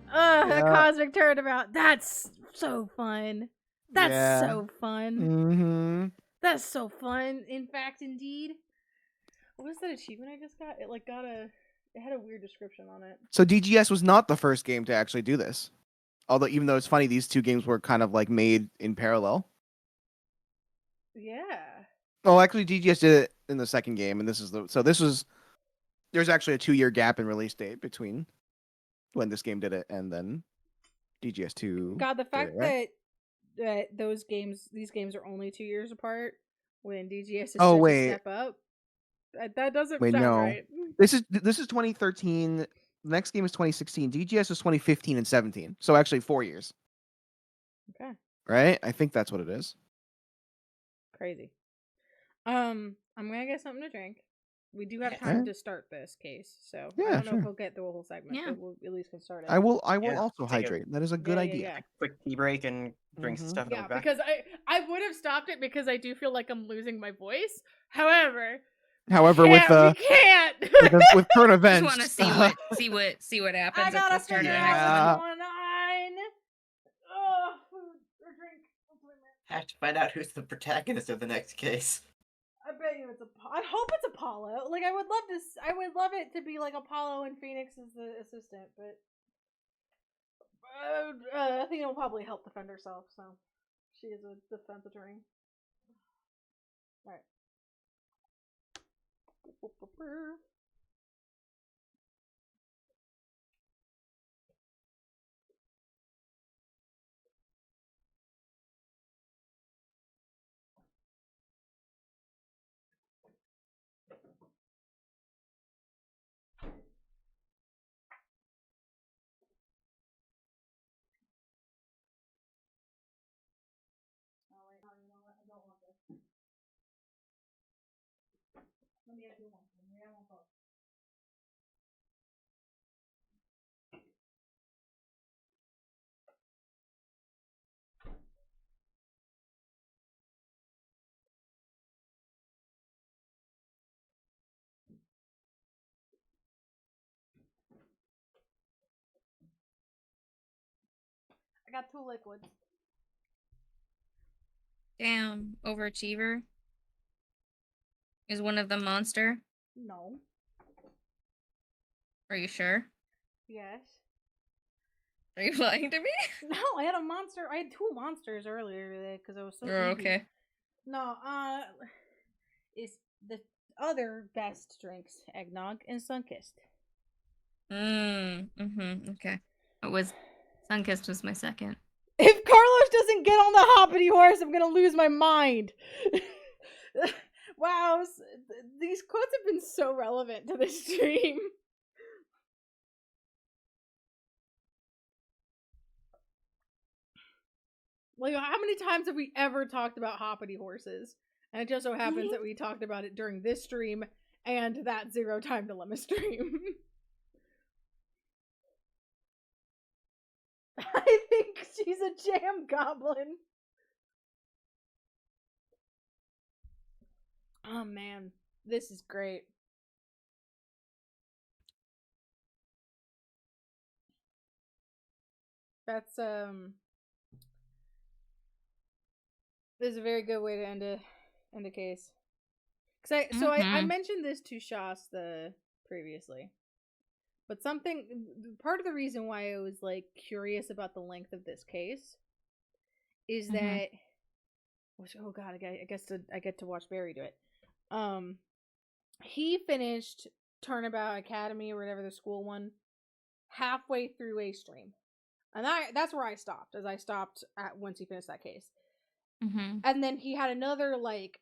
The Yeah. cosmic turnabout. That's so fun. That's Yeah. so fun. Mm-hmm. That's so fun. In fact, indeed. What was that achievement I just got? It had a weird description on it. So DGS was not the first game to actually do this. Although, even though it's funny, these two games were kind of like made in parallel. Yeah. Oh, actually, DGS did it in the second game, and there's actually a 2-year gap in release date between when this game did it and then DGS 2. God, the fact right? that these games are only 2 years apart when DGS is Oh, such wait. a step up. That doesn't Wait, sound no. right. This is 2013. The next game is 2016. DGS is 2015 and 17. So actually 4 years, Okay. right? I think that's what it is. Crazy. I'm gonna get something to drink. We do have time to start this case, so I Yeah, don't know sure. if we'll get the whole segment, Yeah. but we'll at least get started. I will Yeah, also take it. hydrate. That is a good idea. Yeah. Quick tea break and drink some Mhm. stuff. and Yeah, we'll be back. because I would have stopped it because I do feel like I'm losing my voice. However, However, we can't. with current Just events, want to see what happens I at gotta the start of figure the out next Yeah. what's one. going on. Oh, food or drink. Have to find out who's the protagonist of the next case. I bet you it's I hope it's Apollo. Like I would love it to be like Apollo and Phoenix as the assistant, but Athena will probably help defend herself, so she is a defense attorney. All right. Oh wait, no, you know what? I don't want this. I got 2 liquids. Damn, overachiever. Is one of them Monster? No. Are you sure? Yes. Are you lying to me? No, I had a monster. I had 2 monsters earlier today because I was so Oh, sleepy. okay. No, it's the other best drinks: eggnog and Sunkist. Okay. It was Sunkist was my second. If Carlos doesn't get on the hoppity horse, I'm gonna lose my mind. Wow, these quotes have been so relevant to this stream. Like, how many times have we ever talked about hoppity horses? And it just so happens that we talked about it during this stream and that Zero Time Dilemma stream. I think she's a jam goblin. Oh man, this is great. That's this is a very good way to end a case. Cause I mentioned this to Shasta previously. But part of the reason why I was like curious about the length of this case is that oh god, I get to watch Barry do it. He finished Turnabout Academy or whatever the school one halfway through a stream. And that's where I stopped, as I stopped at once he finished that case. And then he had another like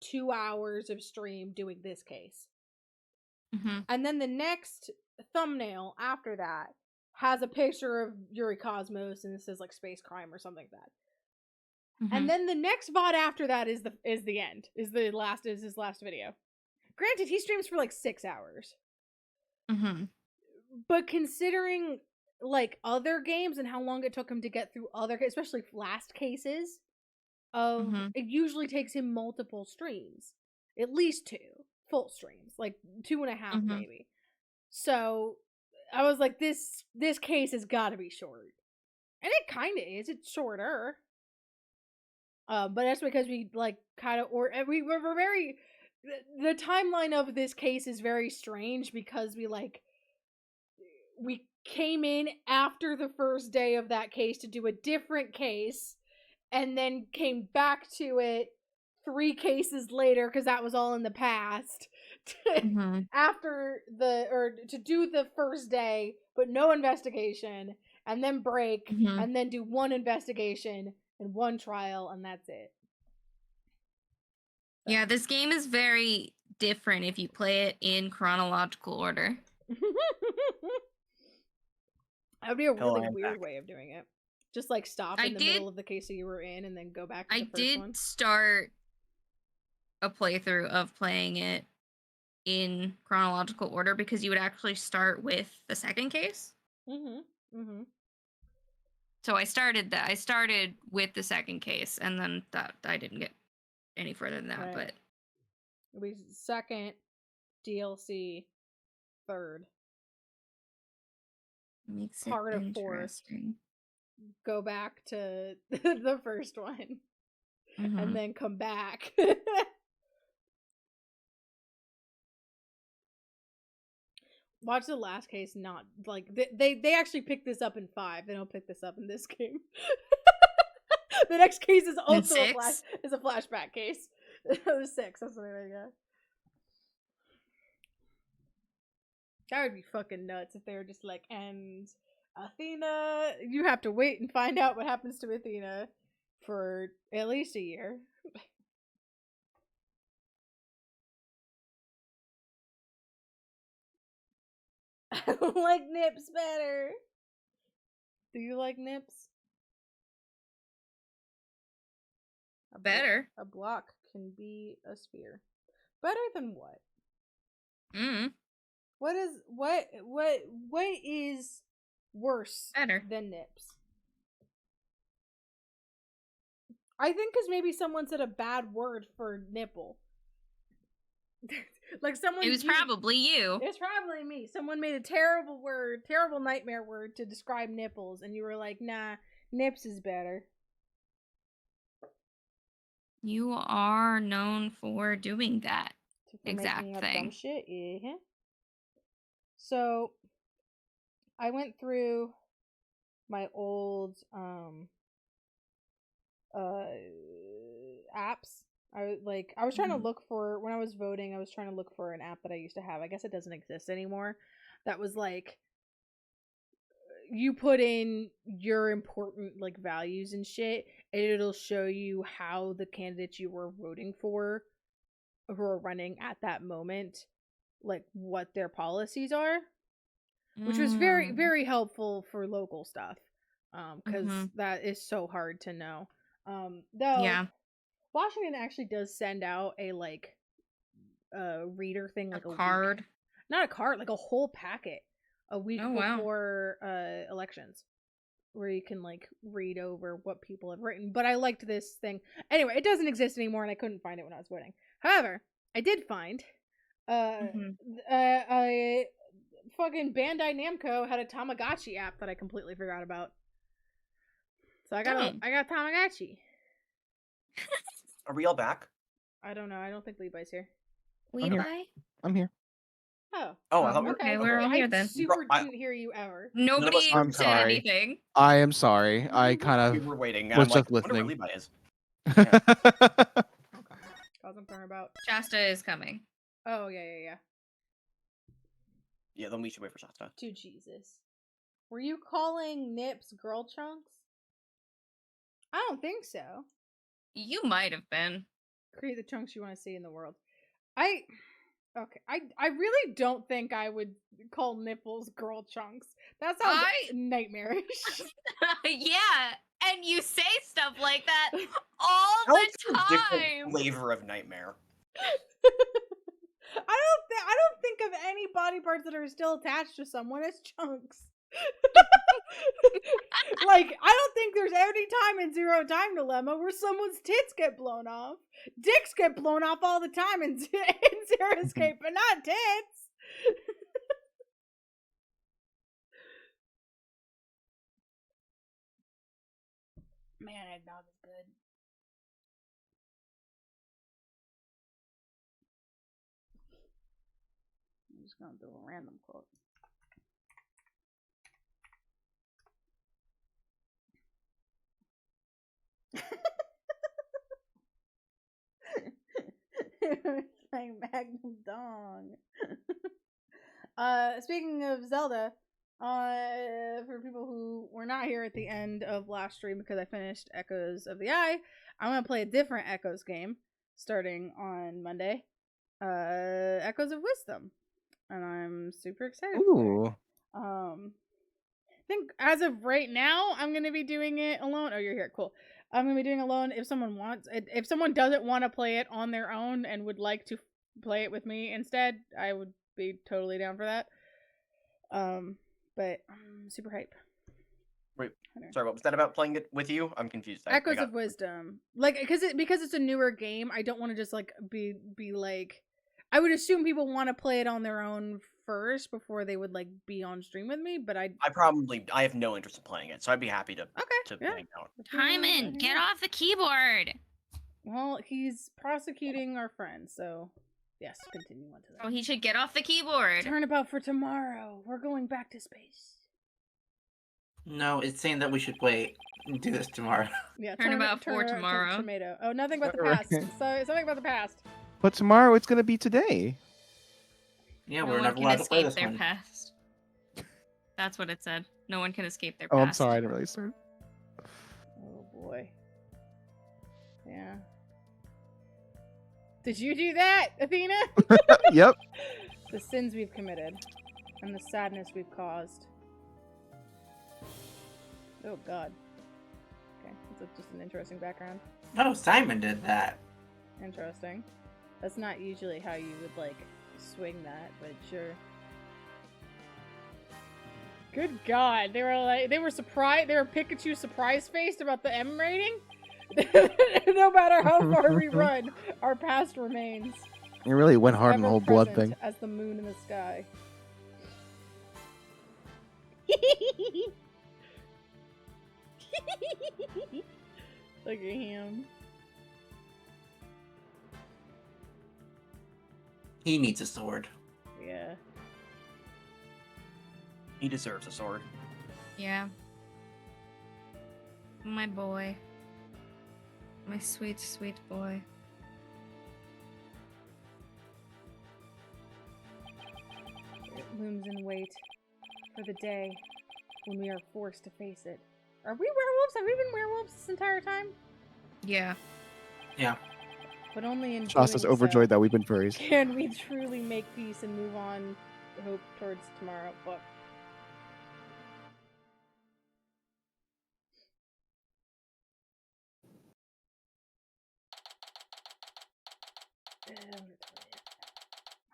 2 hours of stream doing this case. And then the next thumbnail after that has a picture of Yuri Cosmos and it says like space crime or something like that. And then the next VOD after that is the end. Is his last video. Granted, he streams for like 6 hours. But considering like other games and how long it took him to get through other, especially last cases, it usually takes him multiple streams, at least 2 full streams, like 2.5 maybe. So I was like, this case has got to be short, and it kind of is. It's shorter, but that's because we like kind of we were very. The timeline of this case is very strange because we came in after the first day of that case to do a different case, and then came back to it 3 cases later because that was all in the past. After to do the first day, but no investigation, and then break, and then do 1 investigation and 1 trial, and that's it. Yeah, this game is very different if you play it in chronological order. That would be a really weird way of doing it. Just like stop in the middle of the case that you were in and then go back to the first one. I did start a playthrough of playing it in chronological order because you would actually start with the second case. So I started that. I started with the second case, and then that I didn't get any further than that. Right. But it was second, DLC, third. Makes part it of fourth. Interesting. Go back to the first one, and then come back. Watch the last case. Not like they actually pick this up in 5. They don't pick this up in this game. The next case is also a flashback case. It was 6. That's something like that. That would be fucking nuts if they were just like, and Athena. You have to wait and find out what happens to Athena for at least a year. I like Nips better. Do you like Nips? Better. A block can be a sphere. Better than what? Mm. What is worse Better. than nips? I think because maybe someone said a bad word for nipple. Like someone. It was probably you. It's probably me. Someone made a terrible word, terrible nightmare word to describe nipples, and you were like, "Nah, nips is better." You are known for doing that. For Exact making up thing. dumb shit. Yeah. So, I went through my old apps. I was trying to look for, when I was voting, I was trying to look for an app that I used to have. I guess it doesn't exist anymore. That was like, you put in your important like values and shit, and it'll show you how the candidates you were voting for who are running at that moment, like what their policies are, which was very, very helpful for local stuff, because that is so hard to know. Though Yeah. Washington actually does send out a like reader thing, like a card. week. Not a card, like a whole packet a week before elections, where you can like read over what people have written. But I liked this thing. Anyway, it doesn't exist anymore, and I couldn't find it when I was voting. However, I did find fucking Bandai Namco had a Tamagotchi app that I completely forgot about. So I got Tamagotchi. Are we all back? I don't know. I don't think Levi's here. Levi? I'm here. Oh. Oh, I thought okay, we're all here then. I super didn't hear you ever. Nobody I'm said sorry. anything. I am sorry. I kind we of were waiting. was I'm like, just I wonder where listening. Levi is. Cause I'm talking about. Shasta is coming. Oh yeah. Yeah, then we should wait for Shasta. To Jesus. Were you calling nips girl chunks? I don't think so. You might have been. Create the chunks you want to see in the world. I really don't think I would call nipples girl chunks. That sounds nightmarish. Yeah, and you say stuff like that all Alex the is a different time. flavor of nightmare. I don't think of any body parts that are still attached to someone as chunks. Like, I don't think there's any time in Zero Time Dilemma where someone's tits get blown off. Dicks get blown off all the time in Zero Escape, but not tits. Man, eggnog is good. I'm just gonna do a random quote. Playing Magnum Dong. Speaking of Zelda, for people who were not here at the end of last stream because I finished Echoes of the Eye, I'm gonna play a different Echoes game starting on Monday. Echoes of Wisdom, and I'm super excited. Ooh. I think as of right now, I'm gonna be doing it alone. Oh, you're here, cool. I'm gonna be doing it alone. If someone wants it, if someone doesn't want to play it on their own and would like to play it with me instead, I would be totally down for that. But I'm super hype. Wait, sorry, what was that about playing it with you? I'm confused. Echoes of Wisdom, like because it's a newer game. I don't want to just like be like. I would assume people want to play it on their own first before they would like be on stream with me, but I have no interest in playing it, so I'd be happy to hang out. Timon, get off the keyboard. Well, he's prosecuting our friend, so yes, continue on to that. Oh, he should get off the keyboard. Turnabout for tomorrow. We're going back to space. No, it's saying that we should do this tomorrow. Yeah, Turnabout for tomorrow. Tomato. Oh, nothing about the past. So something about the past. But tomorrow it's gonna be today. Yeah, No we're one not can allowed to play escape this their one. past. That's what it said. No one can escape their Oh, past. I'm sorry, I didn't really start. Oh boy. Yeah. Did you do that, Athena? Yep. The sins we've committed and the sadness we've caused. Oh god. Okay, that's just an interesting background. No, Simon did that. Interesting. That's not usually how you would, like, swing that, but sure. Good God, they were surprised, they were Pikachu surprise-faced about the M rating? No matter how far we run, our past remains. It really went hard on the Ever whole blood present thing. as the moon in the sky. Look at him. He needs a sword. Yeah. He deserves a sword. Yeah. My boy. My sweet, sweet boy. It looms in wait for the day when we are forced to face it. Are we werewolves? Have we been werewolves this entire time? Yeah. Yeah. But only in Shasta's doing overjoyed so that we've been furries. can we truly make peace and move on, hope towards tomorrow. Fuck.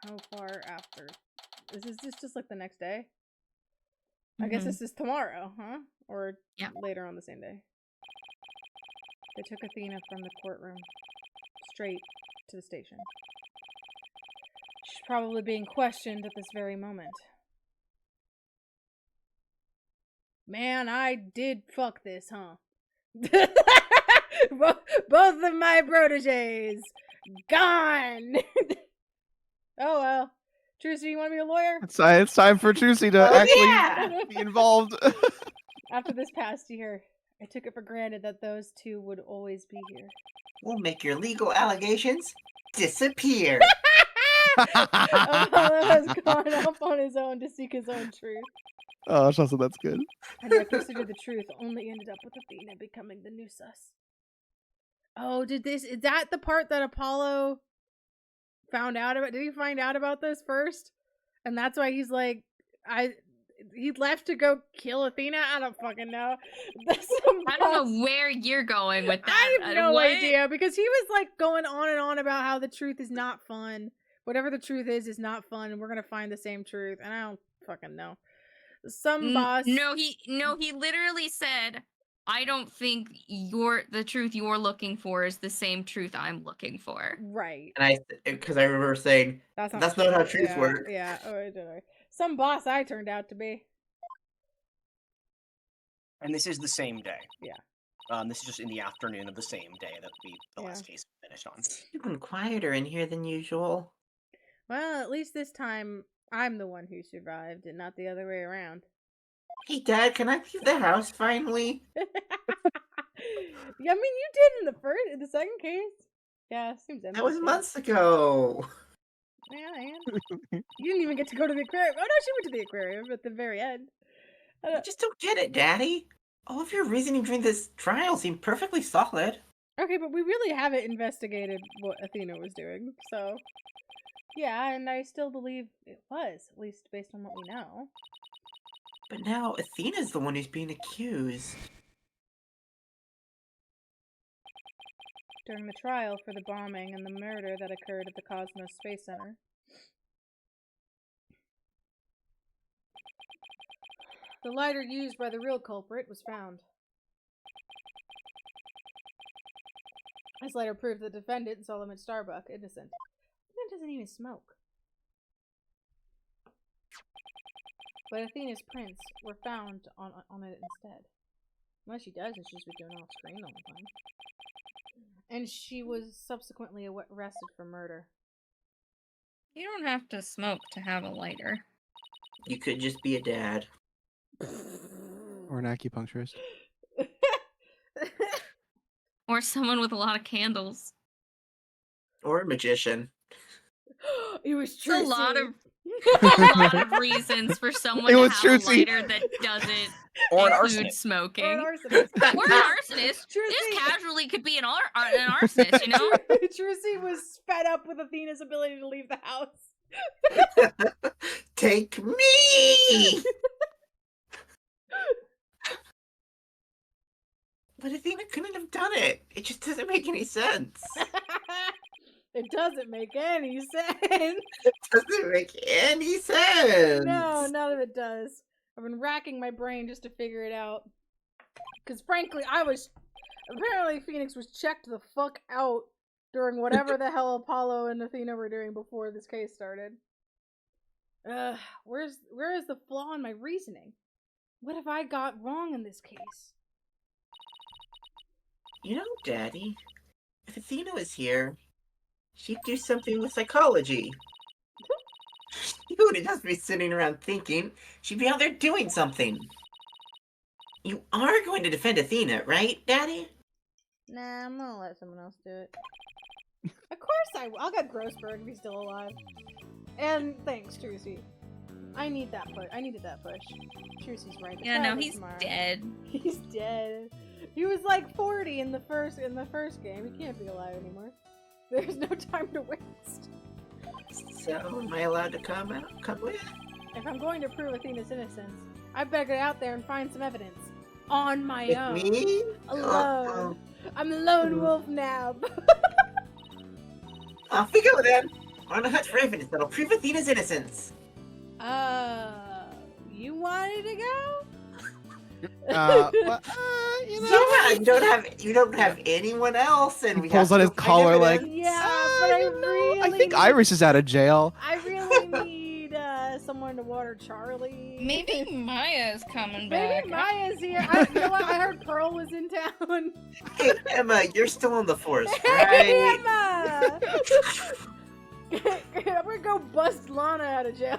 How far after? Is this just like the next day? I guess Mhm. this is tomorrow, huh? Or Yeah. later on the same day. They took Athena from the courtroom straight to the station. She's probably being questioned at this very moment. Man, I did fuck this, huh? Both of my proteges gone. Oh well. Trucy, you want to be a lawyer? It's time for Juicy to Oh, actually yeah! be involved. After this past year, I took it for granted that those two would always be here. We'll make your legal allegations disappear. Apollo has gone off on his own to seek his own truth. Oh, Shasta, that's good. And my pursuit of the truth only ended up with Athena becoming the new sus. Oh, is that the part that Apollo found out about? Did he find out about this first? And that's why he's like, he left to go kill Athena? I don't fucking know. I don't know where you're going with that. I have no What? idea, because he was like going on and on about how the truth is not fun. Whatever the truth is not fun, and we're gonna find the same truth. And I don't fucking know. Some boss. No, he literally said, I don't think the truth you're looking for is the same truth I'm looking for. Right. And because I remember saying, that's not how truth yeah, works. Yeah. Oh, I don't know. Some boss I turned out to be. And this is the same day. Yeah. This is just in the afternoon of the same day that the last case finished on. It's even quieter in here than usual. Well, at least this time I'm the one who survived and not the other way around. Hey, Dad, can I leave the house finally? Yeah, I mean, you did in the second case. Yeah, seems empty. That was too. months ago. Yeah, and you didn't even get to go to the aquarium. Oh no, she went to the aquarium at the very end. I just don't get it, Daddy. All of your reasoning during this trial seemed perfectly solid. Okay, but we really haven't investigated what Athena was doing, so yeah, and I still believe it was, at least based on what we know. But now Athena's the one who's being accused. During the trial for the bombing and the murder that occurred at the Cosmos Space Center, the lighter used by the real culprit was found. This lighter proved the defendant, Solomon Starbuck, innocent. Athena doesn't even smoke. But Athena's prints were found on it instead. Unless she does, and she's been doing off screen all the time. And she was subsequently arrested for murder. You don't have to smoke to have a lighter. You could just be a dad. Or an acupuncturist. Or someone with a lot of candles. Or a magician. It was It's true. a lot of reasons for someone It to was have Trucy. a lighter that doesn't Or an include arsonist. smoking. Or an arsonist. Or an arsonist. Trucy. This casually could be an arsonist, you know? Trucy was fed up with Athena's ability to leave the house. Take me! But Athena couldn't have done it. It just doesn't make any sense. It doesn't make any sense. Doesn't make any sense. No, none of it does. I've been racking my brain just to figure it out. Because frankly, apparently Phoenix was checked the fuck out during whatever the hell Apollo and Athena were doing before this case started. Where is the flaw in my reasoning? What have I got wrong in this case? You know, Daddy, if Athena was here, she'd do something with psychology. You wouldn't just be sitting around thinking. She'd be out there doing something. You are going to defend Athena, right, Daddy? Nah, I'm gonna let someone else do it. Of course I will. I'll get Grossberg if he's still alive. And thanks, Trucy. I needed that push. Trucy's right. The Yeah, no, child is he's smart. dead. He's dead. He was like 40 in the first game. He can't be alive anymore. There's no time to waste. So, am I allowed to come with? If I'm going to prove Athena's innocence, I better get out there and find some evidence. On my With own. me? Alone. I'm a lone wolf now. Off we go then. On a hunt for evidence that'll prove Athena's innocence. You wanted to go? Well, you know. Yeah, you don't have anyone else, and He we pulls have on to his find collar like, evidence. Yeah, but I you know, really I think need- Iris is out of jail. I really need someone to water Charlie. Maybe Maya's coming Maybe back. Maya's here. You know what? I heard Pearl was in town. Hey, Emma, you're still on the force, Hey, right? Emma! I'm gonna go bust Lana out of jail.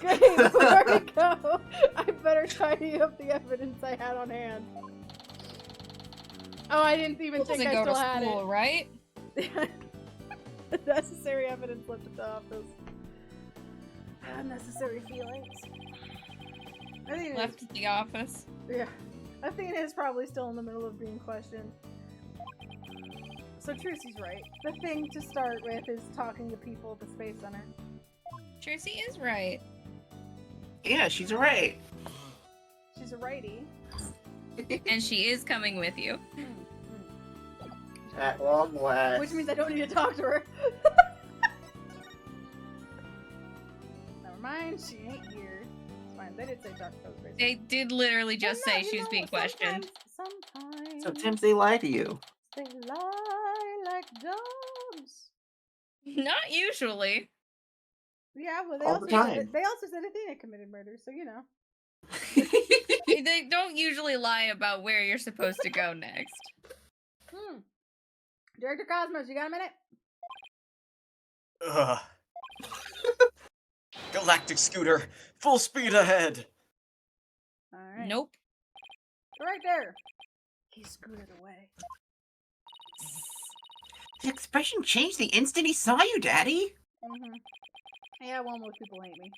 Great, before we go, I better tidy up the evidence I had on hand. Oh, I didn't even think Doesn't I go still to had school, right? it. Necessary evidence left at the office. Unnecessary feelings. I think Left at the office. Yeah. Athena is probably still in the middle of being questioned. So Trucy's right. The thing to start with is talking to people at the Space Center. Tracy is right. Yeah, she's right. She's a righty. And she is coming with you. At long last. Which means I don't need to talk to her. Never mind, she ain't here. It's fine. They did say talk to those They did literally just Well, say no, she you was know, being questioned. Sometimes they lie to you. they lie like dogs. Not usually. Yeah, well, All the time. They also said Athena committed murder, so you know. They don't usually lie about where you're supposed to go next. Director Cosmos, you got a minute? Ugh. Galactic scooter, full speed ahead. Alright. Nope. Right there. He scooted away. His expression changed the instant he saw you, Daddy. Yeah, well, most people hate me.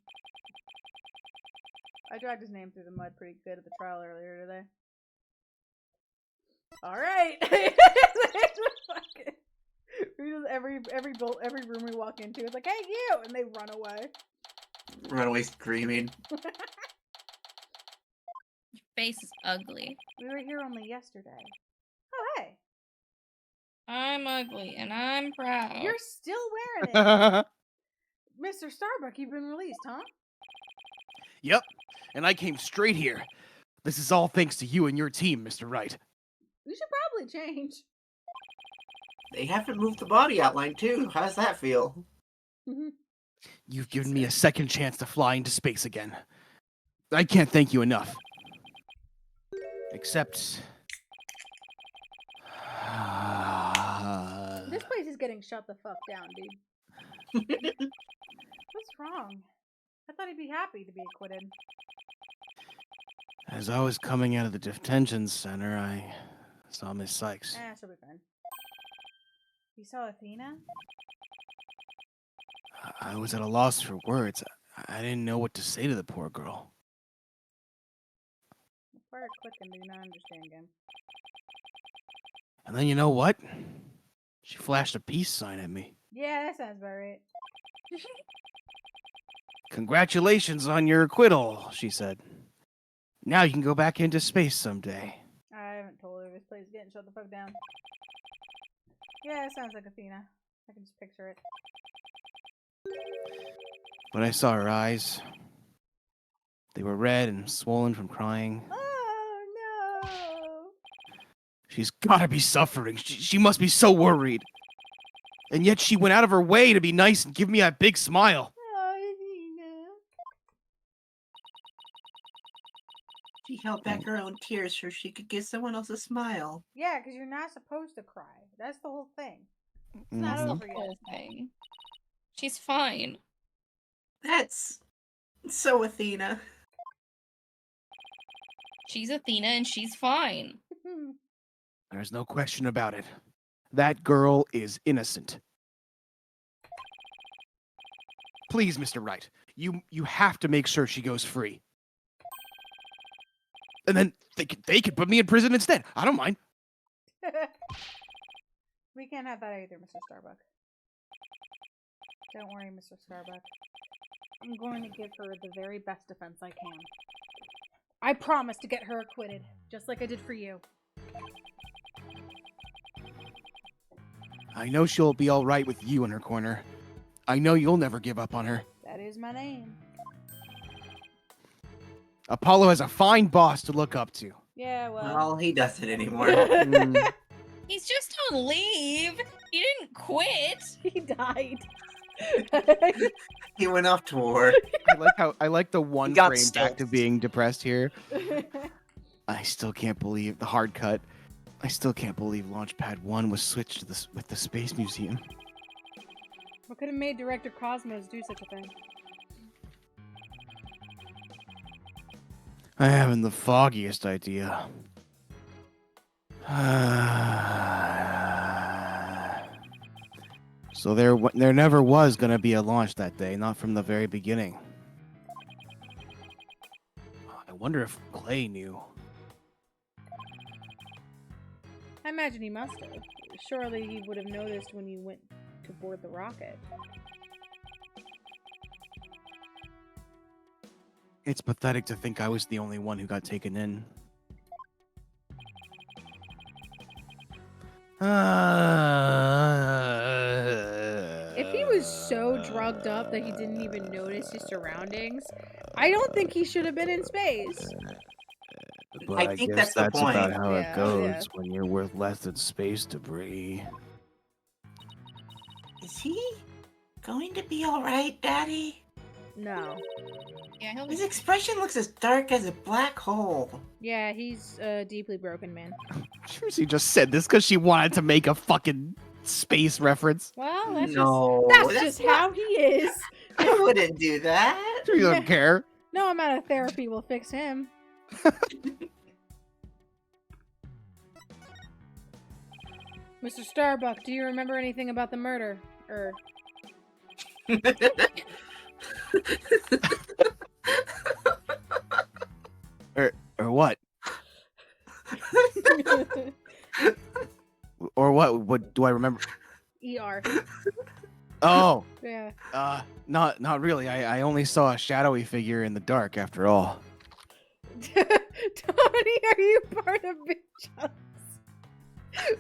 I dragged his name through the mud pretty good at the trial earlier today. Alright! every room we walk into, it's like, hey, you! And they run away. Run away screaming. Your face is ugly. We were here only yesterday. Oh, hey! I'm ugly and I'm proud. You're still wearing it! Mr. Starbuck, you've been released, huh? Yep, and I came straight here. This is all thanks to you and your team, Mr. Wright. You should probably change. They haven't moved the body outline, too. How's that feel? You've given me a second chance to fly into space again. I can't thank you enough. Except... This place is getting shut the fuck down, dude. What's wrong? I thought he'd be happy to be acquitted. As I was coming out of the detention center, I saw Miss Sykes. She'll be fine. You saw Athena? I was at a loss for words. I didn't know what to say to the poor girl. Fire quick and do not understand game. And then you know what? She flashed a peace sign at me. Yeah, that sounds about right. Congratulations on your acquittal, she said. Now you can go back into space someday. I haven't told her this place is getting shut the fuck down. Yeah, it sounds like Athena. I can just picture it. When I saw her eyes, they were red and swollen from crying. Oh no! She's gotta be suffering. She must be so worried. And yet she went out of her way to be nice and give me a big smile. Oh, Athena. She held back her own tears so she could give someone else a smile. Yeah, because you're not supposed to cry. That's the whole thing. It's not That's the over yet. whole thing. She's fine. That's so Athena. She's Athena and she's fine. There's no question about it. That girl is innocent. Please, Mr. Wright, you have to make sure she goes free. And then they could put me in prison instead. I don't mind. We can't have that either, Mr. Starbuck. Don't worry, Mr. Starbuck. I'm going to give her the very best defense I can. I promise to get her acquitted, just like I did for you. I know she'll be all right with you in her corner. I know you'll never give up on her. That is my name. Apollo has a fine boss to look up to. Yeah, well. Well, he doesn't anymore. He's just on leave. He didn't quit. He died. He went off to war. I like the one got frame back to stealthed. being depressed here. I still can't believe the hard cut. I still can't believe Launchpad 1 was switched to with the Space Museum. What could have made Director Cosmos do such a thing? I haven't the foggiest idea. So there never was gonna be a launch that day, not from the very beginning. I wonder if Clay knew. I imagine he must have. Surely he would have noticed when you went to board the rocket. It's pathetic to think I was the only one who got taken in. If he was so drugged up that he didn't even notice his surroundings, I don't think he should have been in space. But I think that's the about point. how Yeah, it goes yeah. when you're worth less than space debris. Is he going to be alright, Daddy? No. Yeah, he'll His expression looks as dark as a black hole. Yeah, he's a deeply broken man. She just said this because she wanted to make a fucking space reference. Well, that's No, just that's how he is. I wouldn't do that. She doesn't care. No amount of therapy will fix him. Mr. Starbuck, do you remember anything about the murder? Or what? Or what? What do I remember? ER. Oh, Yeah. not really. I only saw a shadowy figure in the dark after all. Tony, are you part of Big Chunks?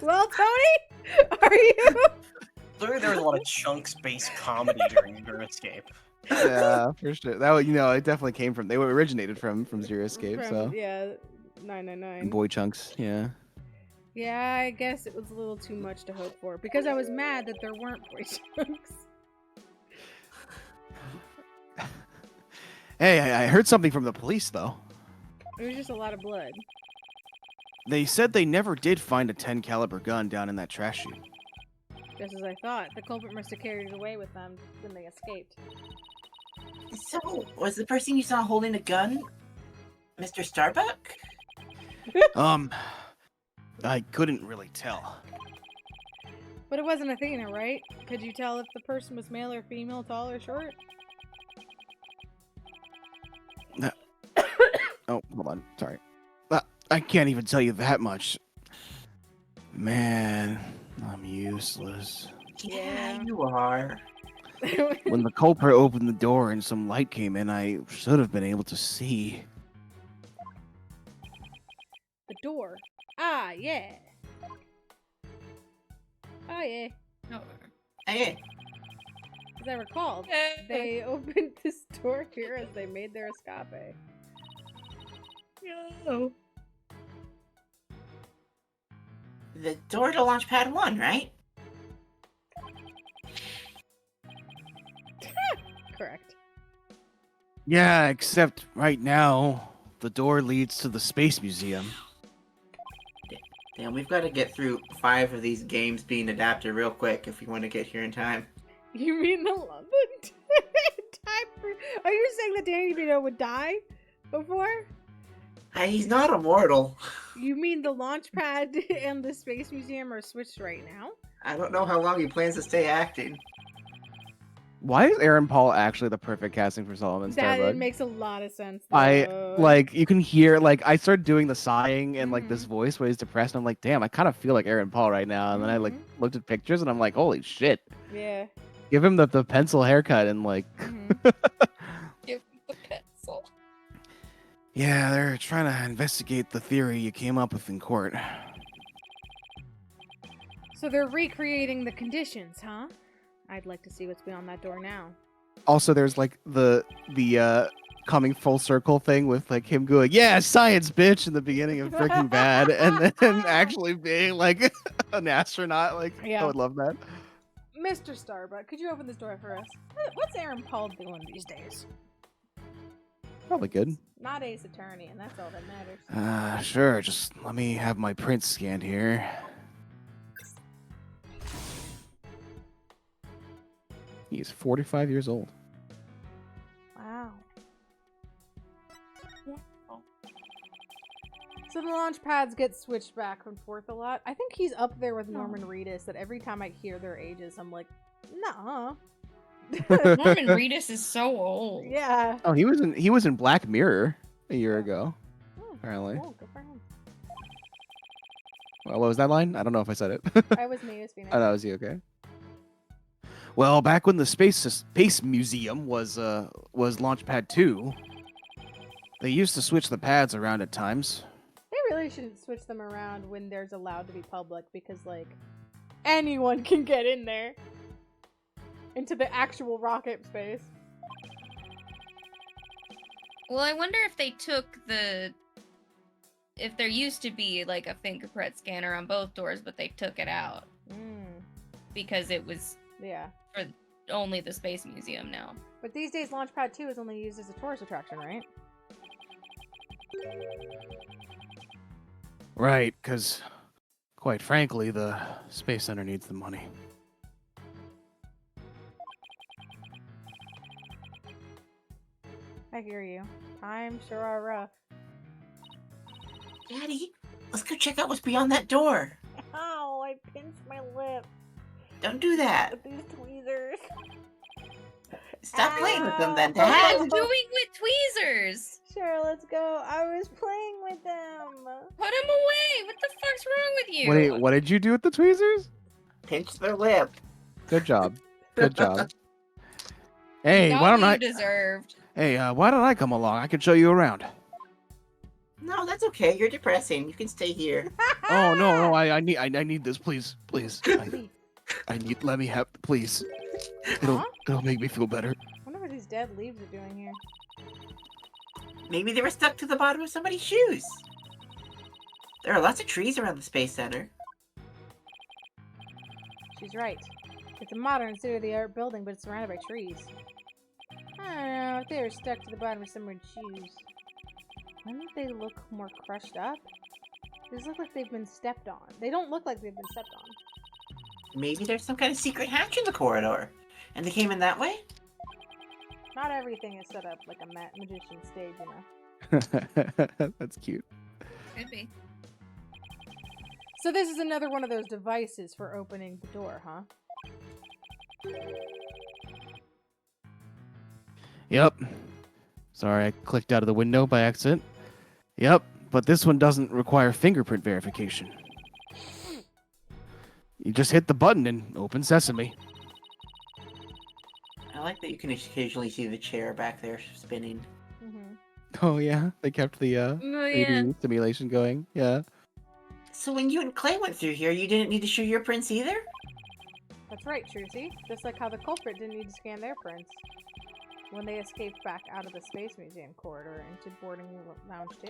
Well, Tony, are you? Clearly, there was a lot of chunks-based comedy during Your Escape. Yeah, for sure. That was, it definitely came from. They were originated from Zero Escape. So Yeah, 999. boy chunks. Yeah. Yeah, I guess it was a little too much to hope for because I was mad that there weren't boy chunks. Hey, I heard something from the police though. It was just a lot of blood. They said they never did find a 10 caliber gun down in that trash chute. Just as I thought. The culprit must have carried it away with them when they escaped. So, was the person you saw holding a gun Mr. Starbuck? I couldn't really tell. But it wasn't Athena, right? Could you tell if the person was male or female, tall or short? Oh, hold on. Sorry. I can't even tell you that much. Man, I'm useless. Yeah, you are. When the culprit opened the door and some light came in, I should have been able to see. The door. Ah, yeah. Oh, yeah. No. Hey, As I recall, they opened this door here as they made their escape. No. the door to Launchpad 1, right? Correct. Yeah, except right now, the door leads to the Space Museum. Damn, we've got to get through 5 of these games being adapted real quick if we want to get here in time. You mean the London time? Are you saying that Danny DeVito would die before? He's not immortal. You mean the launch pad and the Space Museum are switched right now? I don't know how long he plans to stay acting. Why is Aaron Paul actually the perfect casting for Solomon That Starbuck? makes a lot of sense. I though. like you can hear like I started doing the sighing and like Mhm. this voice where he's depressed. And I'm like, damn, I kind of feel like Aaron Paul right now. And then I like looked at pictures and I'm like, holy shit, Yeah. give him the pencil haircut and like. Mhm. Give the pencil. Yeah, they're trying to investigate the theory you came up with in court. So they're recreating the conditions, huh? I'd like to see what's beyond that door now. Also, there's like the coming full circle thing with like him going, yeah, science, bitch, in the beginning of Breaking Bad, and then actually being like an astronaut. Like, I Yeah. would love that. Mr. Starbuck, could you open this door for us? What's Aaron Paul doing these days? Probably good. Not Ace Attorney, and that's all that matters. Sure. Just let me have my print scanned here. He's 45 years old. Wow. So the launch pads get switched back and forth a lot. I think he's up there with Norman Reedus, that every time I hear their ages, I'm like, nah. Norman Reedus is so old. Yeah. Oh, he was in Black Mirror a year ago. Apparently. Oh, good for him. Well, what was that line? I don't know if I said it. I was me, it was Phoenix. Oh, that was you, okay. Well, back when the Space Museum was Launchpad 2, they used to switch the pads around at times. They really shouldn't switch them around when there's allowed to be public, because, like, anyone can get in there. Into the actual rocket space. Well, I wonder if they took if there used to be like a fingerprint scanner on both doors, but they took it out because it was Yeah. for only the Space Museum now. But these days, Launchpad 2 is only used as a tourist attraction, right? Right, because, quite frankly, the Space Center needs the money. I hear you. Times sure are rough. Daddy, let's go check out what's beyond that door. Ow, I pinched my lip Don't do that. with these tweezers. Stop playing with them then, What are you Dad. doing with tweezers? Sure, let's go. I was playing with them. Put them away. What the fuck's wrong with you? Wait, what did you do with the tweezers? Pinch their lip. Good job. Good job. Hey, Not why don't what I? you deserved. Hey, why don't I come along? I can show you around. No, that's okay. You're depressing. You can stay here. Oh no, I need this, please. Let me have, please. It'll make me feel better. I wonder what these dead leaves are doing here. Maybe they were stuck to the bottom of somebody's shoes. There are lots of trees around the Space Center. She's right. It's a modern, state-of-the-art building, but it's surrounded by trees. I don't know, if they were stuck to the bottom of someone's shoes. Wouldn't they look more crushed up? These look like they've been stepped on. They don't look like they've been stepped on. Maybe there's some kind of secret hatch in the corridor. And they came in that way? Not everything is set up like a magician stage, you know. That's cute. Could be. So this is another one of those devices for opening the door, huh? Yep. Sorry, I clicked out of the window by accident. Yep, but this one doesn't require fingerprint verification. You just hit the button and open sesame. I like that you can occasionally see the chair back there spinning. Mm-hmm. Oh yeah, they kept the Oh, 3D yeah. simulation going. Yeah. So when you and Clay went through here, you didn't need to show your prints either? That's right, Trucy. Just like how the culprit didn't need to scan their prints when they escaped back out of the Space Museum corridor into boarding lounge 2.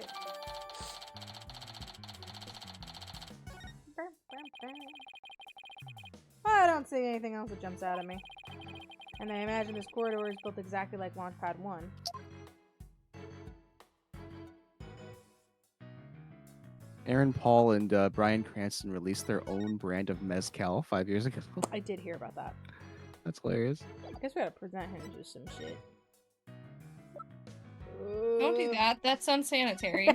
I don't see anything else that jumps out at me. And I imagine this corridor is built exactly like Launchpad 1. Aaron Paul and Bryan Cranston released their own brand of mezcal 5 years ago. I did hear about that. That's hilarious. I guess we gotta present him to some shit. Don't do that. That's unsanitary.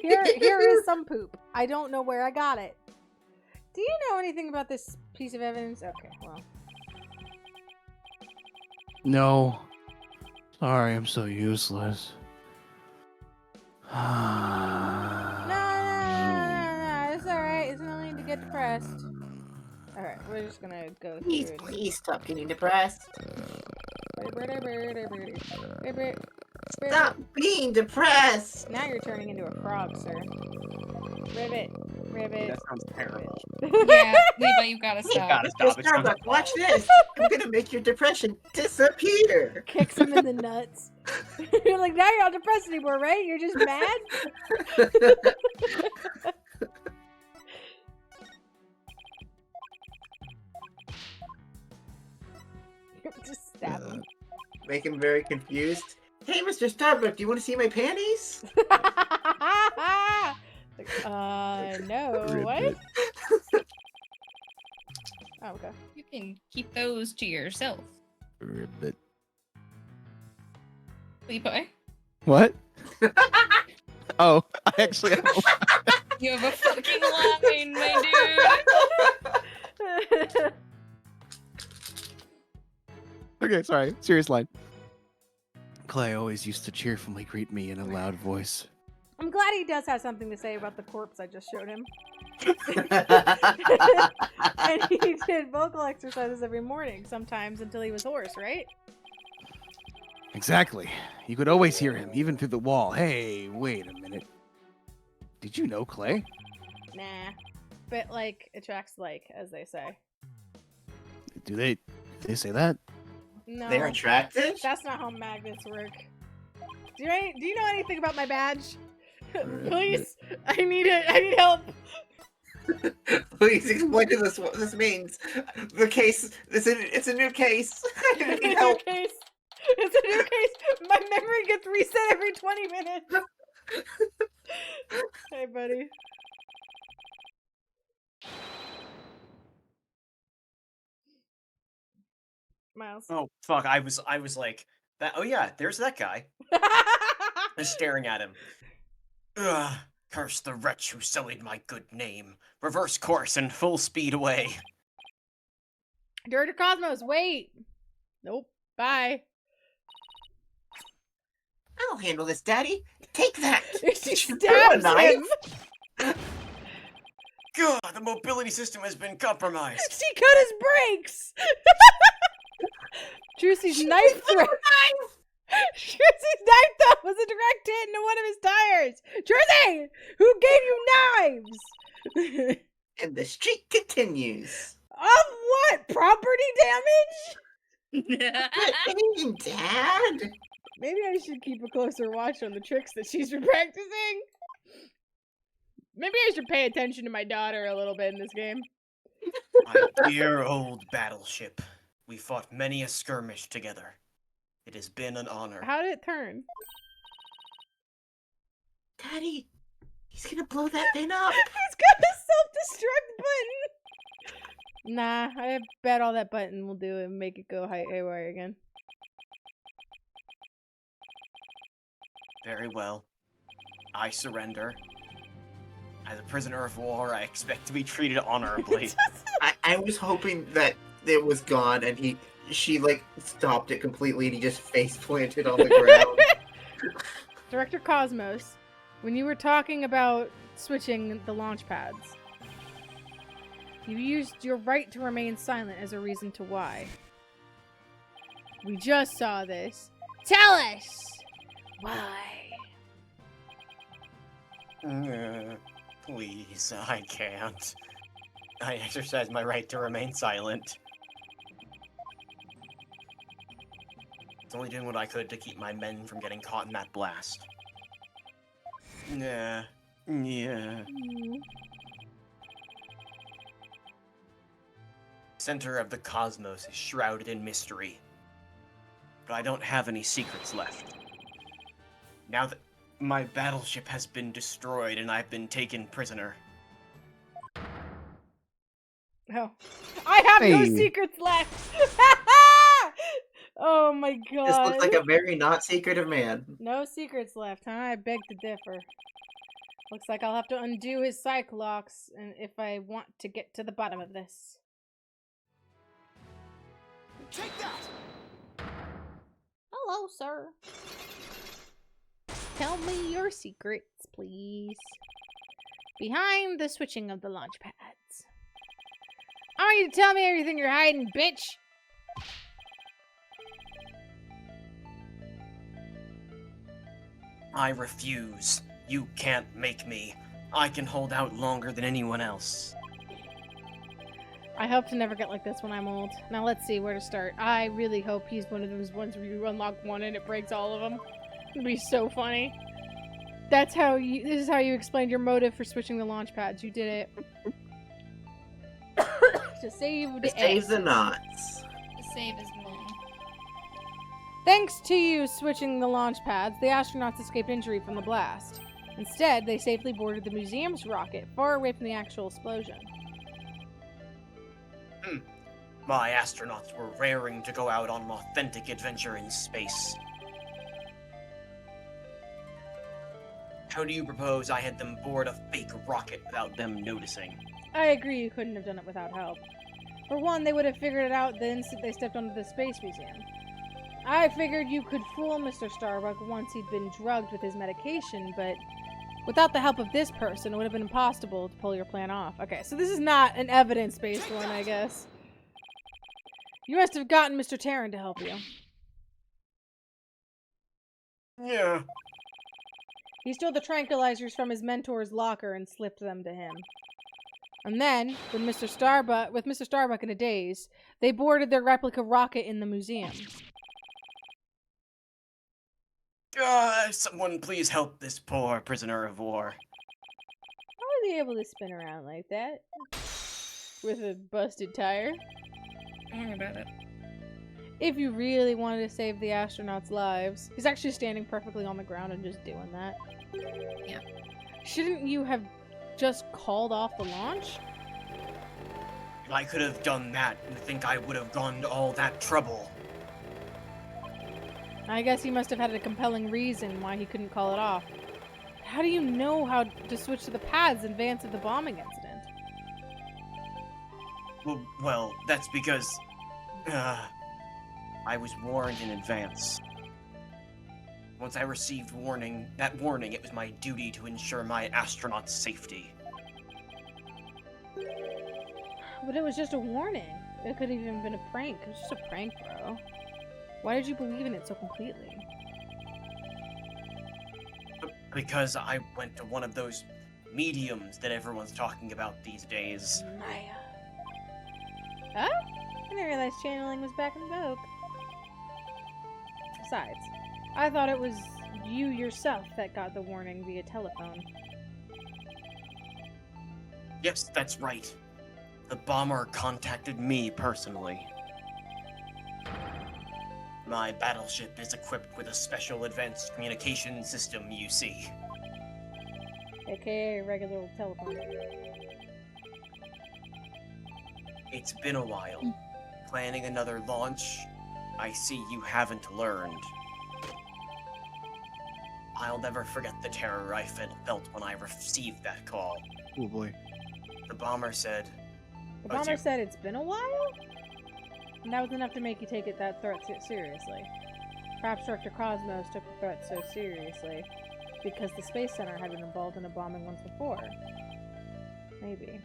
Here is some poop. I don't know where I got it. Do you know anything about this piece of evidence? Okay, well. No. Sorry, I'm so useless. No, it's alright. It's no need to get depressed. Alright, we're just gonna go Please, through. please stop getting depressed. Stop being depressed! Now you're turning into a frog, sir. Ribbit. Ribbit. That sounds terrible. Yeah, Levi, you gotta You stop. gotta Hey, stop. It sounds Starbuck, watch this! I'm gonna make your depression disappear! Kicks him in the nuts. You're like, now you're not depressed anymore, right? You're just mad? Just stab him. Make him very confused. Hey, Mr. Starbuck, do you want to see my panties? No. What? Ribbit. Oh, okay. You can keep those to yourself, Ribbit. Levi. What? Oh, I actually. You have a fucking line, my dude. Okay, sorry. Serious line. Clay always used to cheerfully greet me in a loud voice. I'm glad he does have something to say about the corpse I just showed him. And he did vocal exercises every morning, sometimes until he was hoarse, right? Exactly. You could always hear him, even through the wall. Hey, wait a minute. Did you know Clay? Nah. But like attracts like, as they say. Do they say that? No. They're attractive? That's not how magnets work. Do you know anything about my badge? Please, I need help. Please explain to us what this means. The case, it's a new case. I need help. Case. It's a new case. My memory gets reset every 20 minutes. Hey, buddy. Miles. Oh fuck! I was like that. Oh yeah, there's that guy. Just staring at him. Ugh! Curse the wretch who sullied my good name. Reverse course and full speed away. Director Cosmos, wait. Nope. Bye. I'll handle this, Daddy. Take that. She Did you throw a stabs him. God, the mobility system has been compromised. She cut his brakes. Trucy's knife throw. Trucy's knife throw was a direct hit into one of his tires. Trucy, who gave you knives? And the streak continues. Of what? Property damage? Hey, Dad. Maybe I should keep a closer watch on the tricks that she's been practicing. Maybe I should pay attention to my daughter a little bit in this game. My dear old battleship. We fought many a skirmish together. It has been an honor. How did it turn? Daddy, he's gonna blow that thing up. He's got a self-destruct button. Nah, I bet all that button will do and make it go haywire again. Very well. I surrender. As a prisoner of war, I expect to be treated honorably. I was hoping that it was gone and she like stopped it completely and he just face planted on the ground. Director Cosmos, when you were talking about switching the launch pads, you used your right to remain silent as a reason to why. We just saw this. Tell us why. Please, I can't. I exercise my right to remain silent. It's only doing what I could to keep my men from getting caught in that blast. Yeah. Center of the cosmos is shrouded in mystery. But I don't have any secrets left. Now that my battleship has been destroyed and I've been taken prisoner. Oh. I have no Hey. secrets left! Oh my god. This looks like a very not secretive man. No secrets left, huh? I beg to differ. Looks like I'll have to undo his psych locks and if I want to get to the bottom of this. Take that! Hello, sir. Tell me your secrets, please. Behind the switching of the launch pads. I want you to tell me everything you're hiding, bitch! I refuse. You can't make me. I can hold out longer than anyone else. I hope to never get like this when I'm old. Now let's see where to start. I really hope he's one of those ones where you unlock one and it breaks all of them. It'd be so funny. This is how you explained your motive for switching the launch pads. You did it. To save the Saves the eggs. knots. The save is men. Thanks to you switching the launch pads, the astronauts escaped injury from the blast. Instead, they safely boarded the museum's rocket, far away from the actual explosion. My astronauts were raring to go out on an authentic adventure in space. How do you propose I had them board a fake rocket without them noticing? I agree you couldn't have done it without help. For one, they would have figured it out the instant they stepped onto the Space Museum. I figured you could fool Mr. Starbuck once he'd been drugged with his medication, but without the help of this person, it would have been impossible to pull your plan off. Okay, so this is not an evidence-based one, I guess. You must have gotten Mr. Taryn to help you. Yeah. He stole the tranquilizers from his mentor's locker and slipped them to him. And then, with Mr. Starbuck in a daze, they boarded their replica rocket in the museum. Someone please help this poor prisoner of war. How was he able to spin around like that? With a busted tire? I don't know about it. If you really wanted to save the astronauts' lives. He's actually standing perfectly on the ground and just doing that. Yeah. Shouldn't you have just called off the launch? If I could have done that, you think I would have gone to all that trouble? I guess he must have had a compelling reason why he couldn't call it off. How do you know how to switch to the pads in advance of the bombing incident? Well, that's because... I was warned in advance. Once I received that warning, it was my duty to ensure my astronauts' safety. But it was just a warning. It could have even been a prank. It was just a prank, bro. Why did you believe in it so completely? Because I went to one of those mediums that everyone's talking about these days. Maya. Huh? I didn't realize channeling was back in vogue. Besides, I thought it was you yourself that got the warning via telephone. Yes, that's right. The bomber contacted me personally. My battleship is equipped with a special advanced communication system, you see. AKA a regular old telephone. It's been a while. Planning another launch? I see you haven't learned. I'll never forget the terror I felt when I received that call. Oh boy. The bomber said... The bomber said it's been a while? And that was enough to make you take that threat seriously. Perhaps Director Cosmos took the threat so seriously because the Space Center had been involved in a bombing once before. Maybe.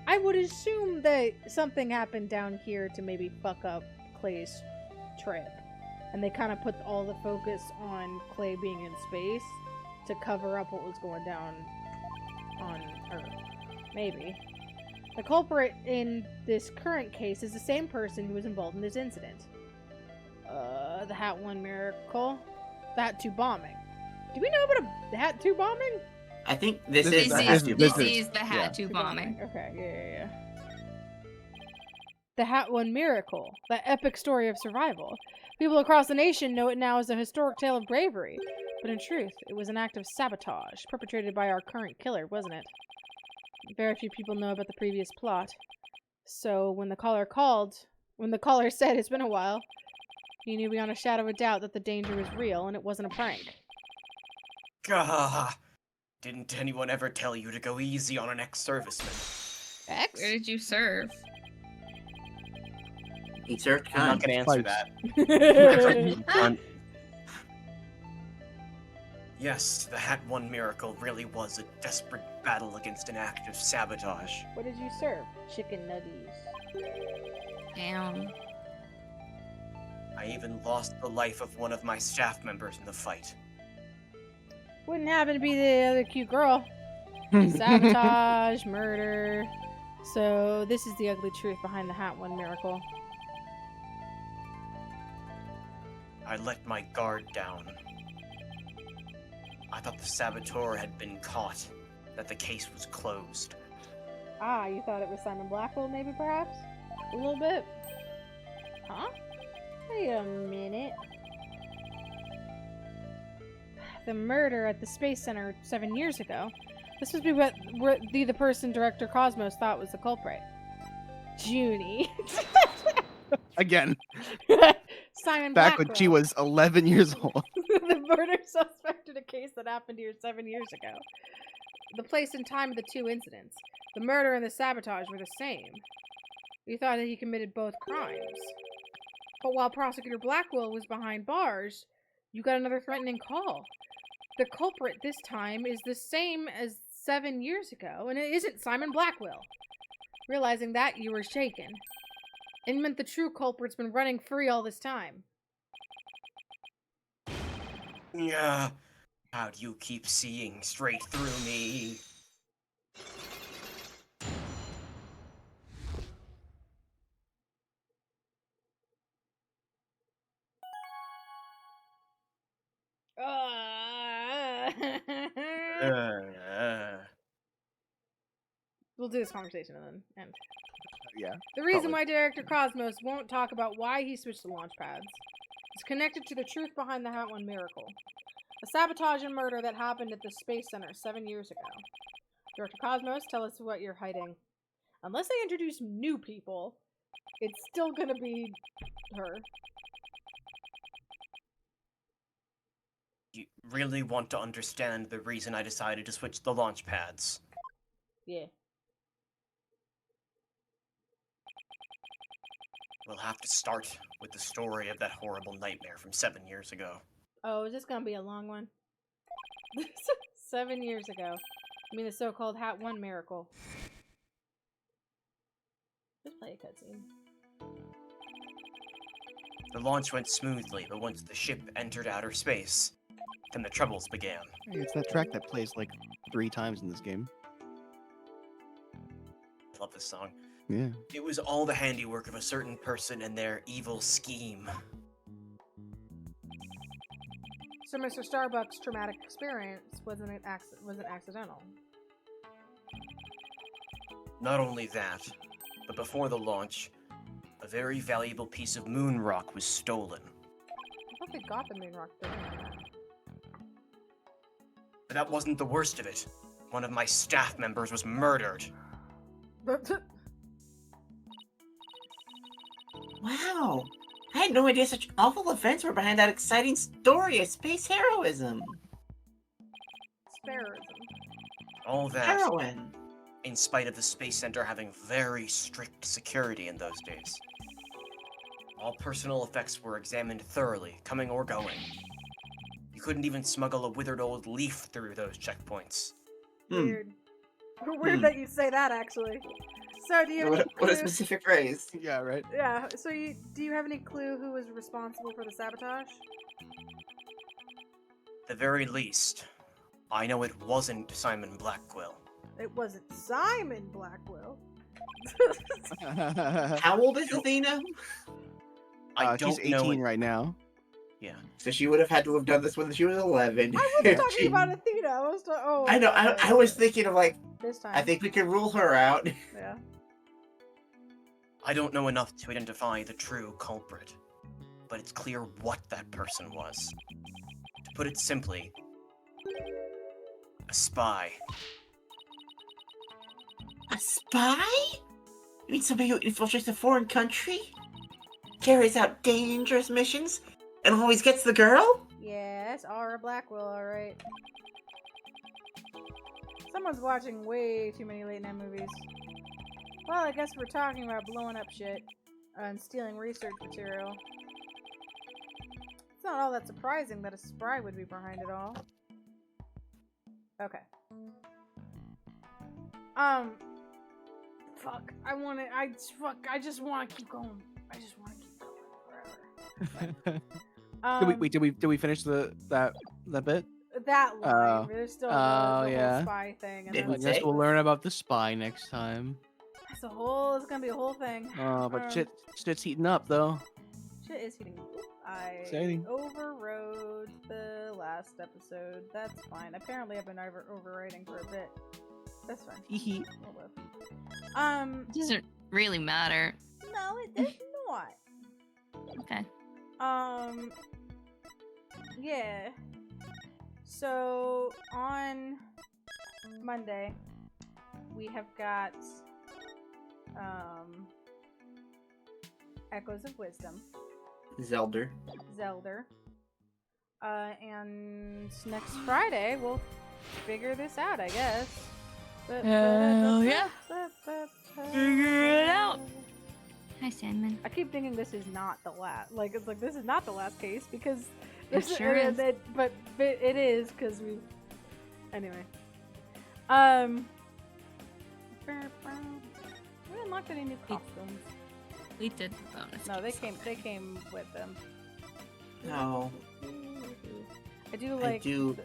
I would assume that something happened down here to maybe fuck up Clay's trip. And they kind of put all the focus on Clay being in space to cover up what was going down on Earth. Maybe. The culprit in this current case is the same person who was involved in this incident. The Hat 1 miracle. The Hat 2 bombing. Do we know about the Hat 2 bombing? I think this This is is the the- Hat this 2 is- This bombing. is the Hat 2 bombing. Okay, yeah. The Hat 1 miracle. That epic story of survival. People across the nation know it now as a historic tale of bravery. But in truth, it was an act of sabotage perpetrated by our current killer, wasn't it? Very few people know about the previous plot. So when the caller said it's been a while, he knew beyond a shadow of a doubt that the danger was real and it wasn't a prank. Gah. Didn't anyone ever tell you to go easy on an ex-serviceman? X? Where did you serve? He served I'm not kind. gonna answer Spikes. that. Yes, the Hat 1 miracle really was a desperate battle against an act of sabotage. What did you serve? Chicken nuggies. Damn. I even lost the life of one of my staff members in the fight. Wouldn't happen to be the other cute girl. Sabotage, murder. So this is the ugly truth behind the Hat 1 miracle. I let my guard down. I thought the saboteur had been caught, that the case was closed. Ah, you thought it was Simon Blackwell, maybe, perhaps? A little bit? Huh? Wait a minute. The murder at the Space Center 7 years ago. This must be what the person Director Cosmos thought was the culprit. Junie. Again, Simon back Blackwell. when she was 11 years old. The murder suspect in a case that happened here 7 years ago. The place and time of the two incidents. The murder and the sabotage were the same. You thought that he committed both crimes. But while Prosecutor Blackwell was behind bars, you got another threatening call. The culprit this time is the same as 7 years ago, and it isn't Simon Blackwell. Realizing that, you were shaken. It meant the true culprit's been running free all this time. Yeah. How do you keep seeing straight through me? We'll do this conversation and then end. Yeah. The reason Probably. why Director Cosmos won't talk about why he switched the launch pads is connected to the truth behind the Hat 1 miracle. A sabotage and murder that happened at the Space Center 7 years ago. Director Cosmos, tell us what you're hiding. Unless they introduce new people, it's still gonna be her. You really want to understand the reason I decided to switch the launch pads? Yeah. We'll have to start with the story of that horrible nightmare from 7 years ago. Oh, is this gonna be a long one? 7 years ago. I mean the so-called Hat 1 miracle. Let's play a cutscene. The launch went smoothly, but once the ship entered outer space, then the troubles began. Hey, it's that track that plays like 3 times in this game. I love this song. Yeah. It was all the handiwork of a certain person and their evil scheme. So Mr. Starbuck's traumatic experience wasn't accidental. Not only that, but before the launch, a very valuable piece of moon rock was stolen. I thought they got the moon rock thing. But that wasn't the worst of it. One of my staff members was murdered. Wow! I had no idea such awful events were behind that exciting story of space heroism. Sparism. All that, Heroin. in spite of the Space Center having very strict security in those days. All personal effects were examined thoroughly, coming or going. You couldn't even smuggle a withered old leaf through those checkpoints. Weird. Weird that you say that, actually. So, do you have any What a clue? specific phrase. Yeah, right. Yeah. So, do you have any clue who was responsible for the sabotage? At the very least, I know it wasn't Simon Blackwell. It wasn't Simon Blackwell. How old is Athena? I She's don't know. 18 right now. Yeah. So she would have had to have done this when she was 11. I wasn't talking about Athena. I was I know. I was thinking of like, this time. I think we could rule her out. Yeah. I don't know enough to identify the true culprit, but it's clear what that person was. To put it simply, a spy. A spy? You mean somebody who infiltrates a foreign country? Carries out dangerous missions? And always gets the girl? Yes, Aura Blackwell, alright. Someone's watching way too many late night movies. Well, I guess we're talking about blowing up shit and stealing research material. It's not all that surprising that a spy would be behind it all. Okay. Fuck. I just want to keep going. I just want to keep going forever. Did we finish that bit? That line. Oh. There's still Oh, the yeah. whole spy thing. And Did then we I guess say? we'll learn about the spy next time. it's gonna be a whole thing. Oh, but Um, shit's heating up though. Shit is heating. I Exciting. overrode the last episode. That's fine. Apparently, I've been overwriting for a bit. That's fine. Hee We'll live. It doesn't really matter. No, it does not. Okay. Yeah. So on Monday, we have got Echoes of Wisdom. Zelda. And next Friday we'll figure this out, I guess. Hell yeah. Figure it out. Hi, Sandman. I keep thinking this is not the last. Like it's like this is not the last case because It sure is. But it is because we. Anyway. We unlocked any new costumes. We did the bonus. No, they case. came with them. No. I do like. I do.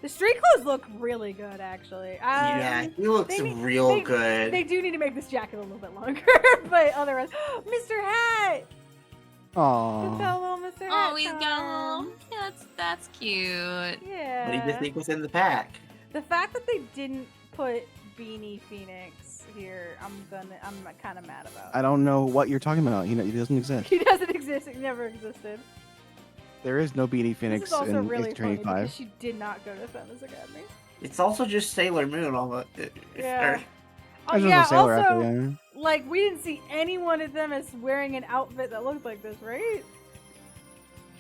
The street clothes look really good, actually. Yeah, he looks they- real good. They do need to make this jacket a little bit longer, but otherwise, Mr. Hat. We've Aww. got a little Mr. Hat. Oh, he's got a charm. little. Yeah, that's cute. Yeah. What do you think was in the pack? The fact that they didn't put Beanie Phoenix here, I'm kind of mad about. I don't know what you're talking about. He doesn't exist. He doesn't exist. He never existed. There is no Beanie This Phoenix is also in really Ace funny Attorney 5. because she did not go to Feminist Academy. It's also just Sailor Moon. Almost. Yeah. Oh, There's yeah. a sailor Also, out there. like we didn't see any one of them as wearing an outfit that looked like this, right?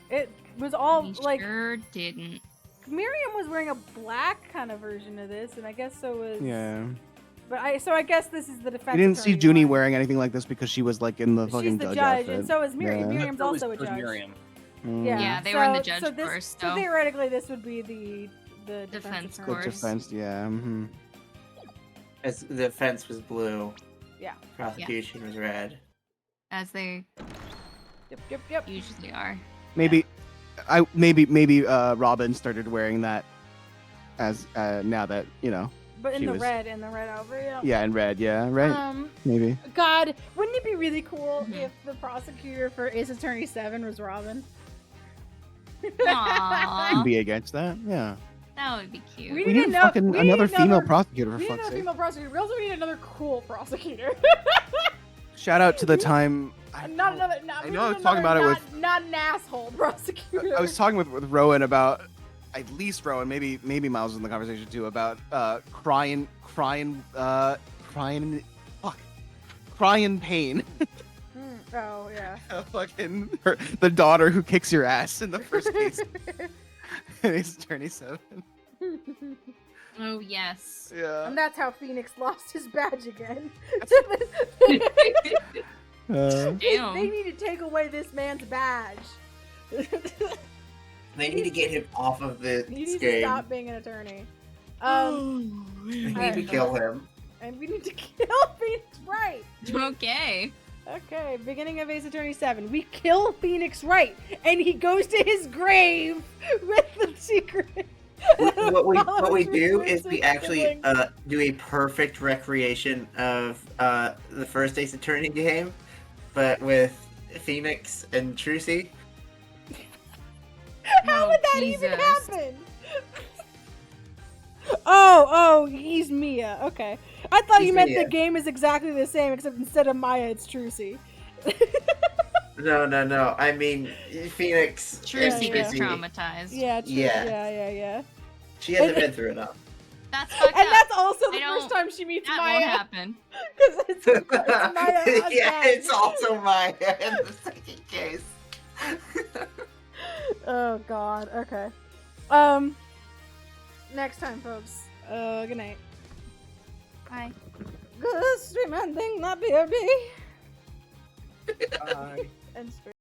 It was all We like sure didn't. Miriam was wearing a black kind of version of this, and I guess so was. Yeah. But I guess this is the defense. You didn't see attorney Junie one. wearing anything like this because she was like in the fucking She's the judge judge, outfit. and so is Miriam. Yeah. Miriam's That was- also a it was judge. Miriam. Yeah, Yeah, they were in the judge so this, course, So so- theoretically, this would be the Defense attorney. The course. defense, yeah. Mm-hmm. As the fence was blue. Yeah. Prosecution was red. As they Yep. usually are. Maybe Robin started wearing that as now that But in She the was- red outfit. Yeah. yeah, in red, yeah, right, maybe. God, wouldn't it be really cool Mhm. if the prosecutor for Ace Attorney 7 was Robin? I can Aww, be against that. Yeah, that would be cute. We we need need ano- fucking we need another female another- prosecutor for We need fuck's another sake. female prosecutor. We also need another cool prosecutor. Shout out to the time. Not another. I know I was talking about it with. not an asshole prosecutor. I was talking with Rowan about, at least Rowan, maybe Miles was in the conversation too, about crying pain. Oh yeah. Fucking the daughter who kicks your ass in the first case. Ace Attorney 7. Oh yes. Yeah. And that's how Phoenix lost his badge again. Damn. They need to take away this man's badge. They need to get him off of this He needs to game. stop being an attorney. They need to kill him. And we need to kill Phoenix Wright. Okay. Okay, beginning of Ace Attorney 7. We kill Phoenix Wright, and he goes to his grave with the secret. What we do is we Siblings. actually do a perfect recreation of the first Ace Attorney game, but with Phoenix and Trucy. How Oh, would that even Jesus. happen? Oh, he's Mia. Okay. I thought He's you meant Mia. the game is exactly the same, except instead of Maya, it's Trucy. No. I mean Phoenix. and Trucy gets Trucy. traumatized. Yeah, true. Yeah. Yeah. She hasn't been through enough. That's fucked And up. that's also the I don't- first time she meets That won't Maya. happen. Because it's Maya. Yeah, it's also Maya in the second case. Oh god. Okay. Next time, folks. Good night. Bye. Good stream ending, not BRB. Bye. And stream.